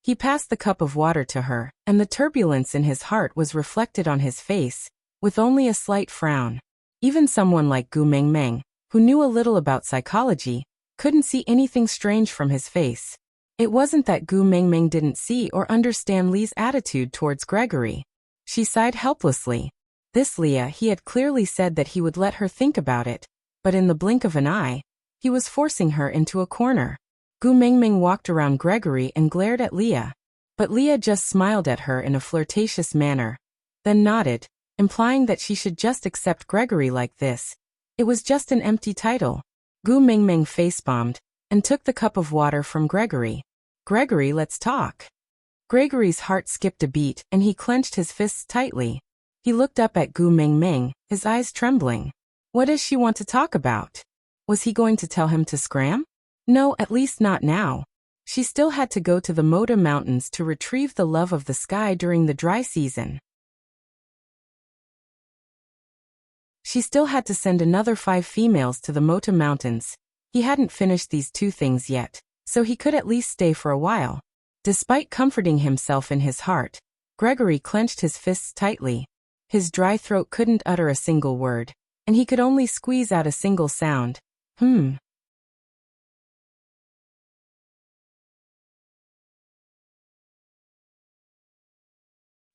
[SPEAKER 1] He passed the cup of water to her, and the turbulence in his heart was reflected on his face, with only a slight frown. Even someone like Gu Mingming, who knew a little about psychology, couldn't see anything strange from his face. It wasn't that Gu Mingming didn't see or understand Li's attitude towards Gregory. She sighed helplessly. This Leah, he had clearly said that he would let her think about it, but in the blink of an eye, he was forcing her into a corner. Gu Mingming walked around Gregory and glared at Leah, but Leah just smiled at her in a flirtatious manner, then nodded, implying that she should just accept Gregory like this. It was just an empty title. Gu Mingming face-bombed and took the cup of water from Gregory. "Gregory, let's talk." Gregory's heart skipped a beat and he clenched his fists tightly. He looked up at Gu Mingming, his eyes trembling. What does she want to talk about? Was he going to tell him to scram? No, at least not now. She still had to go to the Moda Mountains to retrieve the love of the sky during the dry season. She still had to send another 5 females to the Mota Mountains. He hadn't finished these 2 things yet, so he could at least stay for a while. Despite comforting himself in his heart, Gregory clenched his fists tightly. His dry throat couldn't utter a single word, and he could only squeeze out a single sound.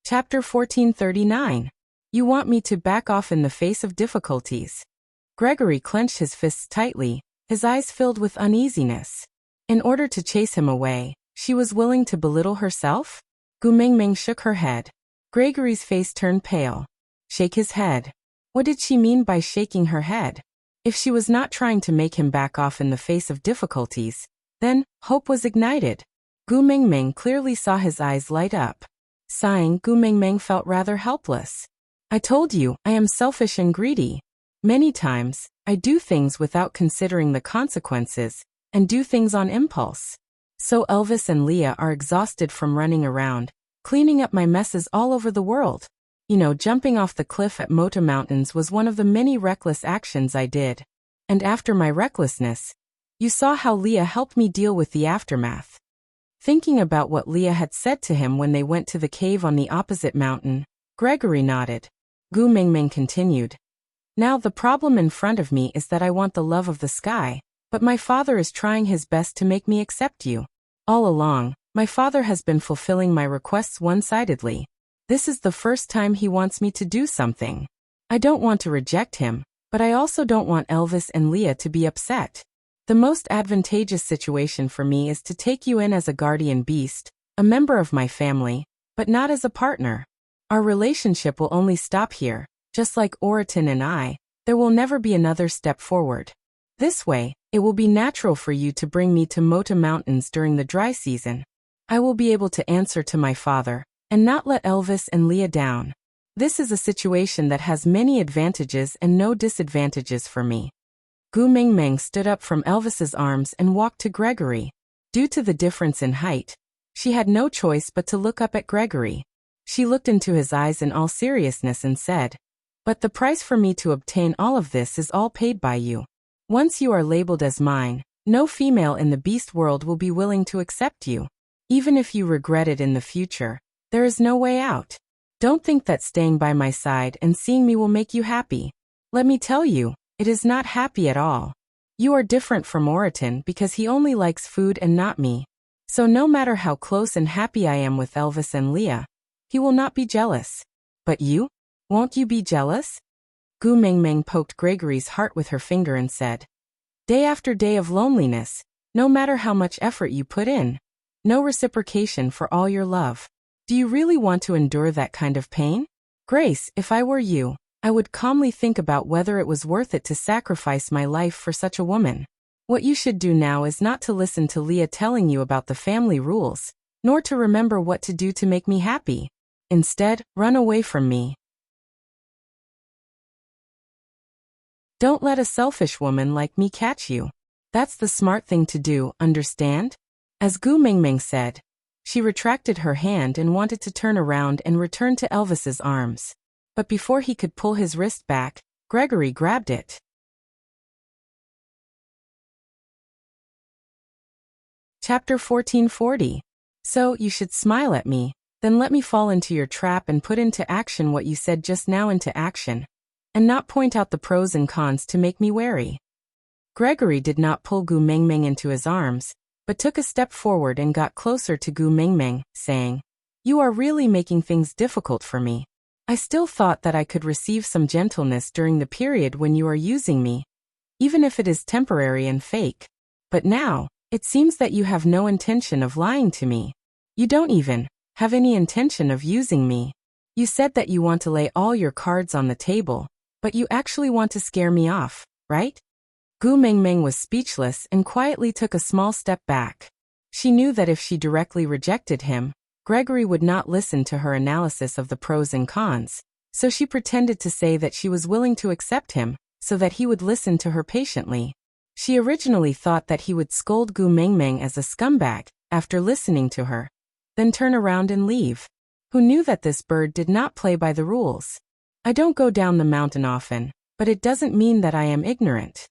[SPEAKER 1] Chapter 1439. You want me to back off in the face of difficulties. Gregory clenched his fists tightly, his eyes filled with uneasiness. In order to chase him away, she was willing to belittle herself? Gu Mingming shook her head. Gregory's face turned pale. Shake his head. What did she mean by shaking her head? If she was not trying to make him back off in the face of difficulties, then hope was ignited. Gu Mingming clearly saw his eyes light up. Sighing, Gu Mingming felt rather helpless. I told you, I am selfish and greedy. Many times, I do things without considering the consequences, and do things on impulse. So Elvis and Leah are exhausted from running around, cleaning up my messes all over the world. Jumping off the cliff at Mota Mountains was one of the many reckless actions I did. And after my recklessness, you saw how Leah helped me deal with the aftermath. Thinking about what Leah had said to him when they went to the cave on the opposite mountain, Gregory nodded. Gu Mingming continued. Now the problem in front of me is that I want the love of the sky, but my father is trying his best to make me accept you. All along, my father has been fulfilling my requests one-sidedly. This is the first time he wants me to do something. I don't want to reject him, but I also don't want Elvis and Leah to be upset. The most advantageous situation for me is to take you in as a guardian beast, a member of my family, but not as a partner. Our relationship will only stop here, just like Oriton and I. There will never be another step forward. This way, it will be natural for you to bring me to Mota Mountains during the dry season. I will be able to answer to my father, and not let Elvis and Leah down. This is a situation that has many advantages and no disadvantages for me. Gu Mingming stood up from Elvis's arms and walked to Gregory. Due to the difference in height, she had no choice but to look up at Gregory. She looked into his eyes in all seriousness and said, "But the price for me to obtain all of this is all paid by you. Once you are labeled as mine, no female in the beast world will be willing to accept you. Even if you regret it in the future, there is no way out. Don't think that staying by my side and seeing me will make you happy. Let me tell you, it is not happy at all. You are different from Oriton because he only likes food and not me. So no matter how close and happy I am with Elvis and Leah, he will not be jealous. But you? Won't you be jealous?" Gu Mingming poked Gregory's heart with her finger and said, "Day after day of loneliness, no matter how much effort you put in, no reciprocation for all your love. Do you really want to endure that kind of pain? Grace, if I were you, I would calmly think about whether it was worth it to sacrifice my life for such a woman. What you should do now is not to listen to Leah telling you about the family rules, nor to remember what to do to make me happy. Instead, run away from me. Don't let a selfish woman like me catch you. That's the smart thing to do, understand?" As Gu Mingming said, she retracted her hand and wanted to turn around and return to Elvis's arms. But before he could pull his wrist back, Gregory grabbed it. Chapter 1440. So, you should smile at me, then let me fall into your trap and put into action what you said just now into action, and not point out the pros and cons to make me wary. Gregory did not pull Gu Mingming into his arms, but took a step forward and got closer to Gu Mingming, saying, "You are really making things difficult for me. I still thought that I could receive some gentleness during the period when you are using me, even if it is temporary and fake. But now, it seems that you have no intention of lying to me. You don't even have any intention of using me. You said that you want to lay all your cards on the table, but you actually want to scare me off, right?" Gu Mingming was speechless and quietly took a small step back. She knew that if she directly rejected him, Gregory would not listen to her analysis of the pros and cons, so she pretended to say that she was willing to accept him, so that he would listen to her patiently. She originally thought that he would scold Gu Mingming as a scumbag, after listening to her, then turn around and leave. Who knew that this bird did not play by the rules? "I don't go down the mountain often, but it doesn't mean that I am ignorant."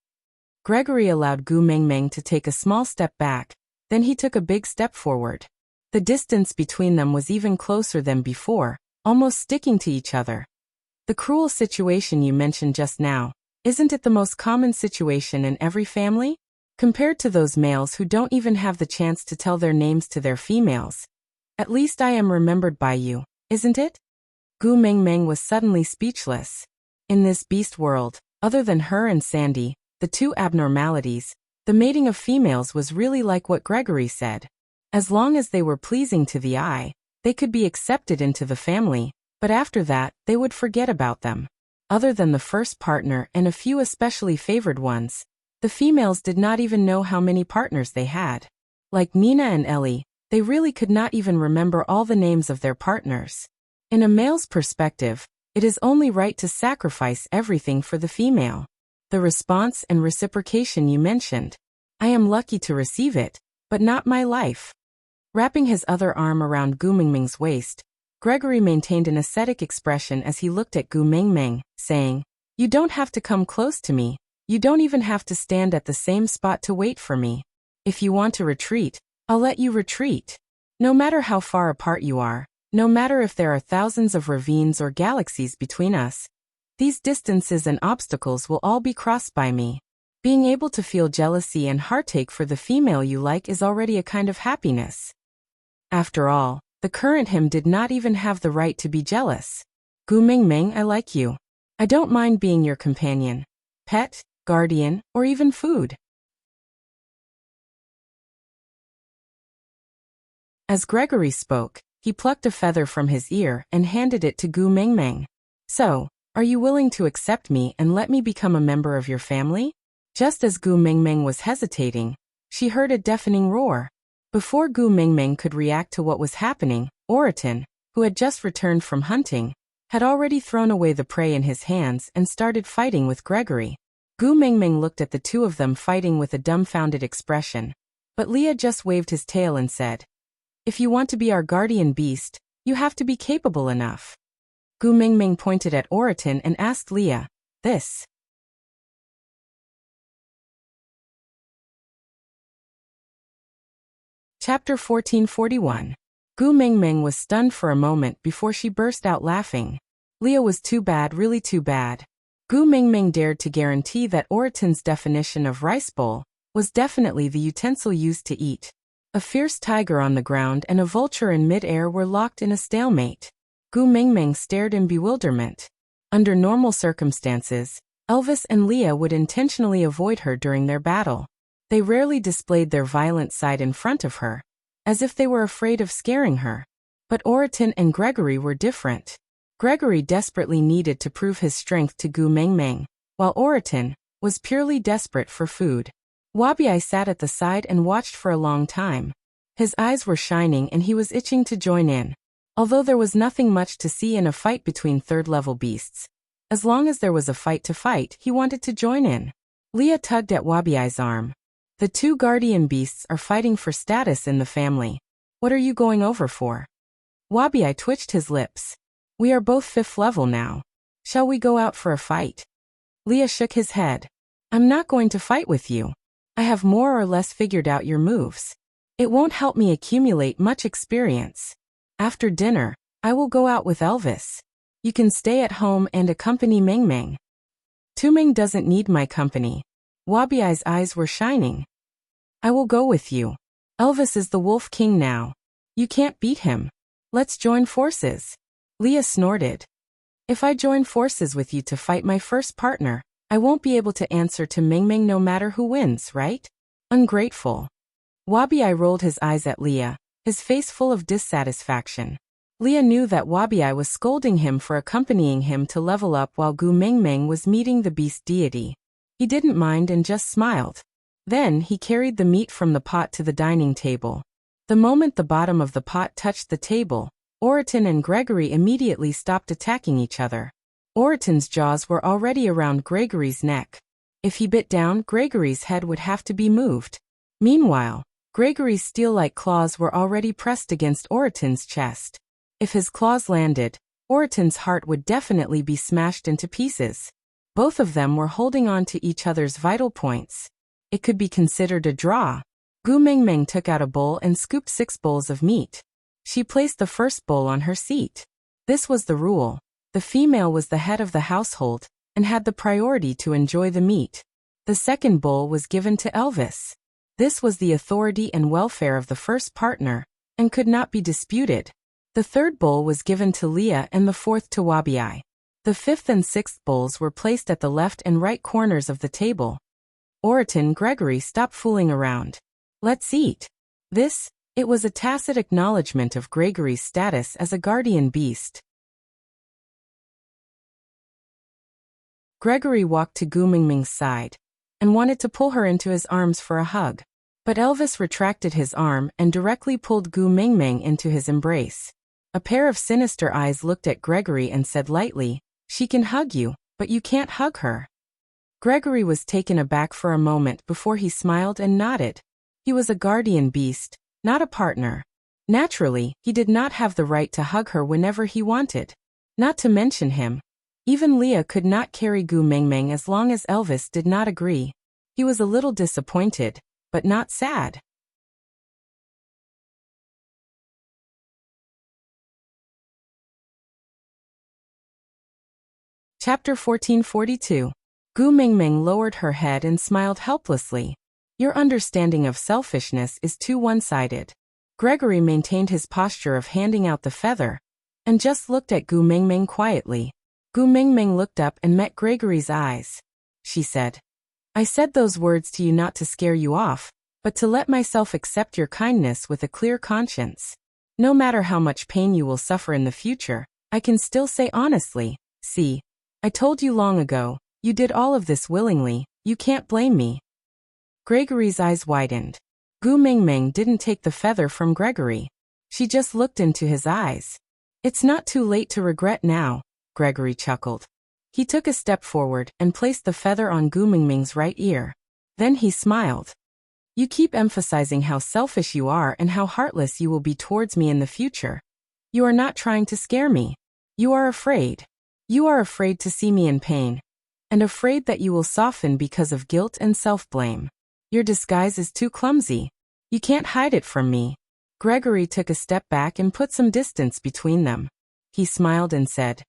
[SPEAKER 1] Gregory allowed Gu Mingming to take a small step back, then he took a big step forward. The distance between them was even closer than before, almost sticking to each other. "The cruel situation you mentioned just now, isn't it the most common situation in every family? Compared to those males who don't even have the chance to tell their names to their females. At least I am remembered by you, isn't it?" Gu Mingming was suddenly speechless. In this beast world, other than her and Sandy, the two abnormalities, the mating of females was really like what Gregory said. As long as they were pleasing to the eye, they could be accepted into the family, but after that, they would forget about them. Other than the first partner and a few especially favored ones, the females did not even know how many partners they had. Like Nina and Ellie, they really could not even remember all the names of their partners. In a male's perspective, it is only right to sacrifice everything for the female. The response and reciprocation you mentioned. I am lucky to receive it, but not my life. Wrapping his other arm around Gu Mingming's waist, Gregory maintained an ascetic expression as he looked at Gu Mingming, saying, "You don't have to come close to me. You don't even have to stand at the same spot to wait for me. If you want to retreat, I'll let you retreat. No matter how far apart you are, no matter if there are thousands of ravines or galaxies between us, these distances and obstacles will all be crossed by me. Being able to feel jealousy and heartache for the female you like is already a kind of happiness." After all, the current him did not even have the right to be jealous. "Gu Mingming, I like you. I don't mind being your companion, pet, guardian, or even food." As Gregory spoke, he plucked a feather from his ear and handed it to Gu Mingming. "So, are you willing to accept me and let me become a member of your family?" Just as Gu Mingming was hesitating, she heard a deafening roar. Before Gu Mingming could react to what was happening, Oriton, who had just returned from hunting, had already thrown away the prey in his hands and started fighting with Gregory. Gu Mingming looked at the two of them fighting with a dumbfounded expression, but Leah just waved his tail and said, "If you want to be our guardian beast, you have to be capable enough." Gu Mingming pointed at Oriton and asked Leah, "This?" Chapter 1441. Gu Mingming was stunned for a moment before she burst out laughing. Leah was too bad, really too bad. Gu Mingming dared to guarantee that Oriton's definition of rice bowl was definitely the utensil used to eat. A fierce tiger on the ground and a vulture in mid-air were locked in a stalemate. Gu Mingming stared in bewilderment. Under normal circumstances, Elvis and Leah would intentionally avoid her during their battle. They rarely displayed their violent side in front of her, as if they were afraid of scaring her. But Oriton and Gregory were different. Gregory desperately needed to prove his strength to Gu Mingming, while Oriton was purely desperate for food. Wabiai sat at the side and watched for a long time. His eyes were shining and he was itching to join in. Although there was nothing much to see in a fight between third-level beasts, as long as there was a fight to fight, he wanted to join in. Leah tugged at Wabiai's arm. "The two guardian beasts are fighting for status in the family. What are you going over for?" Wabiai twitched his lips. "We are both 5th level now. Shall we go out for a fight?" Leah shook his head. "I'm not going to fight with you. I have more or less figured out your moves. It won't help me accumulate much experience. After dinner, I will go out with Elvis. You can stay at home and accompany Mingming." "Tuming doesn't need my company." Wabiai's eyes were shining. "I will go with you. Elvis is the Wolf King now. You can't beat him. Let's join forces." Leah snorted. "If I join forces with you to fight my first partner, I won't be able to answer to Mingming no matter who wins, right? Ungrateful." Wabiai rolled his eyes at Leah, his face full of dissatisfaction. Leah knew that Wabiai was scolding him for accompanying him to level up while Gu Mingming was meeting the beast deity. He didn't mind and just smiled. Then he carried the meat from the pot to the dining table. The moment the bottom of the pot touched the table, Oriton and Gregory immediately stopped attacking each other. Oriton's jaws were already around Gregory's neck. If he bit down, Gregory's head would have to be moved. Meanwhile, Gregory's steel-like claws were already pressed against Oriton's chest. If his claws landed, Oriton's heart would definitely be smashed into pieces. Both of them were holding on to each other's vital points. It could be considered a draw. Gu Mingming took out a bowl and scooped 6 bowls of meat. She placed the first bowl on her seat. This was the rule. The female was the head of the household and had the priority to enjoy the meat. The second bowl was given to Elvis. This was the authority and welfare of the first partner and could not be disputed. The third bowl was given to Leah and the fourth to Wabiai. The 5th and 6th bowls were placed at the left and right corners of the table. Oriton, Gregory, stop fooling around. Let's eat. It was a tacit acknowledgement of Gregory's status as a guardian beast. Gregory walked to Gu Mingming's side and wanted to pull her into his arms for a hug. But Elvis retracted his arm and directly pulled Gu Mingming into his embrace. A pair of sinister eyes looked at Gregory and said lightly, "She can hug you, but you can't hug her." Gregory was taken aback for a moment before he smiled and nodded. He was a guardian beast, not a partner. Naturally, he did not have the right to hug her whenever he wanted. Not to mention him. Even Leah could not carry Gu Mengmeng as long as Elvis did not agree. He was a little disappointed, but not sad. Chapter 1442. Gu Mengmeng lowered her head and smiled helplessly. Your understanding of selfishness is too one-sided. Gregory maintained his posture of handing out the feather, and just looked at Gu Mengmeng quietly. Gu Mengmeng looked up and met Gregory's eyes. She said, I said those words to you not to scare you off, but to let myself accept your kindness with a clear conscience. No matter how much pain you will suffer in the future, I can still say honestly, see, I told you long ago, you did all of this willingly, you can't blame me. Gregory's eyes widened. Gu Mengmeng didn't take the feather from Gregory. She just looked into his eyes. It's not too late to regret now, Gregory chuckled. He took a step forward and placed the feather on Gu Mengmeng's right ear. Then he smiled. You keep emphasizing how selfish you are and how heartless you will be towards me in the future. You are not trying to scare me. You are afraid. You are afraid to see me in pain, and afraid that you will soften because of guilt and self-blame. Your disguise is too clumsy. You can't hide it from me. Gregory took a step back and put some distance between them. He smiled and said,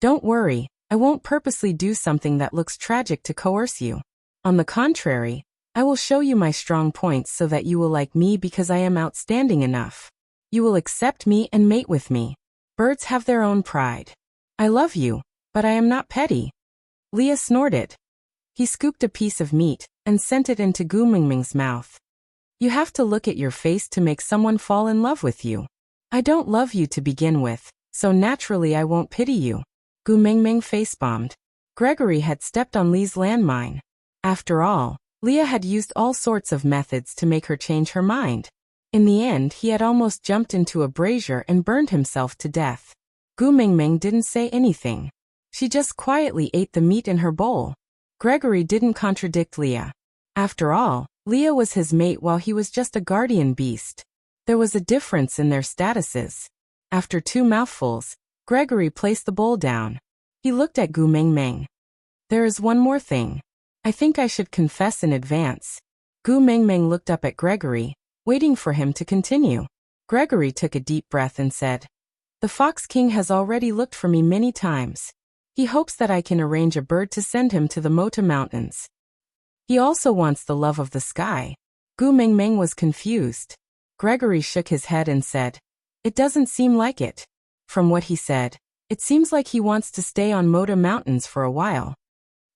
[SPEAKER 1] Don't worry, I won't purposely do something that looks tragic to coerce you. On the contrary, I will show you my strong points so that you will like me because I am outstanding enough. You will accept me and mate with me. Birds have their own pride. I love you, but I am not petty. Leah snorted. He scooped a piece of meat and sent it into Gu Mengmeng's mouth. You have to look at your face to make someone fall in love with you. I don't love you to begin with, so naturally I won't pity you. Gu Mengmeng face-bombed. Gregory had stepped on Lee's landmine. After all, Leah had used all sorts of methods to make her change her mind. In the end, he had almost jumped into a brazier and burned himself to death. Gu Mengmeng didn't say anything. She just quietly ate the meat in her bowl. Gregory didn't contradict Leah. After all, Leah was his mate while he was just a guardian beast. There was a difference in their statuses. After 2 mouthfuls, Gregory placed the bowl down. He looked at Gu Mengmeng. There is one more thing. I think I should confess in advance. Gu Mengmeng looked up at Gregory, waiting for him to continue. Gregory took a deep breath and said, The Fox King has already looked for me many times. He hopes that I can arrange a bird to send him to the Mota Mountains. He also wants the love of the sky. Gu Mengmeng was confused. Gregory shook his head and said, It doesn't seem like it. From what he said, it seems like he wants to stay on Mota Mountains for a while.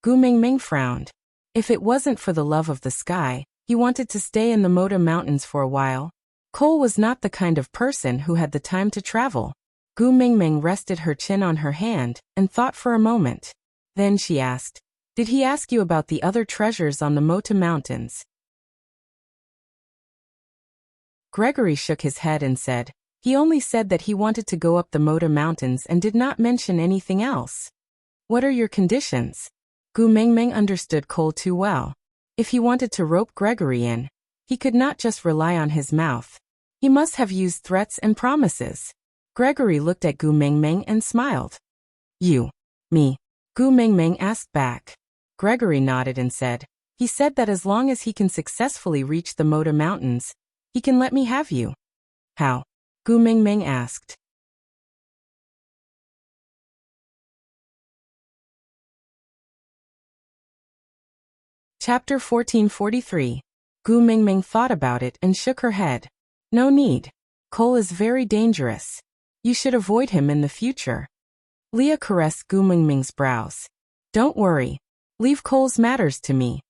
[SPEAKER 1] Gu Mengmeng frowned. If it wasn't for the love of the sky, he wanted to stay in the Mota Mountains for a while. Cole was not the kind of person who had the time to travel. Gu Mengmeng rested her chin on her hand and thought for a moment. Then she asked, Did he ask you about the other treasures on the Mota Mountains? Gregory shook his head and said, He only said that he wanted to go up the Mota Mountains and did not mention anything else. What are your conditions? Gu Mengmeng understood Cole too well. If he wanted to rope Gregory in, he could not just rely on his mouth. He must have used threats and promises. Gregory looked at Gu Mengmeng and smiled. You, me? Gu Mengmeng asked back. Gregory nodded and said, He said that as long as he can successfully reach the Mota Mountains, he can let me have you. How? Gu Mengmeng asked. Chapter 1443. Gu Mengmeng thought about it and shook her head. No need. Cole is very dangerous. You should avoid him in the future. Leah caressed Gu Mengmeng's brows. Don't worry. Leave Cole's matters to me.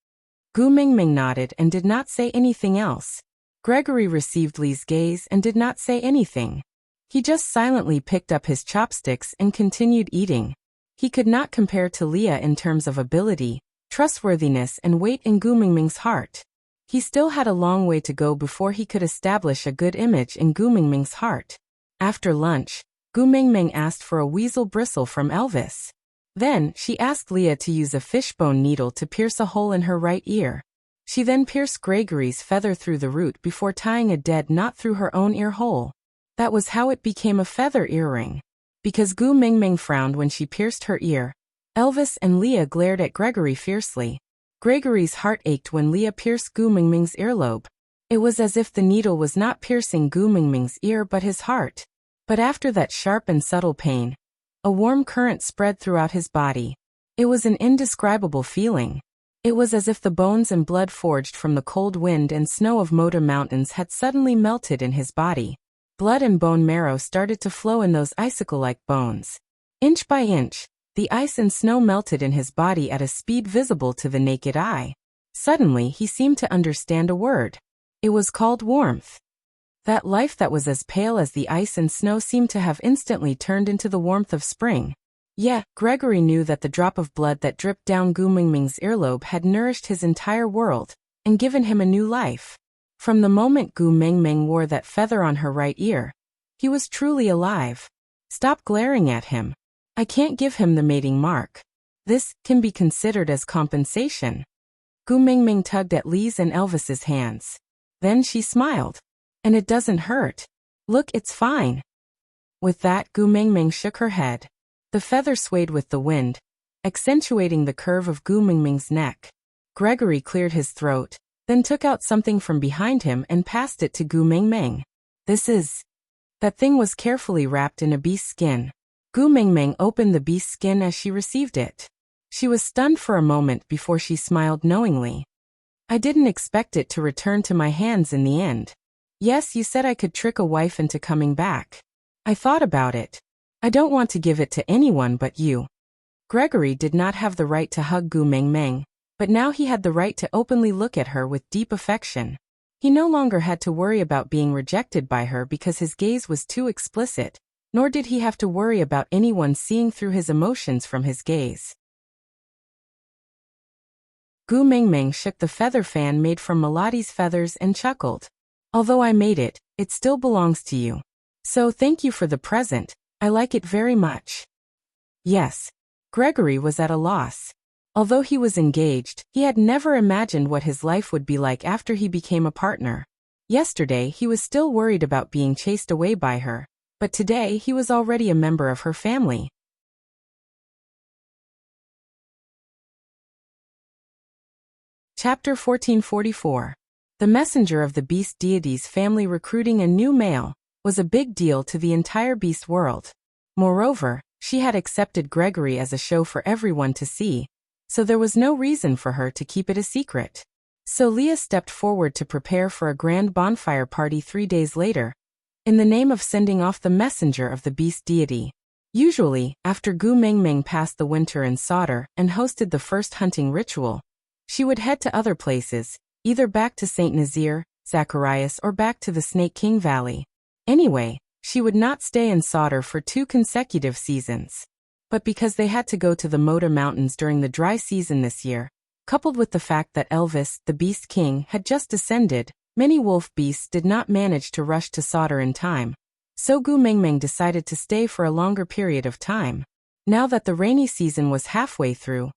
[SPEAKER 1] Gu Mengmeng nodded and did not say anything else. Gregory received Lee's gaze and did not say anything. He just silently picked up his chopsticks and continued eating. He could not compare to Leah in terms of ability, trustworthiness and weight in Gu Mengmeng's heart. He still had a long way to go before he could establish a good image in Gu Mengmeng's heart. After lunch, Gu Mengmeng asked for a weasel bristle from Elvis. Then, she asked Leah to use a fishbone needle to pierce a hole in her right ear. She then pierced Gregory's feather through the root before tying a dead knot through her own ear hole. That was how it became a feather earring. Because Gu Mingming frowned when she pierced her ear, Elvis and Leah glared at Gregory fiercely. Gregory's heart ached when Leah pierced Gu Mingming's earlobe. It was as if the needle was not piercing Gu Mingming's ear but his heart. But after that sharp and subtle pain, a warm current spread throughout his body. It was an indescribable feeling. It was as if the bones and blood forged from the cold wind and snow of Moda Mountains had suddenly melted in his body. Blood and bone marrow started to flow in those icicle-like bones. Inch by inch, the ice and snow melted in his body at a speed visible to the naked eye. Suddenly he seemed to understand a word. It was called warmth. That life that was as pale as the ice and snow seemed to have instantly turned into the warmth of spring. Yeah, Gregory knew that the drop of blood that dripped down Gu Mingming's earlobe had nourished his entire world and given him a new life. From the moment Gu Mingming wore that feather on her right ear, he was truly alive. Stop glaring at him. I can't give him the mating mark. This can be considered as compensation. Gu Mingming tugged at Lee's and Elvis's hands. Then she smiled. And it doesn't hurt. Look, it's fine. With that, Gu Mingming shook her head. The feather swayed with the wind, accentuating the curve of Gu Mingming's neck. Gregory cleared his throat, then took out something from behind him and passed it to Gu Mingming. This is... That thing was carefully wrapped in a beast's skin. Gu Mingming opened the beast's skin as she received it. She was stunned for a moment before she smiled knowingly. I didn't expect it to return to my hands in the end. Yes, you said I could trick a wife into coming back. I thought about it. I don't want to give it to anyone but you. Gregory did not have the right to hug Gu Mingming, but now he had the right to openly look at her with deep affection. He no longer had to worry about being rejected by her because his gaze was too explicit, nor did he have to worry about anyone seeing through his emotions from his gaze. Gu Mingming shook the feather fan made from Melodi's feathers and chuckled. Although I made it, it still belongs to you. So thank you for the present, I like it very much. Yes. Gregory was at a loss. Although he was engaged, he had never imagined what his life would be like after he became a partner. Yesterday he was still worried about being chased away by her, but today he was already a member of her family. Chapter 1444. The messenger of the beast deity's family recruiting a new male was a big deal to the entire beast world. Moreover, she had accepted Gregory as a show for everyone to see, so there was no reason for her to keep it a secret. So Leah stepped forward to prepare for a grand bonfire party 3 days later, in the name of sending off the messenger of the beast deity. Usually, after Gu Mingming passed the winter in Sauter and hosted the first hunting ritual, she would head to other places, either back to St. Nazir, Zacharias or back to the Snake King Valley. Anyway, she would not stay in Sauter for 2 consecutive seasons. But because they had to go to the Moda Mountains during the dry season this year, coupled with the fact that Elvis, the Beast King, had just descended, many wolf beasts did not manage to rush to Sauter in time. So Gu Mingming decided to stay for a longer period of time. Now that the rainy season was halfway through,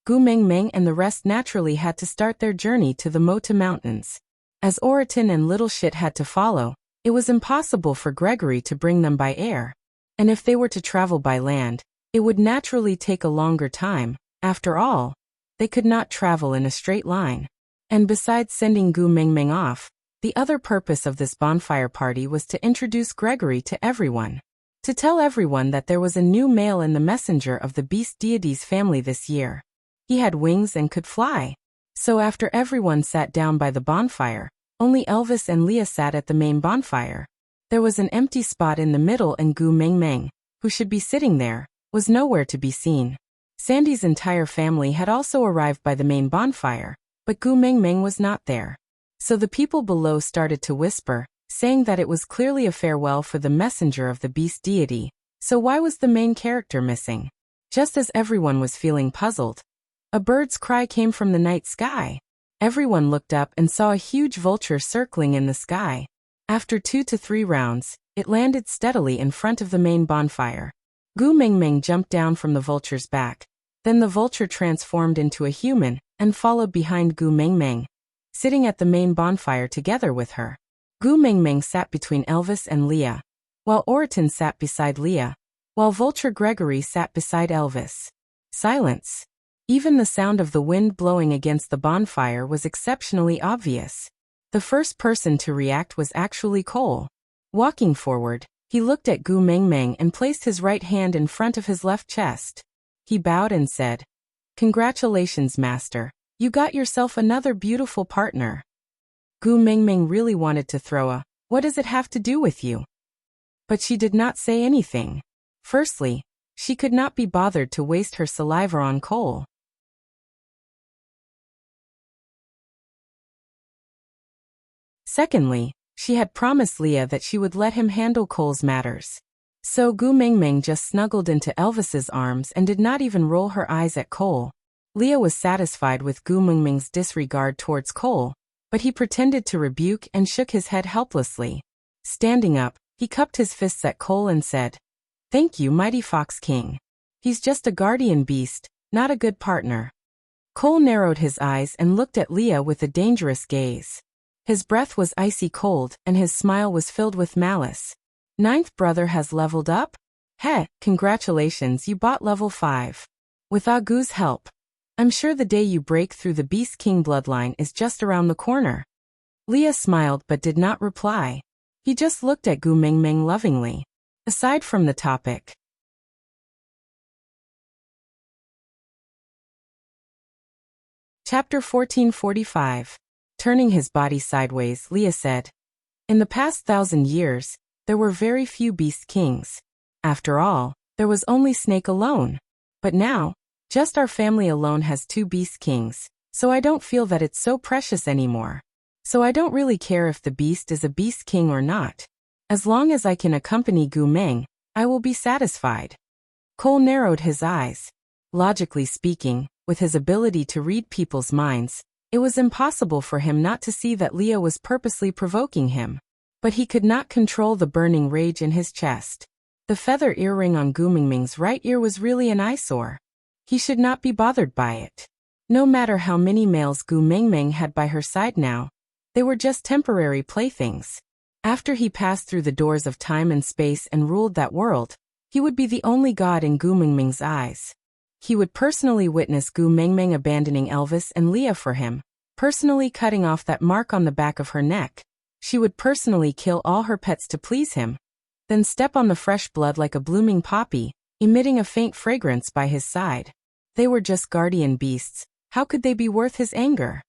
[SPEAKER 1] Gu Mingming and the rest naturally had to start their journey to the Moda Mountains. As Oraton and Little Shit had to follow, it was impossible for Gregory to bring them by air. And if they were to travel by land, it would naturally take a longer time. After all, they could not travel in a straight line. And besides sending Gu Mingming off, the other purpose of this bonfire party was to introduce Gregory to everyone. To tell everyone that there was a new male in the messenger of the beast deity's family this year. He had wings and could fly. So after everyone sat down by the bonfire, only Elvis and Leah sat at the main bonfire. There was an empty spot in the middle and Gu Mingming, who should be sitting there, was nowhere to be seen. Sandy's entire family had also arrived by the main bonfire, but Gu Mingming was not there. So the people below started to whisper, saying that it was clearly a farewell for the messenger of the beast deity, so why was the main character missing? Just as everyone was feeling puzzled, a bird's cry came from the night sky. Everyone looked up and saw a huge vulture circling in the sky. After 2 to 3 rounds, it landed steadily in front of the main bonfire. Gu Mingming jumped down from the vulture's back. Then the vulture transformed into a human and followed behind Gu Mingming, sitting at the main bonfire together with her. Gu Mingming sat between Elvis and Leah. while Oriton sat beside Leah, while Vulture Gregory sat beside Elvis. Silence. Even the sound of the wind blowing against the bonfire was exceptionally obvious. The first person to react was actually Cole. Walking forward, he looked at Gu Mengmeng and placed his right hand in front of his left chest. He bowed and said, "Congratulations, Master. You got yourself another beautiful partner." Gu Mengmeng really wanted to throw a, "What does it have to do with you?" But she did not say anything. Firstly, she could not be bothered to waste her saliva on Cole. Secondly, she had promised Leah that she would let him handle Cole's matters. So Gu Mengmeng just snuggled into Elvis's arms and did not even roll her eyes at Cole. Leah was satisfied with Gu Mengmeng's disregard towards Cole, but he pretended to rebuke and shook his head helplessly. Standing up, he cupped his fists at Cole and said, "Thank you, mighty Fox King. He's just a guardian beast, not a good partner." Cole narrowed his eyes and looked at Leah with a dangerous gaze. His breath was icy cold and his smile was filled with malice. "Ninth brother has leveled up? Heh, congratulations, you bought level 5. With Agu's help. I'm sure the day you break through the Beast King bloodline is just around the corner." Leah smiled but did not reply. He just looked at Gu Mengmeng lovingly. Aside from the topic. Chapter 1445. Turning his body sideways, Leah said, "In the past 1,000 years, there were very few Beast Kings. After all, there was only Snake alone. But now, just our family alone has 2 Beast Kings, so I don't feel that it's so precious anymore. So I don't really care if the beast is a Beast King or not. As long as I can accompany Gu Meng, I will be satisfied." Cole narrowed his eyes. Logically speaking, with his ability to read people's minds, it was impossible for him not to see that Leah was purposely provoking him. But he could not control the burning rage in his chest. The feather earring on Gu Mengmeng's right ear was really an eyesore. He should not be bothered by it. No matter how many males Gu Mengmeng had by her side now, they were just temporary playthings. After he passed through the doors of time and space and ruled that world, he would be the only god in Gu Mengmeng's eyes. He would personally witness Gu Mengmeng abandoning Elvis and Leah for him, personally cutting off that mark on the back of her neck. She would personally kill all her pets to please him, then step on the fresh blood like a blooming poppy, emitting a faint fragrance by his side. They were just guardian beasts. How could they be worth his anger?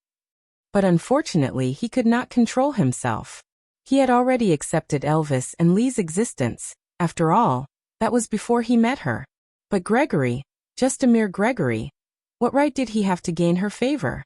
[SPEAKER 1] But unfortunately, he could not control himself. He had already accepted Elvis and Lee's existence. After all, that was before he met her. But Gregory, just a mere Gregory, what right did he have to gain her favor?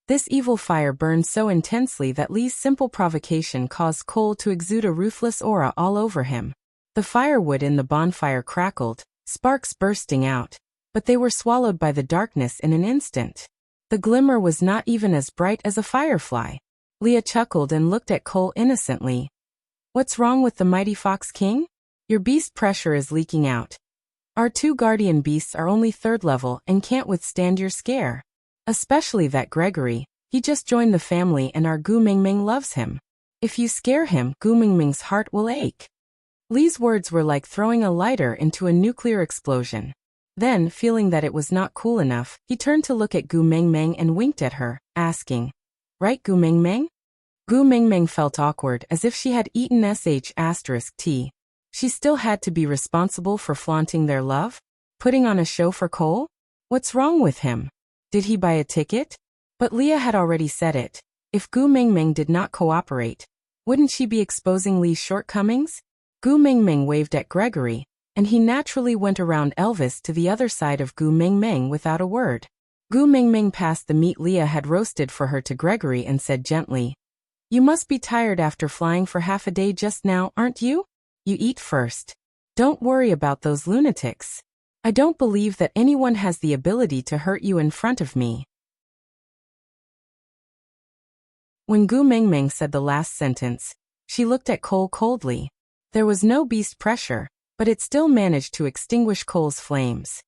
[SPEAKER 1] This evil fire burned so intensely that Lee's simple provocation caused Cole to exude a ruthless aura all over him. The firewood in the bonfire crackled, sparks bursting out, but they were swallowed by the darkness in an instant. The glimmer was not even as bright as a firefly. Leah chuckled and looked at Cole innocently. "What's wrong with the mighty Fox King? Your beast pressure is leaking out. Our 2 guardian beasts are only 3rd level and can't withstand your scare. Especially that Gregory, he just joined the family and our Gu Mengmeng loves him. If you scare him, Gu Mengmeng's heart will ache." Lee's words were like throwing a lighter into a nuclear explosion. Then, feeling that it was not cool enough, he turned to look at Gu Mengmeng and winked at her, asking, "Right, Gu Mengmeng?" Gu Mengmeng felt awkward as if she had eaten **T. She still had to be responsible for flaunting their love? Putting on a show for Cole? What's wrong with him? Did he buy a ticket? But Leah had already said it. If Gu Mengmeng did not cooperate, wouldn't she be exposing Lee's shortcomings? Gu Mengmeng waved at Gregory, and he naturally went around Elvis to the other side of Gu Mengmeng without a word. Gu Mengmeng passed the meat Leah had roasted for her to Gregory and said gently, "You must be tired after flying for half a day just now, aren't you? You eat first. Don't worry about those lunatics. I don't believe that anyone has the ability to hurt you in front of me." When Gu Mengmeng said the last sentence, she looked at Cole coldly. There was no beast pressure, but it still managed to extinguish Cole's flames.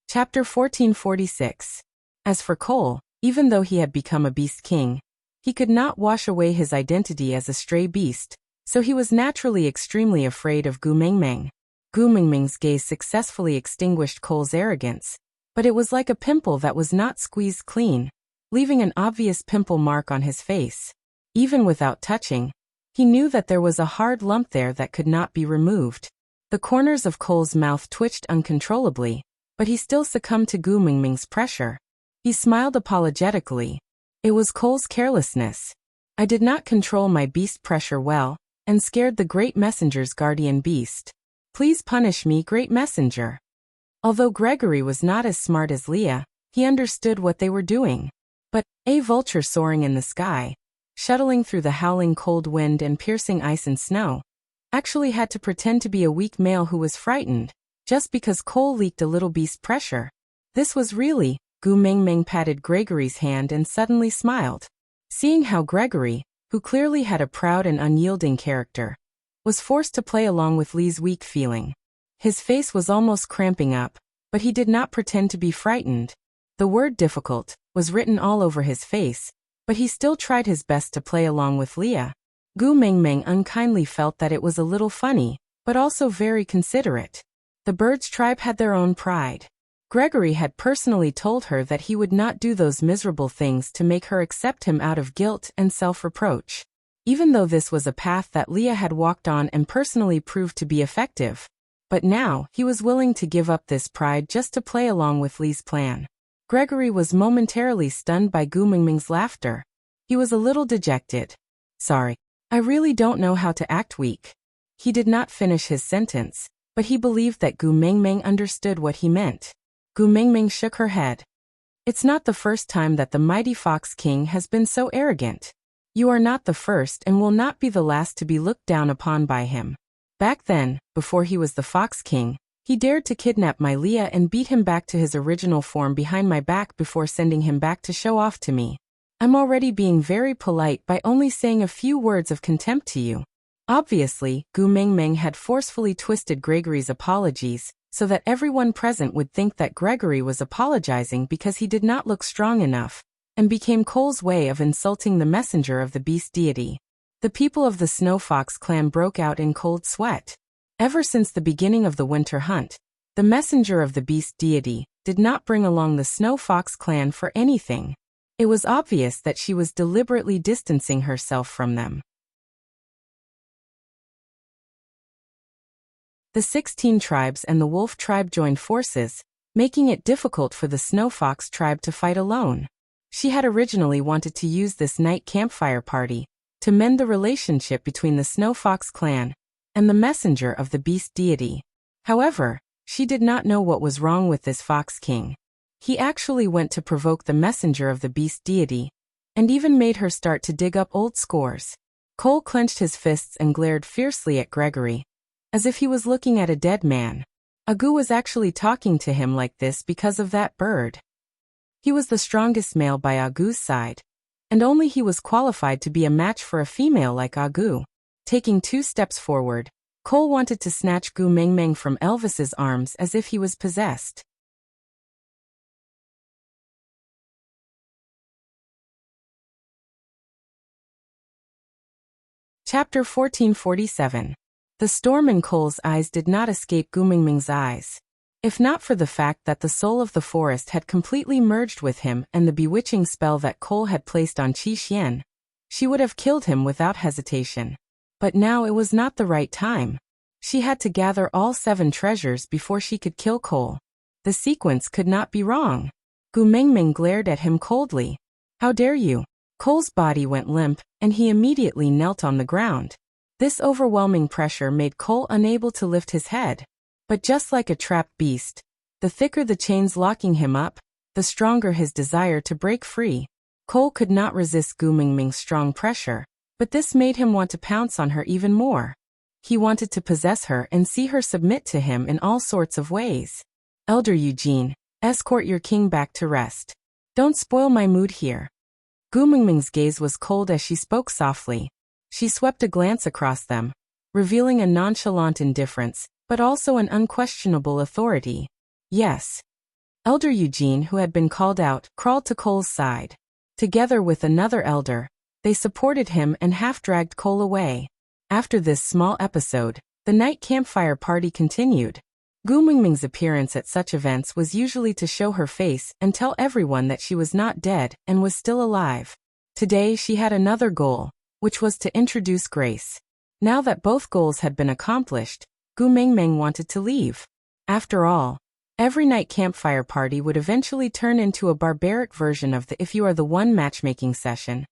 [SPEAKER 1] Chapter 1446. As for Cole, even though he had become a beast king, he could not wash away his identity as a stray beast, so he was naturally extremely afraid of Gu Mengmeng. Gu Mengmeng's gaze successfully extinguished Cole's arrogance, but it was like a pimple that was not squeezed clean, leaving an obvious pimple mark on his face. Even without touching, he knew that there was a hard lump there that could not be removed. The corners of Cole's mouth twitched uncontrollably, but he still succumbed to Gu Mengmeng's pressure. He smiled apologetically. It was Cole's carelessness. I did not control my beast pressure well, and scared the great messenger's guardian beast. Please punish me, great messenger. Although Gregory was not as smart as Leah, he understood what they were doing. But a vulture soaring in the sky, shuttling through the howling cold wind and piercing ice and snow, actually had to pretend to be a weak male who was frightened, just because Cole leaked a little beast pressure. This was really. Gu Mengmeng patted Gregory's hand and suddenly smiled. Seeing how Gregory, who clearly had a proud and unyielding character, was forced to play along with Lee's weak feeling. His face was almost cramping up, but he did not pretend to be frightened. The word difficult was written all over his face, but he still tried his best to play along with Leah. Gu Mengmeng unkindly felt that it was a little funny, but also very considerate. The birds' tribe had their own pride. Gregory had personally told her that he would not do those miserable things to make her accept him out of guilt and self-reproach. Even though this was a path that Leah had walked on and personally proved to be effective. But now, he was willing to give up this pride just to play along with Lee's plan. Gregory was momentarily stunned by Gu Mengmeng's laughter. He was a little dejected. Sorry, I really don't know how to act weak. He did not finish his sentence, but he believed that Gu Mengmeng understood what he meant. Gu Mengmeng shook her head. It's not the first time that the mighty Fox King has been so arrogant. You are not the first and will not be the last to be looked down upon by him. Back then, before he was the Fox King, he dared to kidnap my Leah and beat him back to his original form behind my back before sending him back to show off to me. I'm already being very polite by only saying a few words of contempt to you. Obviously, Gu Mengmeng had forcefully twisted Gregory's apologies, so that everyone present would think that Gregory was apologizing because he did not look strong enough, and became Cole's way of insulting the messenger of the beast deity. The people of the Snow Fox clan broke out in cold sweat. Ever since the beginning of the winter hunt, the messenger of the beast deity did not bring along the Snow Fox clan for anything. It was obvious that she was deliberately distancing herself from them. The 16 tribes and the Wolf tribe joined forces, making it difficult for the Snow Fox tribe to fight alone. She had originally wanted to use this night campfire party to mend the relationship between the Snow Fox clan and the messenger of the beast deity. However, she did not know what was wrong with this Fox King. He actually went to provoke the messenger of the beast deity, and even made her start to dig up old scores. Cole clenched his fists and glared fiercely at Gregory, as if he was looking at a dead man. Agu was actually talking to him like this because of that bird. He was the strongest male by Agu's side, and only he was qualified to be a match for a female like Agu. Taking 2 steps forward, Cole wanted to snatch Gu Mengmeng from Elvis's arms as if he was possessed. Chapter 1447. The storm in Cole's eyes did not escape Gu Mengmeng's eyes. If not for the fact that the soul of the forest had completely merged with him and the bewitching spell that Cole had placed on Qi Xian, she would have killed him without hesitation. But now it was not the right time. She had to gather all 7 treasures before she could kill Cole. The sequence could not be wrong. Gu Mengmeng glared at him coldly. How dare you? Cole's body went limp, and he immediately knelt on the ground. This overwhelming pressure made Cole unable to lift his head. But just like a trapped beast, the thicker the chains locking him up, the stronger his desire to break free. Cole could not resist Gu Mengmeng's strong pressure, but this made him want to pounce on her even more. He wanted to possess her and see her submit to him in all sorts of ways. Elder Eugene, escort your king back to rest. Don't spoil my mood here. Gu Mengmeng's gaze was cold as she spoke softly. She swept a glance across them, revealing a nonchalant indifference, but also an unquestionable authority. Yes. Elder Eugene, who had been called out, crawled to Cole's side. Together with another elder, they supported him and half-dragged Cole away. After this small episode, the night campfire party continued. Gu Mingming's appearance at such events was usually to show her face and tell everyone that she was not dead and was still alive. Today she had another goal, which was to introduce Grace. Now that both goals had been accomplished, Gu Mingming wanted to leave. After all, every night campfire party would eventually turn into a barbaric version of the If You Are the One matchmaking session.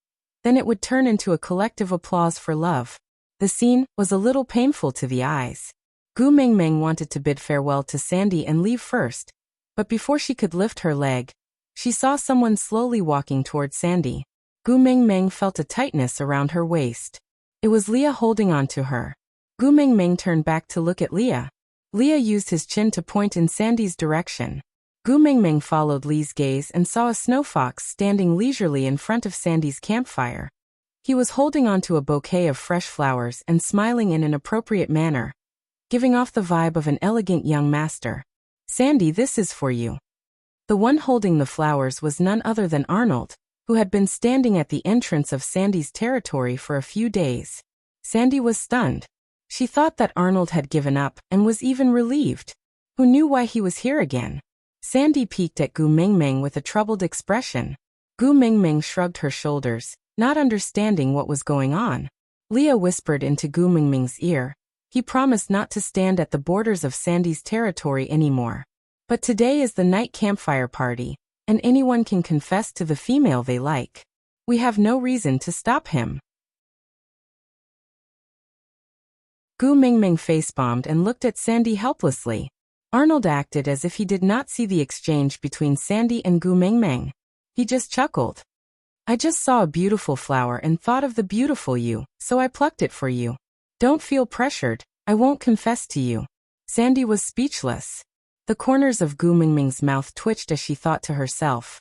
[SPEAKER 1] Then it would turn into a collective applause for love. The scene was a little painful to the eyes. Gu Mingming wanted to bid farewell to Sandy and leave first, but before she could lift her leg, she saw someone slowly walking toward Sandy. Gu Mingming felt a tightness around her waist. It was Leah holding on to her. Gu Mingming turned back to look at Leah. Leah used his chin to point in Sandy's direction. Gu Mingming followed Lee's gaze and saw a snow fox standing leisurely in front of Sandy's campfire. He was holding onto a bouquet of fresh flowers and smiling in an appropriate manner, giving off the vibe of an elegant young master. "Sandy, this is for you." The one holding the flowers was none other than Arnold, who had been standing at the entrance of Sandy's territory for a few days. Sandy was stunned. She thought that Arnold had given up and was even relieved. Who knew why he was here again? Sandy peeked at Gu Mingming with a troubled expression. Gu Mingming shrugged her shoulders, not understanding what was going on. Leah whispered into Gu Mingming's ear. He promised not to stand at the borders of Sandy's territory anymore. But today is the night campfire party, and anyone can confess to the female they like. We have no reason to stop him. Gu Mingming face-bombed and looked at Sandy helplessly. Arnold acted as if he did not see the exchange between Sandy and Gu Mingming. He just chuckled. "I just saw a beautiful flower and thought of the beautiful you, so I plucked it for you. Don't feel pressured, I won't confess to you." Sandy was speechless. The corners of Gu Mingming's mouth twitched as she thought to herself.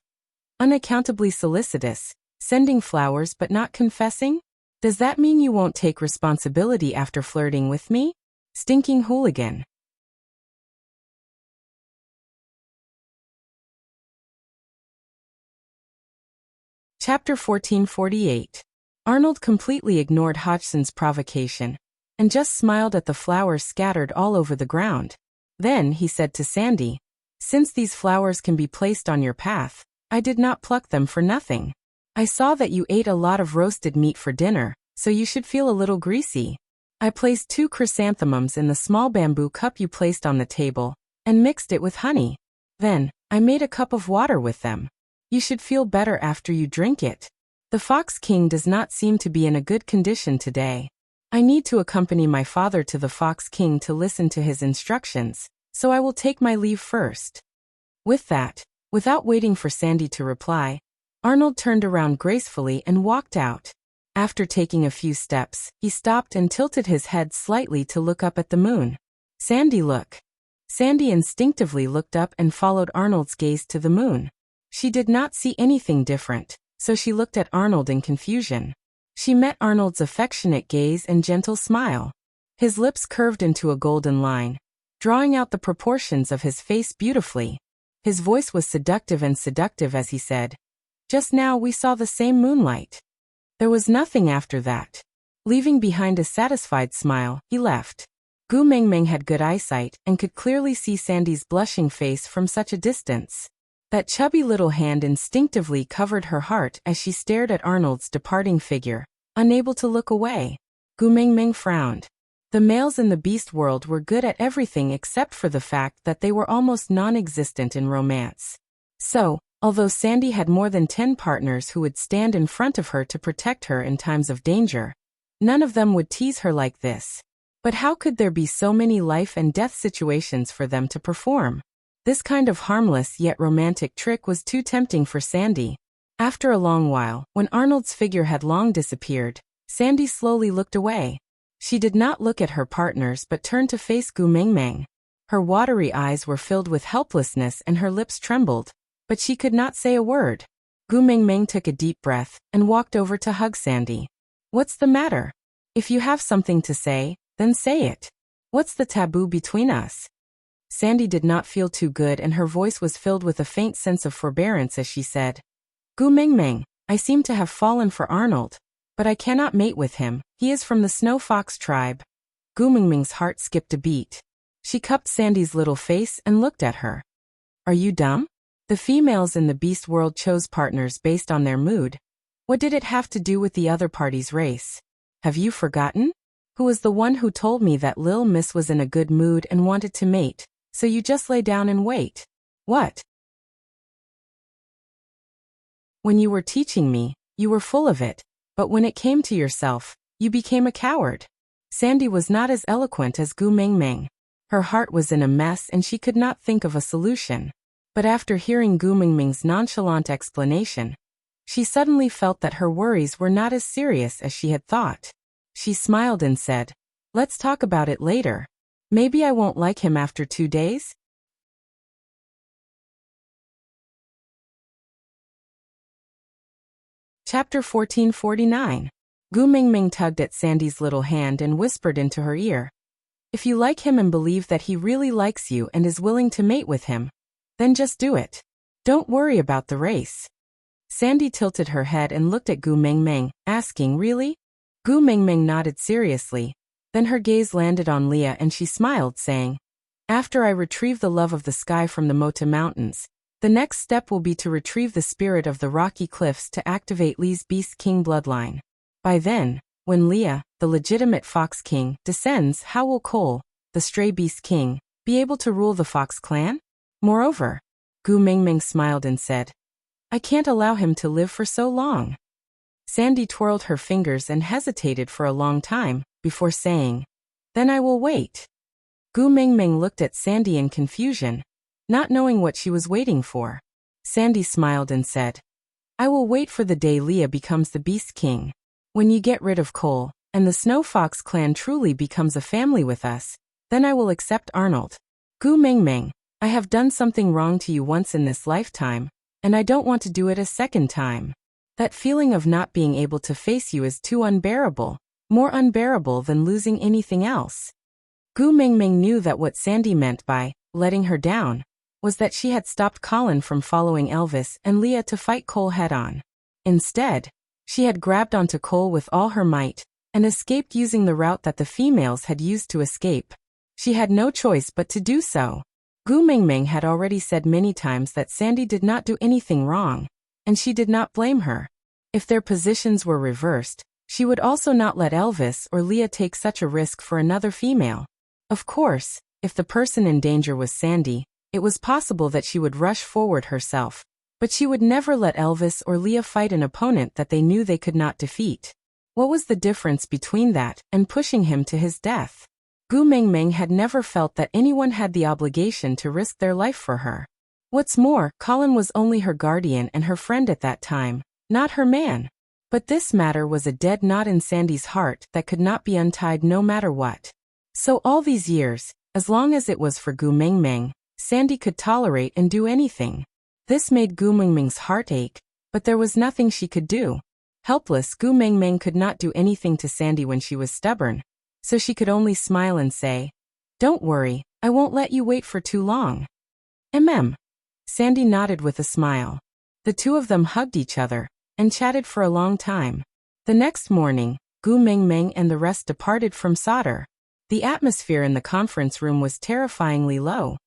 [SPEAKER 1] Unaccountably solicitous, sending flowers but not confessing? Does that mean you won't take responsibility after flirting with me? Stinking hooligan. Chapter 1448. Arnold completely ignored Hodgson's provocation and just smiled at the flowers scattered all over the ground. Then he said to Sandy, "Since these flowers can be placed on your path, I did not pluck them for nothing. I saw that you ate a lot of roasted meat for dinner, so you should feel a little greasy. I placed 2 chrysanthemums in the small bamboo cup you placed on the table, and mixed it with honey. Then, I made a cup of water with them. You should feel better after you drink it. The Fox King does not seem to be in a good condition today. I need to accompany my father to the Fox King to listen to his instructions, so I will take my leave first." With that, without waiting for Sandy to reply, Arnold turned around gracefully and walked out. After taking a few steps, he stopped and tilted his head slightly to look up at the moon. "Sandy, look." Sandy instinctively looked up and followed Arnold's gaze to the moon. She did not see anything different, so she looked at Arnold in confusion. She met Arnold's affectionate gaze and gentle smile. His lips curved into a golden line, drawing out the proportions of his face beautifully. His voice was seductive as he said, "Just now we saw the same moonlight." There was nothing after that. Leaving behind a satisfied smile, he left. Gu Mingming had good eyesight and could clearly see Sandy's blushing face from such a distance. That chubby little hand instinctively covered her heart as she stared at Arnold's departing figure, unable to look away. Gu Mingming frowned. The males in the beast world were good at everything except for the fact that they were almost non-existent in romance. So, although Sandy had more than 10 partners who would stand in front of her to protect her in times of danger, none of them would tease her like this. But how could there be so many life and death situations for them to perform? This kind of harmless yet romantic trick was too tempting for Sandy. After a long while, when Arnold's figure had long disappeared, Sandy slowly looked away. She did not look at her partners but turned to face Gu Mingming. Her watery eyes were filled with helplessness and her lips trembled, but she could not say a word. Gu Mingming took a deep breath and walked over to hug Sandy. "What's the matter? If you have something to say, then say it. What's the taboo between us?" Sandy did not feel too good and her voice was filled with a faint sense of forbearance as she said, Gu Mengmeng, I seem to have fallen for Arnold, but I cannot mate with him, he is from the Snow Fox tribe. Gu Mengmeng's heart skipped a beat. She cupped Sandy's little face and looked at her. Are you dumb? The females in the beast world chose partners based on their mood. What did it have to do with the other party's race? Have you forgotten? Who was the one who told me that Lil Miss was in a good mood and wanted to mate, so you just lay down and wait? What? When you were teaching me, you were full of it, but when it came to yourself, you became a coward. Sandy was not as eloquent as Gu Mengmeng. Her heart was in a mess and she could not think of a solution. But after hearing Gu Mengmeng's nonchalant explanation, she suddenly felt that her worries were not as serious as she had thought. She smiled and said, let's talk about it later. Maybe I won't like him after 2 days? Chapter 1449. Gu Mengmeng tugged at Sandy's little hand and whispered into her ear. If you like him and believe that he really likes you and is willing to mate with him, then just do it. Don't worry about the race. Sandy tilted her head and looked at Gu Mengmeng, asking, really? Gu Mengmeng nodded seriously. Then her gaze landed on Leah and she smiled, saying, after I retrieve the love of the sky from the Mota Mountains, the next step will be to retrieve the spirit of the rocky cliffs to activate Lee's Beast King bloodline. By then, when Leah, the legitimate Fox King, descends, how will Cole, the stray Beast King, be able to rule the Fox clan? Moreover, Gu Mengmeng smiled and said, I can't allow him to live for so long. Sandy twirled her fingers and hesitated for a long time, before saying, then I will wait. Gu Mengmeng looked at Sandy in confusion, not knowing what she was waiting for. Sandy smiled and said, I will wait for the day Leah becomes the Beast King. When you get rid of Cole, and the Snow Fox clan truly becomes a family with us, then I will accept Arnold. Gu Mengmeng, I have done something wrong to you once in this lifetime, and I don't want to do it a second time. That feeling of not being able to face you is too unbearable, more unbearable than losing anything else. Gu Mengmeng knew that what Sandy meant by letting her down was that she had stopped Colin from following Elvis and Leah to fight Cole head-on. Instead, she had grabbed onto Cole with all her might and escaped using the route that the females had used to escape. She had no choice but to do so. Gu Mengmeng had already said many times that Sandy did not do anything wrong, and she did not blame her. If their positions were reversed, she would also not let Elvis or Leah take such a risk for another female. Of course, if the person in danger was Sandy, it was possible that she would rush forward herself, but she would never let Elvis or Leah fight an opponent that they knew they could not defeat. What was the difference between that and pushing him to his death? Gu Mengmeng had never felt that anyone had the obligation to risk their life for her. What's more, Colin was only her guardian and her friend at that time, not her man. But this matter was a dead knot in Sandy's heart that could not be untied no matter what. So all these years, as long as it was for Gu Mengmeng, Sandy could tolerate and do anything. This made Gu Mengmeng's heart ache, but there was nothing she could do. Helpless, Gu Mengmeng could not do anything to Sandy when she was stubborn, so she could only smile and say, don't worry, I won't let you wait for too long. Sandy nodded with a smile. The two of them hugged each other and chatted for a long time. The next morning, Gu Mengmeng and the rest departed from Solder. The atmosphere in the conference room was terrifyingly low.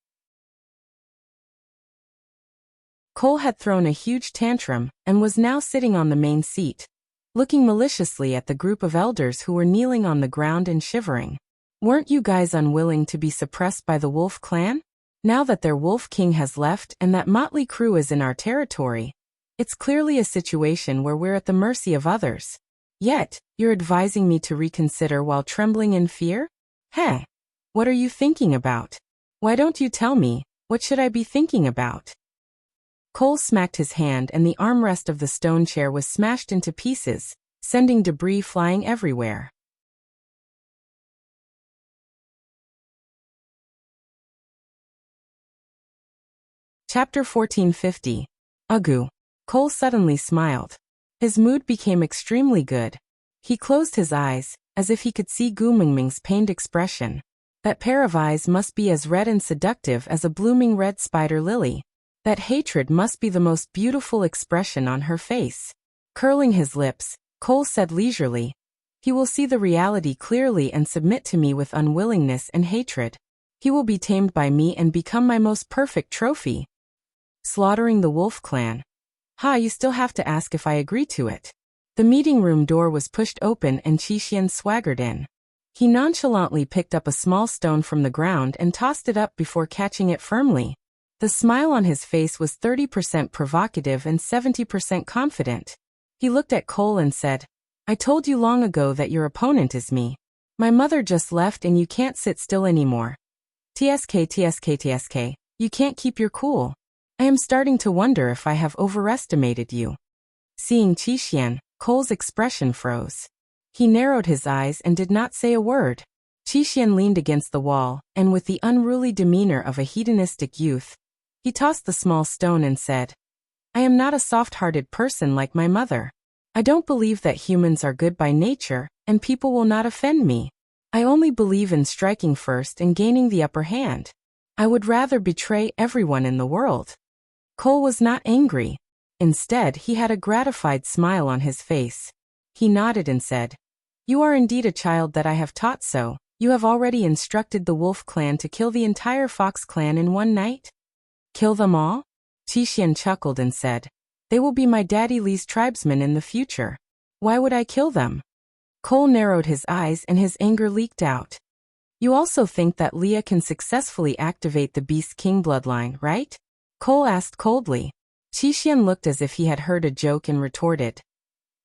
[SPEAKER 1] Cole had thrown a huge tantrum and was now sitting on the main seat, looking maliciously at the group of elders who were kneeling on the ground and shivering. Weren't you guys unwilling to be suppressed by the Wolf clan? Now that their Wolf King has left and that motley crew is in our territory, it's clearly a situation where we're at the mercy of others. Yet, you're advising me to reconsider while trembling in fear? Heh! What are you thinking about? Why don't you tell me, what should I be thinking about? Cole smacked his hand and the armrest of the stone chair was smashed into pieces, sending debris flying everywhere. Chapter 1450. Ugu. Cole suddenly smiled. His mood became extremely good. He closed his eyes, as if he could see Gu Mengmeng's pained expression. That pair of eyes must be as red and seductive as a blooming red spider lily. That hatred must be the most beautiful expression on her face. Curling his lips, Cole said leisurely, "He will see the reality clearly and submit to me with unwillingness and hatred. He will be tamed by me and become my most perfect trophy." Slaughtering the wolf clan. You still have to ask if I agree to it. The meeting room door was pushed open and Qi swaggered in. He nonchalantly picked up a small stone from the ground and tossed it up before catching it firmly. The smile on his face was 30% provocative and 70% confident. He looked at Cole and said, "I told you long ago that your opponent is me. My mother just left and you can't sit still anymore. TSK, you can't keep your cool. I am starting to wonder if I have overestimated you." Seeing Qi, Cole's expression froze. He narrowed his eyes and did not say a word. Qi leaned against the wall, and with the unruly demeanor of a hedonistic youth, he tossed the small stone and said, "I am not a soft-hearted person like my mother. I don't believe that humans are good by nature, and people will not offend me. I only believe in striking first and gaining the upper hand. I would rather betray everyone in the world." Cole was not angry. Instead, he had a gratified smile on his face. He nodded and said, "You are indeed a child that I have taught so. You have already instructed the Wolf clan to kill the entire Fox clan in one night?" "Kill them all?" Qi chuckled and said, "They will be my daddy Lee's tribesmen in the future. Why would I kill them?" Cole narrowed his eyes and his anger leaked out. "You also think that Leah can successfully activate the Beast King bloodline, right?" Cole asked coldly. Qi looked as if he had heard a joke and retorted,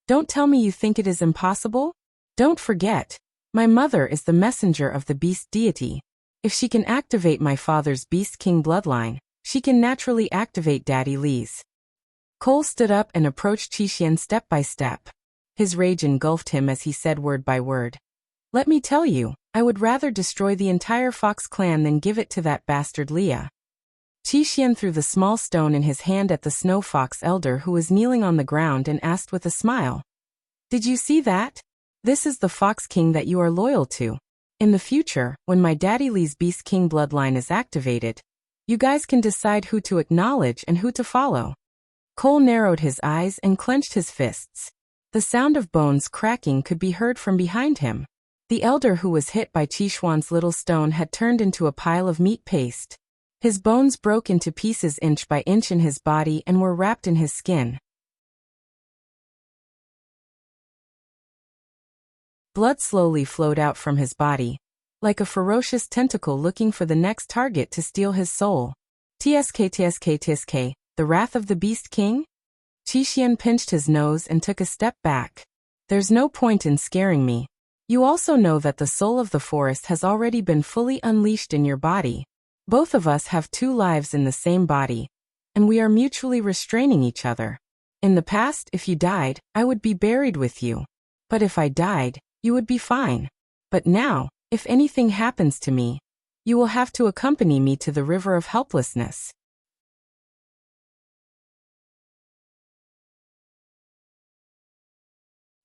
[SPEAKER 1] "Don't tell me you think it is impossible? Don't forget, my mother is the messenger of the beast deity. If she can activate my father's Beast King bloodline, she can naturally activate Daddy Lee's." Cole stood up and approached Qi step by step. His rage engulfed him as he said word by word, "Let me tell you, I would rather destroy the entire Fox clan than give it to that bastard Leah." Qi threw the small stone in his hand at the Snow Fox elder who was kneeling on the ground and asked with a smile, "Did you see that? This is the Fox King that you are loyal to. In the future, when my Daddy Lee's Beast King bloodline is activated, you guys can decide who to acknowledge and who to follow." Cole narrowed his eyes and clenched his fists. The sound of bones cracking could be heard from behind him. The elder who was hit by Qishuan's little stone had turned into a pile of meat paste. His bones broke into pieces inch by inch in his body and were wrapped in his skin. Blood slowly flowed out from his body, like a ferocious tentacle looking for the next target to steal his soul. TSK, the wrath of the Beast King? Qi pinched his nose and took a step back. "There's no point in scaring me. You also know that the soul of the forest has already been fully unleashed in your body. Both of us have two lives in the same body, and we are mutually restraining each other. In the past, if you died, I would be buried with you. But if I died, you would be fine. But now, if anything happens to me, you will have to accompany me to the river of helplessness."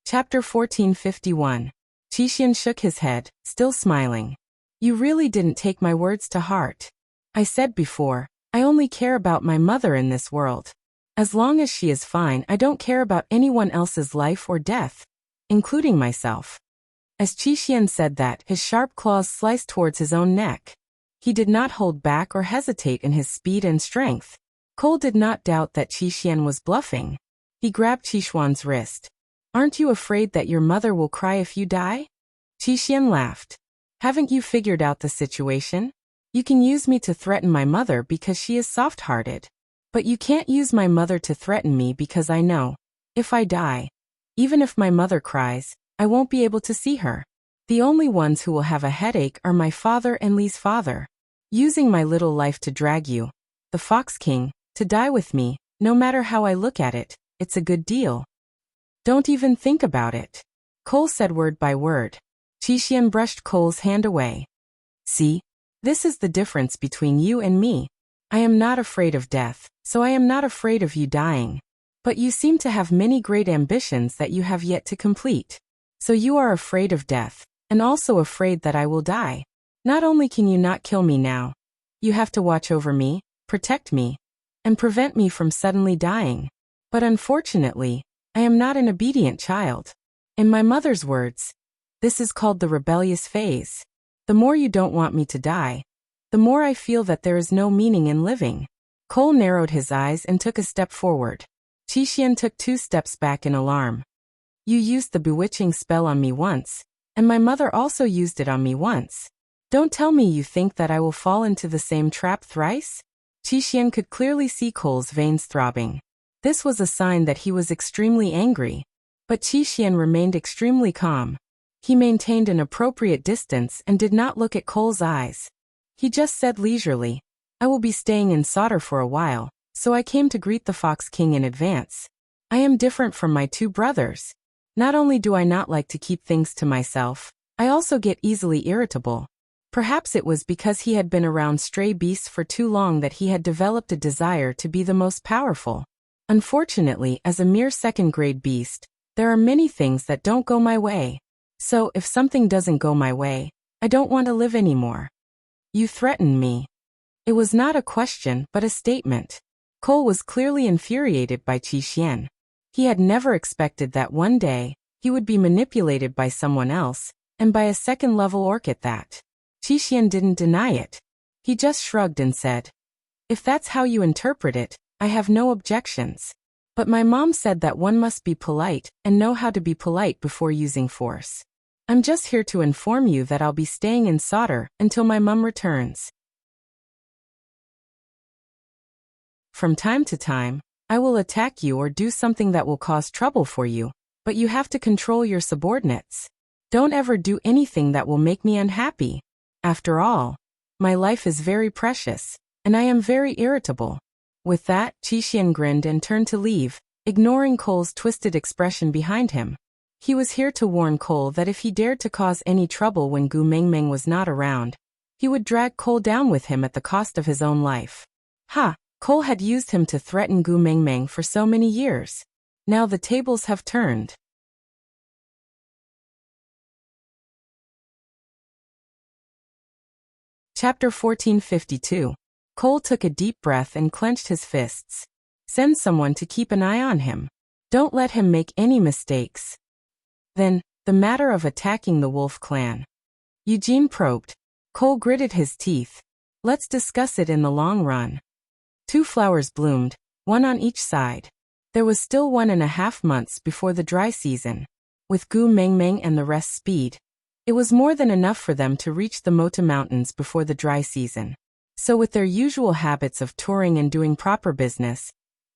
[SPEAKER 1] Chapter 1451. Qi shook his head, still smiling. "You really didn't take my words to heart. I said before, I only care about my mother in this world. As long as she is fine, I don't care about anyone else's life or death, including myself." As Qi said that, his sharp claws sliced towards his own neck. He did not hold back or hesitate in his speed and strength. Cole did not doubt that Qi was bluffing. He grabbed Qishuan's wrist. "Aren't you afraid that your mother will cry if you die?" Qi laughed. "Haven't you figured out the situation? You can use me to threaten my mother because she is soft-hearted. But you can't use my mother to threaten me because I know, if I die, even if my mother cries, I won't be able to see her. The only ones who will have a headache are my father and Lee's father. Using my little life to drag you, the Fox King, to die with me, no matter how I look at it, it's a good deal. Don't even think about it." Cole said word by word. Qi brushed Cole's hand away. "See? This is the difference between you and me. I am not afraid of death, so I am not afraid of you dying. But you seem to have many great ambitions that you have yet to complete. So you are afraid of death, and also afraid that I will die. Not only can you not kill me now, you have to watch over me, protect me, and prevent me from suddenly dying. But unfortunately, I am not an obedient child. In my mother's words, this is called the rebellious phase. The more you don't want me to die, the more I feel that there is no meaning in living. Cole narrowed his eyes and took a step forward. Qixuan took 2 steps back in alarm. You used the bewitching spell on me once, and my mother also used it on me once. Don't tell me you think that I will fall into the same trap thrice? Qixuan could clearly see Cole's veins throbbing. This was a sign that he was extremely angry. But Qixuan remained extremely calm. He maintained an appropriate distance and did not look at Cole's eyes. He just said leisurely, I will be staying in Sauter for a while, so I came to greet the Fox King in advance. I am different from my 2 brothers. Not only do I not like to keep things to myself, I also get easily irritable. Perhaps it was because he had been around stray beasts for too long that he had developed a desire to be the most powerful. Unfortunately, as a mere 2nd-grade beast, there are many things that don't go my way. So, if something doesn't go my way, I don't want to live anymore. You threatened me. It was not a question but a statement. Cole was clearly infuriated by Qixuan. He had never expected that one day, he would be manipulated by someone else, and by a 2nd-level orc at that. Qixuan didn't deny it. He just shrugged and said, if that's how you interpret it, I have no objections. But my mom said that one must be polite and know how to be polite before using force. I'm just here to inform you that I'll be staying in Sauter until my mom returns. From time to time, I will attack you or do something that will cause trouble for you, but you have to control your subordinates. Don't ever do anything that will make me unhappy. After all, my life is very precious, and I am very irritable. With that, Qixuan grinned and turned to leave, ignoring Cole's twisted expression behind him. He was here to warn Cole that if he dared to cause any trouble when Gu Mengmeng was not around, he would drag Cole down with him at the cost of his own life. Ha! Cole had used him to threaten Gu Mengmeng for so many years. Now the tables have turned. Chapter 1452. Cole took a deep breath and clenched his fists. Send someone to keep an eye on him. Don't let him make any mistakes. Then, the matter of attacking the Wolf clan. Eugene probed. Cole gritted his teeth. Let's discuss it in the long run. 2 flowers bloomed, one on each side. There was still 1.5 months before the dry season. With Gu Mengmeng and the rest's speed, it was more than enough for them to reach the Mota Mountains before the dry season. So with their usual habits of touring and doing proper business,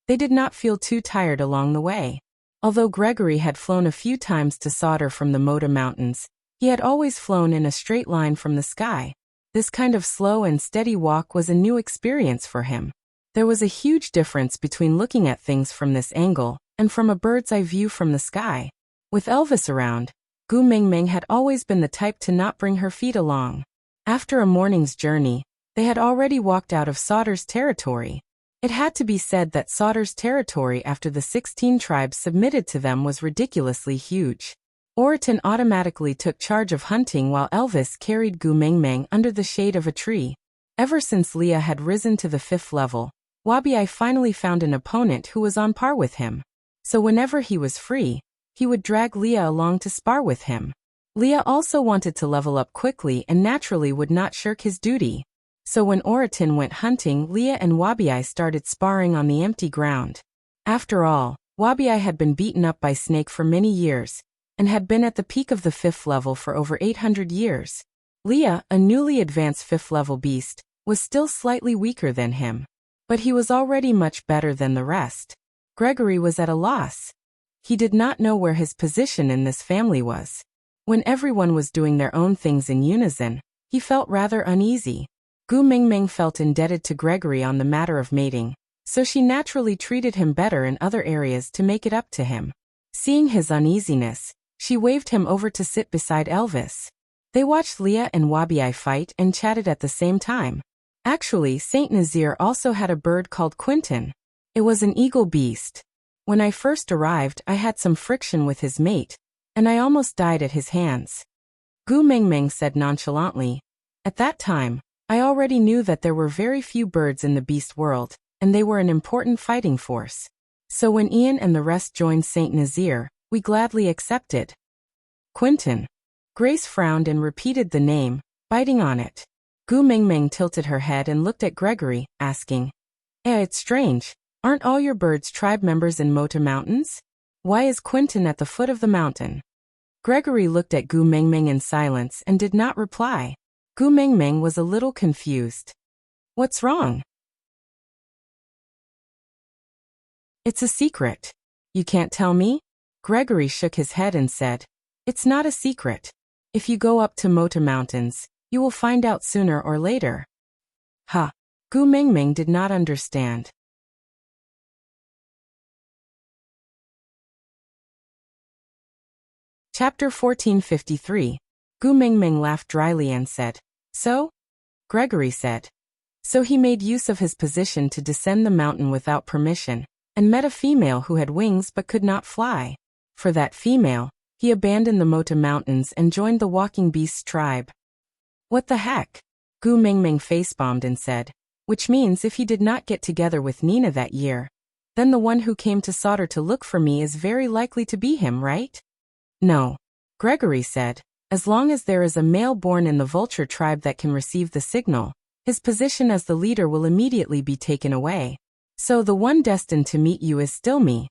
[SPEAKER 1] they did not feel too tired along the way. Although Gregory had flown a few times to Sauter from the Mota Mountains, he had always flown in a straight line from the sky. This kind of slow and steady walk was a new experience for him. There was a huge difference between looking at things from this angle and from a bird's-eye view from the sky. With Elvis around, Gu Mengmeng had always been the type to not bring her feet along. After a morning's journey, they had already walked out of Sauter's territory. It had to be said that Sauter's territory after the 16 tribes submitted to them was ridiculously huge. Oriton automatically took charge of hunting while Elvis carried Gu Mengmeng under the shade of a tree. Ever since Leah had risen to the 5th level, Wabi finally found an opponent who was on par with him. So whenever he was free, he would drag Leah along to spar with him. Leah also wanted to level up quickly and naturally would not shirk his duty. So when Oriton went hunting, Leah and Wabi started sparring on the empty ground. After all, Wabi had been beaten up by Snake for many years, and had been at the peak of the 5th level for over 800 years. Leah, a newly advanced 5th level beast, was still slightly weaker than him. But he was already much better than the rest. Gregory was at a loss. He did not know where his position in this family was. When everyone was doing their own things in unison, he felt rather uneasy. Gu Mengmeng felt indebted to Gregory on the matter of mating, so she naturally treated him better in other areas to make it up to him. Seeing his uneasiness, she waved him over to sit beside Elvis. They watched Leah and Wabi fight and chatted at the same time. Actually, Saint Nazir also had a bird called Quinton. It was an eagle beast. When I first arrived, I had some friction with his mate, and I almost died at his hands. Gu Mengmeng said nonchalantly, At that time, I already knew that there were very few birds in the beast world, and they were an important fighting force. So when Ian and the rest joined Saint Nazir, we gladly accepted. Quentin. Grace frowned and repeated the name, biting on it. Gu Mingming tilted her head and looked at Gregory, asking, it's strange. Aren't all your birds tribe members in Mota Mountains? Why is Quentin at the foot of the mountain? Gregory looked at Gu Mingming in silence and did not reply. Gu Mingming was a little confused. What's wrong? It's a secret. You can't tell me? Gregory shook his head and said, it's not a secret. If you go up to Mota Mountains, you will find out sooner or later. Ha! Gu Mingming did not understand. Chapter 1453. Gu Mingming laughed dryly and said, So? Gregory said. So he made use of his position to descend the mountain without permission, and met a female who had wings but could not fly. For that female, he abandoned the Mota Mountains and joined the Walking Beasts tribe. What the heck? Gu Mingming facebombed and said, which means if he did not get together with Nina that year, then the one who came to Sauter to look for me is very likely to be him, right? No. Gregory said, as long as there is a male born in the vulture tribe that can receive the signal, his position as the leader will immediately be taken away. So the one destined to meet you is still me.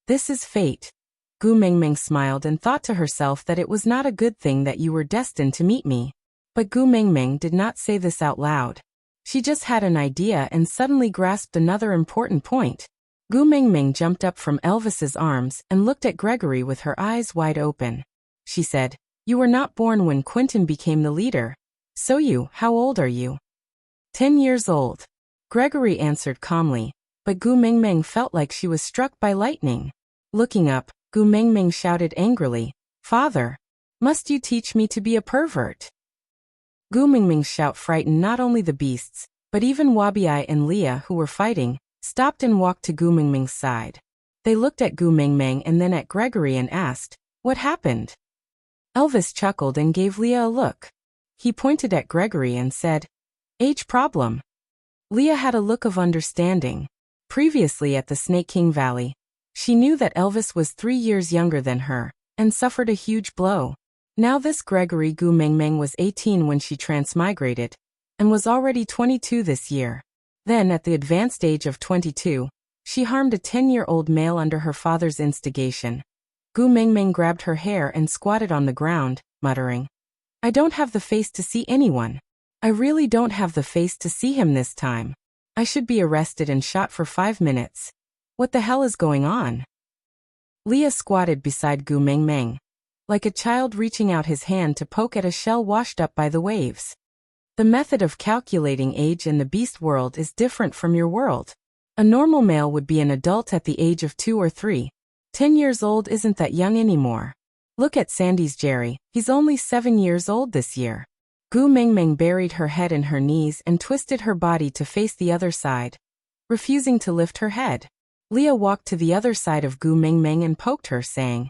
[SPEAKER 1] This is fate. Gu Mingming smiled and thought to herself that it was not a good thing that you were destined to meet me. But Gu Mingming did not say this out loud. She just had an idea and suddenly grasped another important point. Gu Mingming jumped up from Elvis's arms and looked at Gregory with her eyes wide open. She said, You were not born when Quentin became the leader. So how old are you? 10 years old. Gregory answered calmly, but Gu Mingming felt like she was struck by lightning. Looking up, Gu Mingming shouted angrily, Father, must you teach me to be a pervert? Gu Mingming's shout frightened not only the beasts, but even Wabiai and Leah who were fighting, stopped and walked to Gu Mingming's side. They looked at Gu Mingming and then at Gregory and asked, What happened? Elvis chuckled and gave Leah a look. He pointed at Gregory and said, Age problem. Leah had a look of understanding. Previously at the Snake King Valley, she knew that Elvis was 3 years younger than her, and suffered a huge blow. Now this Gregory Gu Mingming was 18 when she transmigrated, and was already 22 this year. Then at the advanced age of 22, she harmed a 10-year-old male under her father's instigation. Gu Mingming grabbed her hair and squatted on the ground, muttering, I don't have the face to see anyone. I really don't have the face to see him this time. I should be arrested and shot for 5 minutes. What the hell is going on? Leah squatted beside Gu Mingming, like a child reaching out his hand to poke at a shell washed up by the waves. The method of calculating age in the beast world is different from your world. A normal male would be an adult at the age of 2 or 3. 10 years old isn't that young anymore. Look at Sandy's Jerry, he's only 7 years old this year. Gu Mingming buried her head in her knees and twisted her body to face the other side, refusing to lift her head. Leah walked to the other side of Gu Mingming and poked her, saying,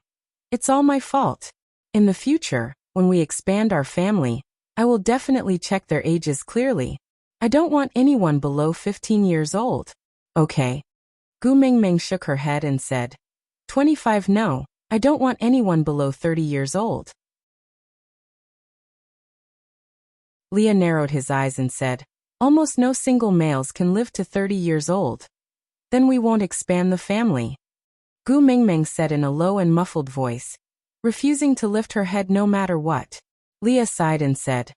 [SPEAKER 1] It's all my fault. In the future, when we expand our family, I will definitely check their ages clearly. I don't want anyone below 15 years old. Okay. Gu Mingming shook her head and said, 25 no, I don't want anyone below 30 years old. Leah narrowed his eyes and said, Almost no single males can live to 30 years old. Then we won't expand the family. Gu Mingming said in a low and muffled voice, refusing to lift her head no matter what. Leah sighed and said,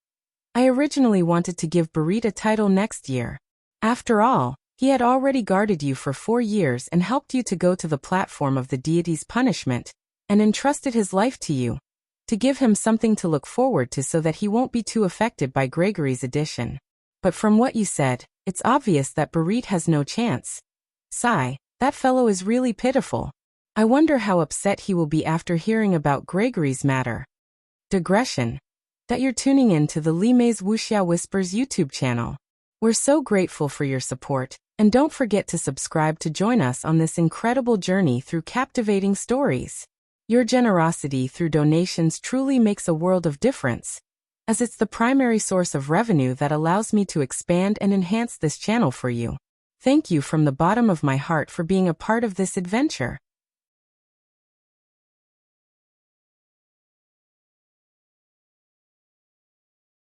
[SPEAKER 1] I originally wanted to give Barit a title next year. After all, he had already guarded you for 4 years and helped you to go to the platform of the deity's punishment, and entrusted his life to you, to give him something to look forward to so that he won't be too affected by Gregory's addition. But from what you said, it's obvious that Barit has no chance. Sigh, that fellow is really pitiful. I wonder how upset he will be after hearing about Gregory's matter. Digression. That you're tuning in to the Limei's Wuxia Whispers YouTube channel. We're so grateful for your support, and don't forget to subscribe to join us on this incredible journey through captivating stories. Your generosity through donations truly makes a world of difference. as it's the primary source of revenue that allows me to expand and enhance this channel for you. Thank you from the bottom of my heart for being a part of this adventure.